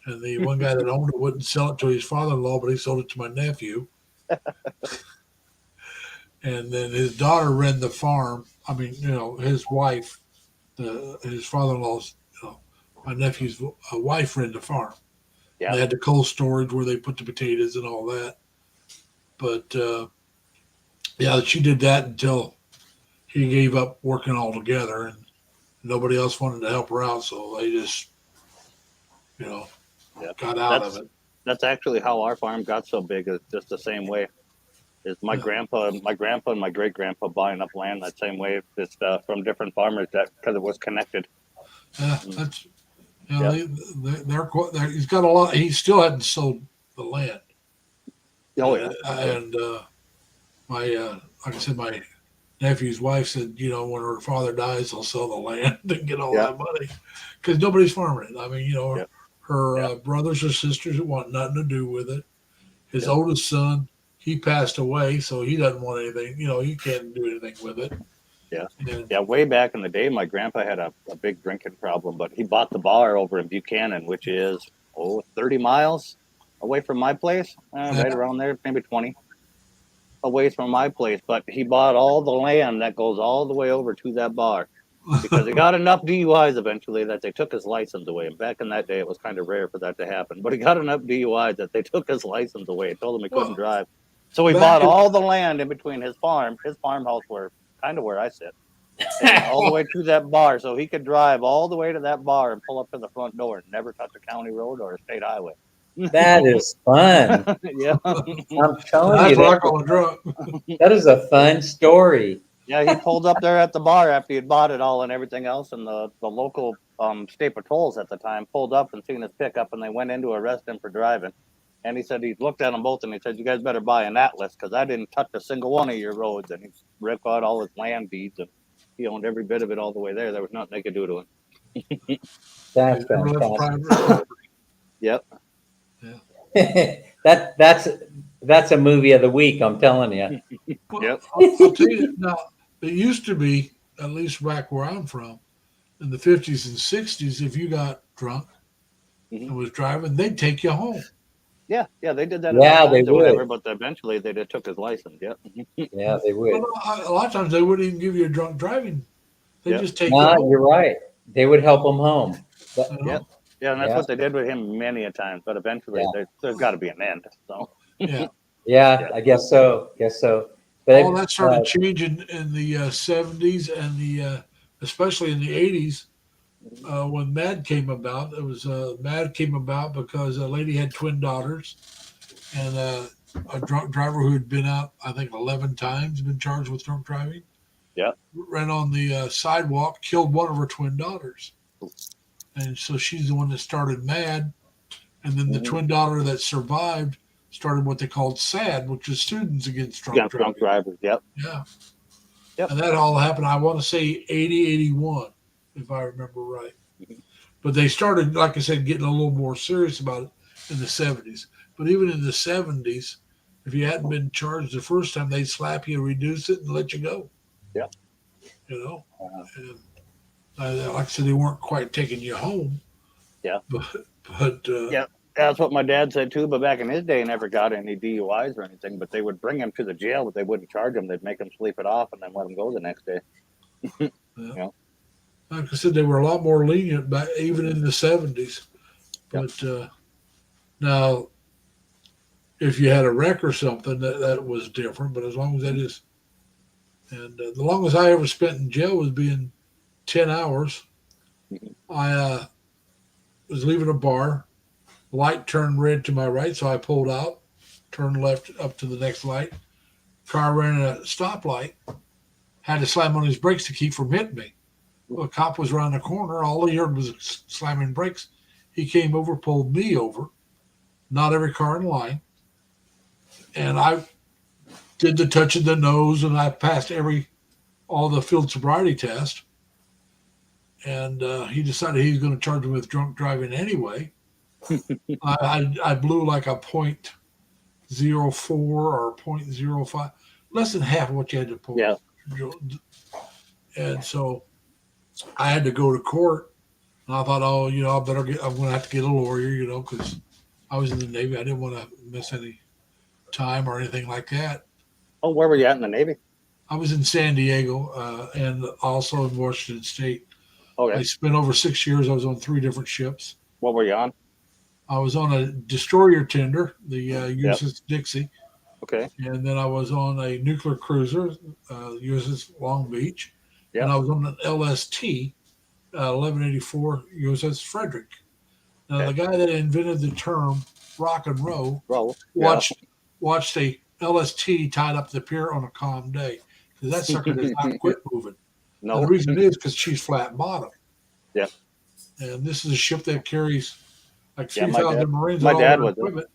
And the one guy that owned it wouldn't sell it to his father-in-law, but he sold it to my nephew. And then his daughter ran the farm. I mean, his wife, his father-in-law's, my nephew's wife ran the farm. Yeah. They had the cold storage where they put the potatoes and all that. But yeah, she did that until he gave up working altogether, and nobody else wanted to help her out. So they just, got out of it. That's actually how our farm got so big. It's just the same way. Is my Yeah. grandpa and my great grandpa buying up land that same way, just from different farmers because it was connected. Yeah, that's Yeah. he's got a lot. He still hadn't sold the land. Oh yeah. And my like I said, my nephew's wife said, when her father dies, they'll sell the land and get all Yeah. that money because nobody's farming it. I mean, Yeah. her Yeah. brothers or sisters want nothing to do with it. His Yeah. oldest son, he passed away, so he doesn't want anything. He can't do anything with it. Yeah. And, Yeah, way back in the day, my grandpa had a big drinking problem, but he bought the bar over in Buchanan, which is 30 miles away from my place, right around there, maybe 20 away from my place. But he bought all the land that goes all the way over to that bar because he got enough DUIs eventually that they took his license away. And back in that day, it was kind of rare for that to happen. But he got enough DUIs that they took his license away and told him he couldn't Well, drive. So he back bought in- all the land in between his farmhouse where kind of where I sit, and all the way to that bar, so he could drive all the way to that bar and pull up to the front door and never touch a county road or a state highway. That is fun. Yeah, I'm telling that's you, what I call a drunk. that is a fun story. yeah. He pulled up there at the bar after he'd bought it all and everything else, and the local state patrols at the time pulled up and seen his pickup, and they went in to arrest him for driving. And he said he looked at them both and he said, "You guys better buy an atlas because I didn't touch a single one of your roads." And he ripped out all his land deeds, and he owned every bit of it all the way there. There was nothing they could do to him. That's Never left fantastic. private property. Yep. That's a movie of the week. I'm telling you. Well, Yep. I'll tell you now. It used to be, at least back where I'm from, in the 50s and 60s, if you got drunk Mhm. and was driving, they'd take you home. Yeah, they did that. Yeah, a they or whatever, would. but eventually they just took his license. Yep. Yeah, they would. Well, a lot of times they wouldn't even give you a drunk driving. They Yeah. just take you No, home. you're right. They would help them home. you know? Yeah. Yeah, and that's Yeah. what they did with him many a time. But eventually, Yeah. there's got to be an end. So Yeah. Yeah, I guess so. But All that started changing in the 70s and the especially in the 80s when MAD came about. It was MAD came about because a lady had twin daughters, and a drunk driver who had been out, I think, 11 times, been charged with drunk driving. Yeah. Ran on the sidewalk, killed one of her twin daughters, and so she's the one that started MAD, and then the Mhm. twin daughter that survived started what they called SAD, which is Students Against Drunk yeah, Driving. drunk drivers. Yep. Yeah. Yep. And that all happened, I want to say 80, 81, if I remember right. But they started, like I said, getting a little more serious about it in the 70s. But even in the 70s, if you hadn't been charged the first time, they'd slap you, reduce it, and let you go. Yeah. You know? Wow. And like I said, they weren't quite taking you home. Yeah. But Yeah. That's what my dad said too. But back in his day, he never got any DUIs or anything. But they would bring him to the jail, but they wouldn't charge him. They'd make him sleep it off and then let him go the next day. like I said, they were a lot more lenient back even in the 70s. Yep. But now, if you had a wreck or something, that was different. But as long as that is, and the longest I ever spent in jail was being 10 hours. Mhm. I was leaving a bar, Light turned red to my right, so I pulled out, turned left up to the next light. Car ran a stoplight, had to slam on his brakes to keep from hitting me. Well, a cop was around the corner. All he heard was slamming brakes. He came over, pulled me over, not every car in line. And I did the touch of the nose, and I passed all the field sobriety tests. And he decided he was going to charge me with drunk driving anyway. I blew like a .04 or .05, less than half of what you had to pull. Yeah. And so I had to go to court. And I thought, oh, I'm going to have to get a lawyer, because I was in the Navy. I didn't want to miss any time or anything like that. Oh, where were you at in the Navy? I was in San Diego and also in Washington State. Okay. I spent over 6 years. I was on 3 different ships. What were you on? I was on a destroyer tender, the USS Dixie. Okay. And then I was on a nuclear cruiser, USS Long Beach. Yep. And I was on an LST, 1184 USS Frederick. Now, Okay. the guy that invented the term rock and roll Bro. watched a LST tied up the pier on a calm day, because that sucker does not quit moving. No. And the reason is because she's flat bottom. Yeah. And this is a ship that carries like Yeah, 3,000 Marines. My and all dad their was. equipment.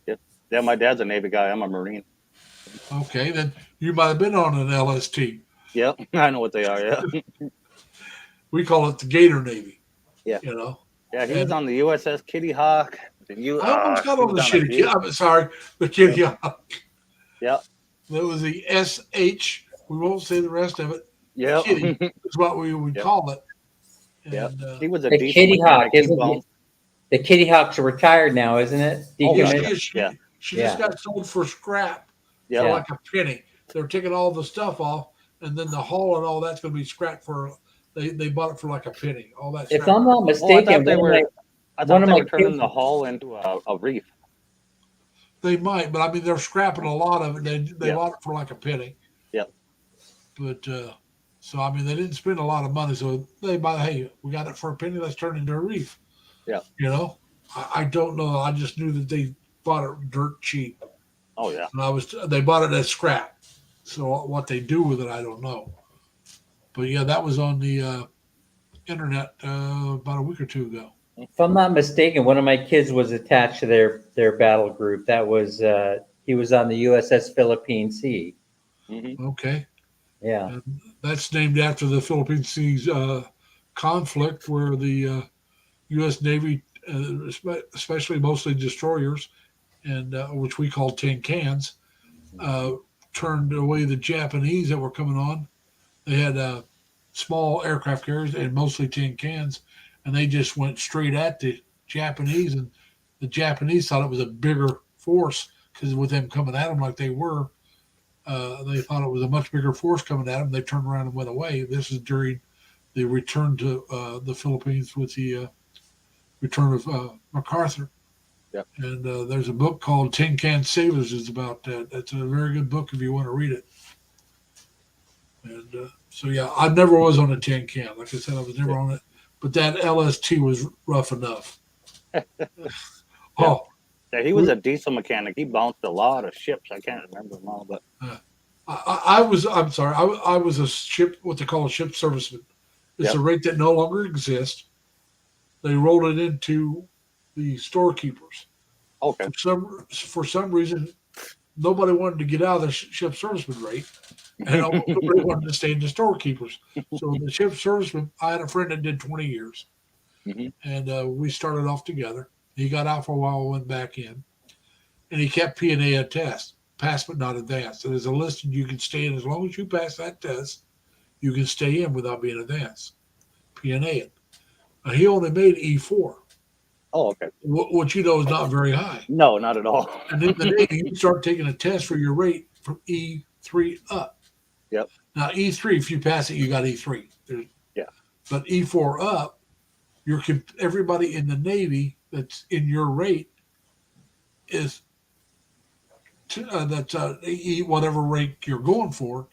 Yeah, my dad's a Navy guy. I'm a Marine. Okay, then you might have been on an LST. Yep, I know what they are. Yeah. We call it the Gator Navy. Yeah. Yeah, he was And- on the USS Kitty Hawk. I almost got on the shit. I'm sorry, the Kitty Hawk. Yeah. That was the SH. We won't say the rest of it. Yeah. Kitty is what we would Yep. call it. Yep. And, He was a The decent Kitty mechanic. Hawk, He isn't bounced- The Kitty Hawks are retired now, isn't it? Oh, yeah. Decommissioned? Yeah. She just Yeah. got sold for scrap Yeah. for like a penny. They're taking all the stuff off, and then the hull and all that's going to be scrapped for. They bought it for like a penny. All that. If scrap. I'm not Oh, I mistaken, thought they one of were. I one thought of they my were turning kids- the hull into a reef. They might, but I mean, they're scrapping a lot of it. They Yeah. bought it for like a penny. Yep. But so I mean, they didn't spend a lot of money. So they buy, hey, we got it for a penny. Let's turn it into a reef. Yeah. I don't know. I just knew that they bought it dirt cheap, Oh yeah. and they bought it as scrap. So what they do with it, I don't know. But yeah, that was on the internet about a week or two ago. if I'm not mistaken, one of my kids was attached to their battle group. That was he was on the USS Philippine Sea. Hmm. Okay. Yeah. And that's named after the Philippine Seas conflict, where the U.S. Navy, especially mostly destroyers, and which we call tin cans, turned away the Japanese that were coming on. They had small aircraft carriers and mostly tin cans, and they just went straight at the Japanese. And the Japanese thought it was a bigger force, because with them coming at them like they were, they thought it was a much bigger force coming at them. They turned around and went away. This is during the return to the Philippines with the return of MacArthur. Yep. And there's a book called Tin Can Sailors. It's about that. That's a very good book if you want to read it. And so, yeah, I never was on a tin can. Like I said, I was never on it. But that LST was rough enough. Oh, Yeah, he was a diesel mechanic. He bounced a lot of ships. I can't remember them all, but I'm sorry. I was a ship, what they call a ship serviceman. It's Yep. a rate that no longer exists. They rolled it into the storekeepers. okay. For some reason, nobody wanted to get out of the ship serviceman rate, and nobody wanted to stay in the storekeepers. So the ship serviceman, I had a friend that did 20 years, Mhm. and we started off together. He got out for a while, went back in, and he kept P&A a test, pass but not advanced. So there's a list, and you can stay in as long as you pass that test. You can stay in without being advanced, P&A. He only made E4, Oh, okay. which you know is not very high. No, not at all. And in the Navy, you start taking a test for your rate from E3 up. Yep. Now E3, if you pass it, you got E3. Yeah. But E4 up, everybody in the Navy that's in your rate is whatever rate you're going for.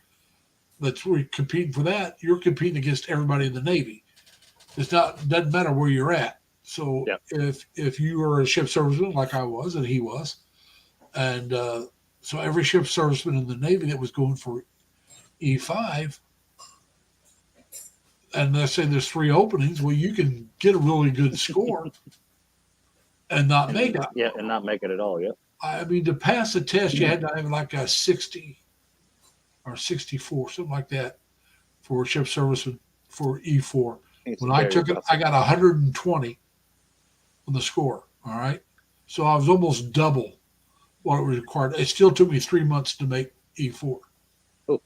That's where you're competing for that. You're competing against everybody in the Navy. Doesn't matter where you're at. So Yep. if you were a ship serviceman like I was and he was, and so every ship serviceman in the Navy that was going for E5, and let's say there's 3 openings, well, you can get a really good score and not make it. Yeah, and not make it at all. Yeah. I mean, to pass the test, you had to have like a 60 or 64, something like that, for a ship serviceman for E4. It's When I very took it, tough. I got 120 on the score. All right. So I was almost double what it was required. It still took me 3 months to make E4. Oh.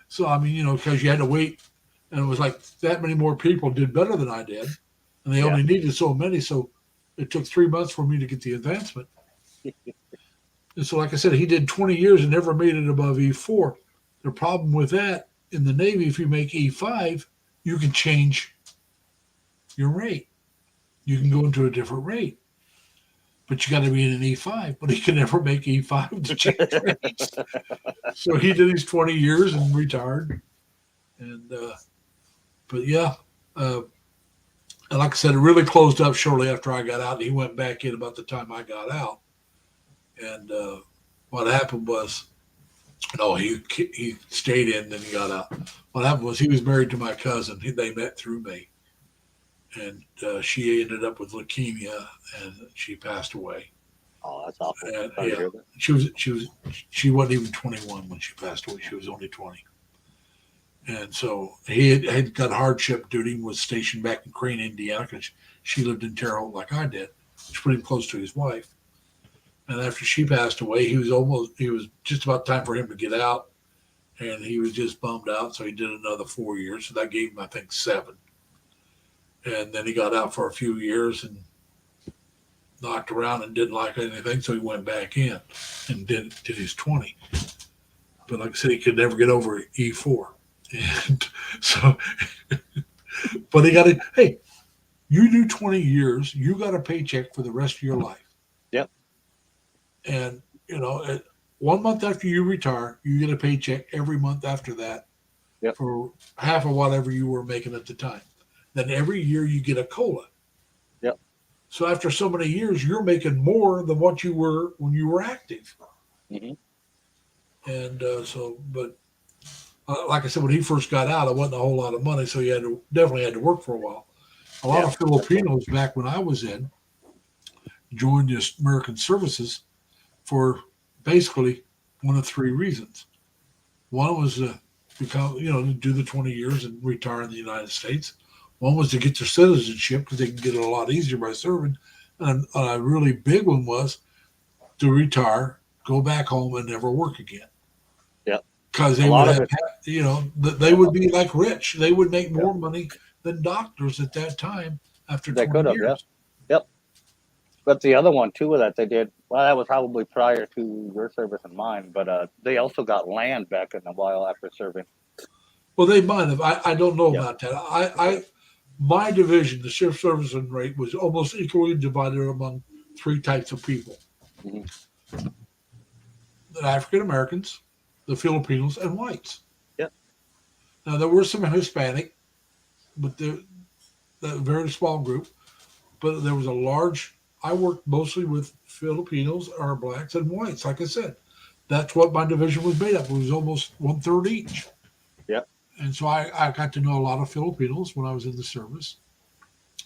So, I mean, you know, because you had to wait, and it was like that many more people did better than I did, and they only needed so many. So it took 3 months for me to get the advancement. And so, like I said, he did 20 years and never made it above E4. The problem with that in the Navy, if you make E5, you can change your rate. You can go into a different rate, but you got to be in an E5. But he can never make E5 to change rates. So he did his 20 years and retired. And but yeah, and like I said, it really closed up shortly after I got out. And he went back in about the time I got out. And what happened was, no, he stayed in, then he got out. What happened was he was married to my cousin. They met through me, and she ended up with leukemia, and she passed away. Oh, that's awful. And, Sorry to yeah, hear that. she wasn't even 21 when she passed away. She was only 20. And so he had got hardship duty and was stationed back in Crane, Indiana, because she lived in Terre Haute like I did, which put him close to his wife. And after she passed away, he was just about time for him to get out, and he was just bummed out. So he did another 4 years. So that gave him, I think, 7. And then he got out for a few years and knocked around and didn't like anything. So he went back in and did his 20. But like I said, he could never get over E4. And so, but he got it. Hey, you do 20 years, you got a paycheck for the rest of your life. Yep. And, you know, 1 month after you retire, you get a paycheck every month after that. Yep. For half of whatever you were making at the time. Then every year you get a COLA. Yep. So after so many years, you're making more than what you were when you were active. Mm-hmm. And but like I said, when he first got out, it wasn't a whole lot of money, so he definitely had to work for a while. A lot of Filipinos back when I was in joined the American Services for basically one of 3 reasons. One was to become, to do the 20 years and retire in the United States. One was to get their citizenship because they can get it a lot easier by serving. And a really big one was to retire, go back home, and never work again. Yep. Because they would have, they would be like rich. They would make more money than doctors at that time after 20 They could have, years. Yep. But the other one too that they did, well, that was probably prior to your service and mine, but they also got land back in a while after serving. Well, they might have. I don't know about that. My division, the shift serviceman rate, was almost equally divided among 3 types of people: Mm-hmm. the African Americans, the Filipinos, and whites. Yep. Now there were some Hispanic, but the very small group. But there was a large. I worked mostly with Filipinos, or blacks, and whites. Like I said, that's what my division was made up. It was almost 1/3 each. Yep. And so I got to know a lot of Filipinos when I was in the service.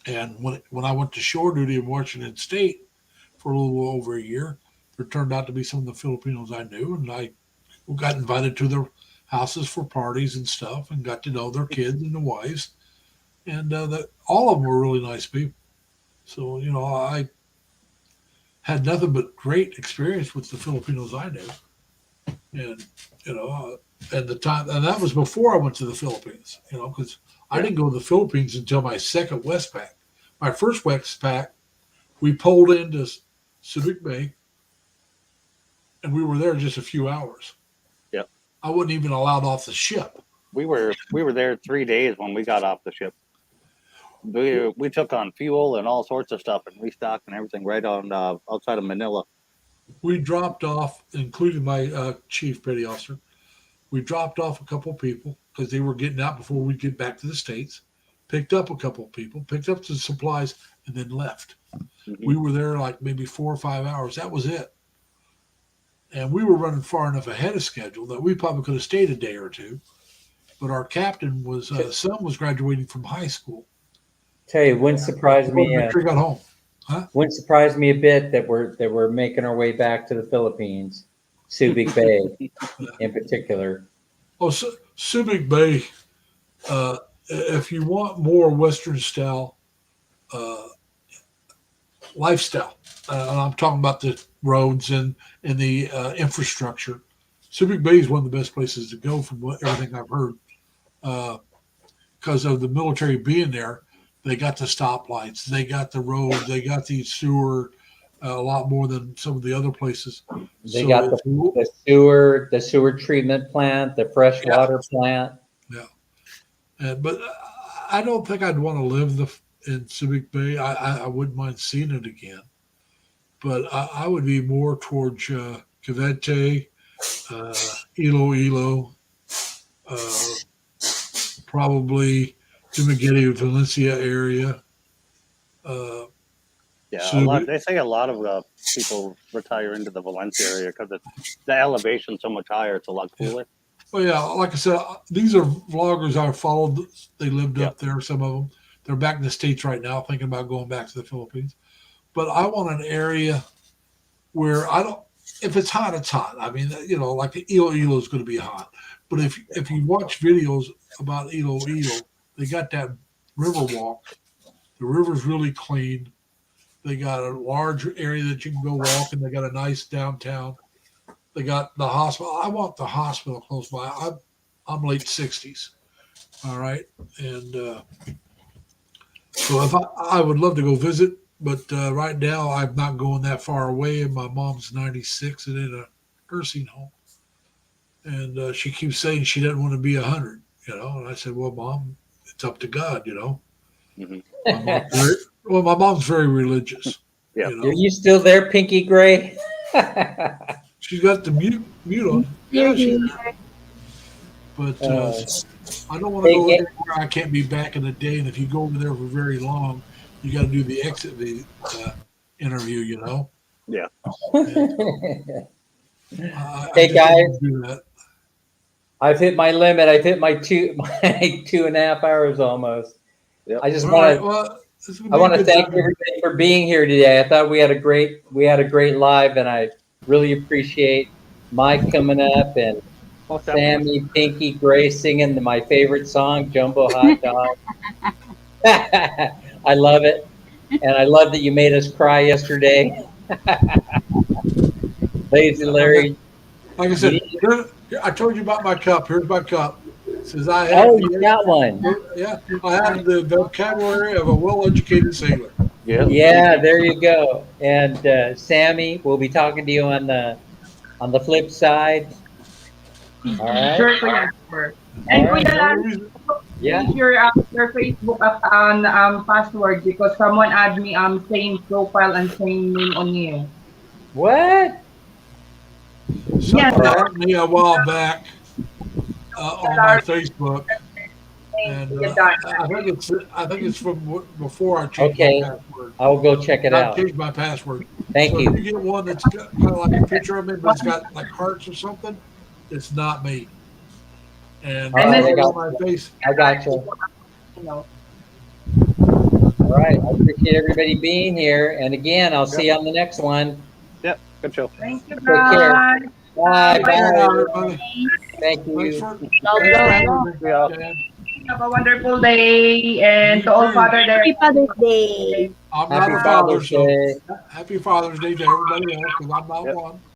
And when I went to shore duty in Washington State for a little over a year, there turned out to be some of the Filipinos I knew, and I got invited to their houses for parties and stuff, and got to know their kids and their wives. And all of them were really nice people. So, I had nothing but great experience with the Filipinos I knew. And, at the time, and that was before I went to the Philippines, because I didn't go to the Philippines until my second Westpac. My first Westpac, we pulled into Subic Bay, and we were there just a few hours. Yep. I wasn't even allowed off the ship. We were there 3 days when we got off the ship. We took on fuel and all sorts of stuff and restocked and everything right on outside of Manila. We dropped off, including my chief petty officer. We dropped off a couple people because they were getting out before we get back to the States. picked up a couple of people, picked up the supplies, and then left. Mhm. We were there like maybe 4 or 5 hours. That was it. And we were running far enough ahead of schedule that we probably could have stayed a day or two. But our captain was son was graduating from high school. Tell you, wouldn't surprise Wanted me. to make sure he got home. Wouldn't surprise me a bit that we're making our way back to the Philippines, Subic Bay, in particular. Oh, Subic Bay. If you want more Western style lifestyle, and I'm talking about the roads and the infrastructure, Subic Bay is one of the best places to go from everything I've heard. Because of the military being there, they got the stoplights, they got the road, they got the sewer, a lot more than some of the other places. They got the sewer treatment plant, the fresh water plant. But I don't think I'd want to live in Subic Bay. I wouldn't mind seeing it again, but I would be more towards Cavite, Iloilo, probably Dumaguete, Valencia area. They say a lot of people retire into the Valencia area because the elevation's so much higher. It's a lot cooler. Well, yeah, like I said, these are vloggers I followed. They lived up there, some of them. They're back in the States right now, thinking about going back to the Philippines. But I want an area where if it's hot, it's hot. I mean, like Iloilo is going to be hot. But if you watch videos about Iloilo, they got that river walk. The river's really clean. They got a large area that you can go walk, and they got a nice downtown. They got the hospital. I want the hospital close by. I'm late 60s. All right. And so if I would love to go visit, but right now I'm not going that far away. And my mom's 96 and in a nursing home. And she keeps saying she doesn't want to be 100, And I said, well, Mom, it's up to God, Mm-hmm. My mom's very religious. Yeah. Are you still there, Pinky Gray? She's got the mute on. Yeah, she's there. But I don't want to go there where I can't be back in a day. And if you go over there for very long, you got to do the exit interview, Yeah. Hey guys, I've hit my limit. I've hit my 2.5 hours almost. Yep. I just want to thank everybody for being here today. I thought we had a great live, and I really appreciate Mike coming up and Sammy, Pinky, Gray singing my favorite song, Jumbo Hot Dog. I love it, and I love that you made us cry yesterday. Lazy Larry. Like I said, I told you about my cup. Here's my cup. It says I have. You got one. Yeah, I have the vocabulary of a well-educated sailor. Yeah. Yeah, there you go. And Sammy, we'll be talking to you on the flip side. All right. Sure, Kuya. Sure. And All right. Kuya Larry, Yeah. change your Facebook password because someone add me same profile and same name on you. What? Someone asked me a while back on my Facebook, and I think it's from before I changed my password. I'll go check it I out. changed my password. Thank So you. if you get one that's got kind of like a picture of me, but it's got like hearts or something, it's not me. And All right, on my face. I got you. You know. All right. I appreciate everybody being here. And again, I'll see you on the next one. Yep. Good show. Thank you, Take care. guys. Bye. Bye, Bye. everybody. Thank Thanks you. for Yeah. Dad. Have a wonderful day, and to all Father there. Happy Father's Day. I'm not Happy a father, Father's so Day. happy Father's Day to everybody else because I'm not Yep. one.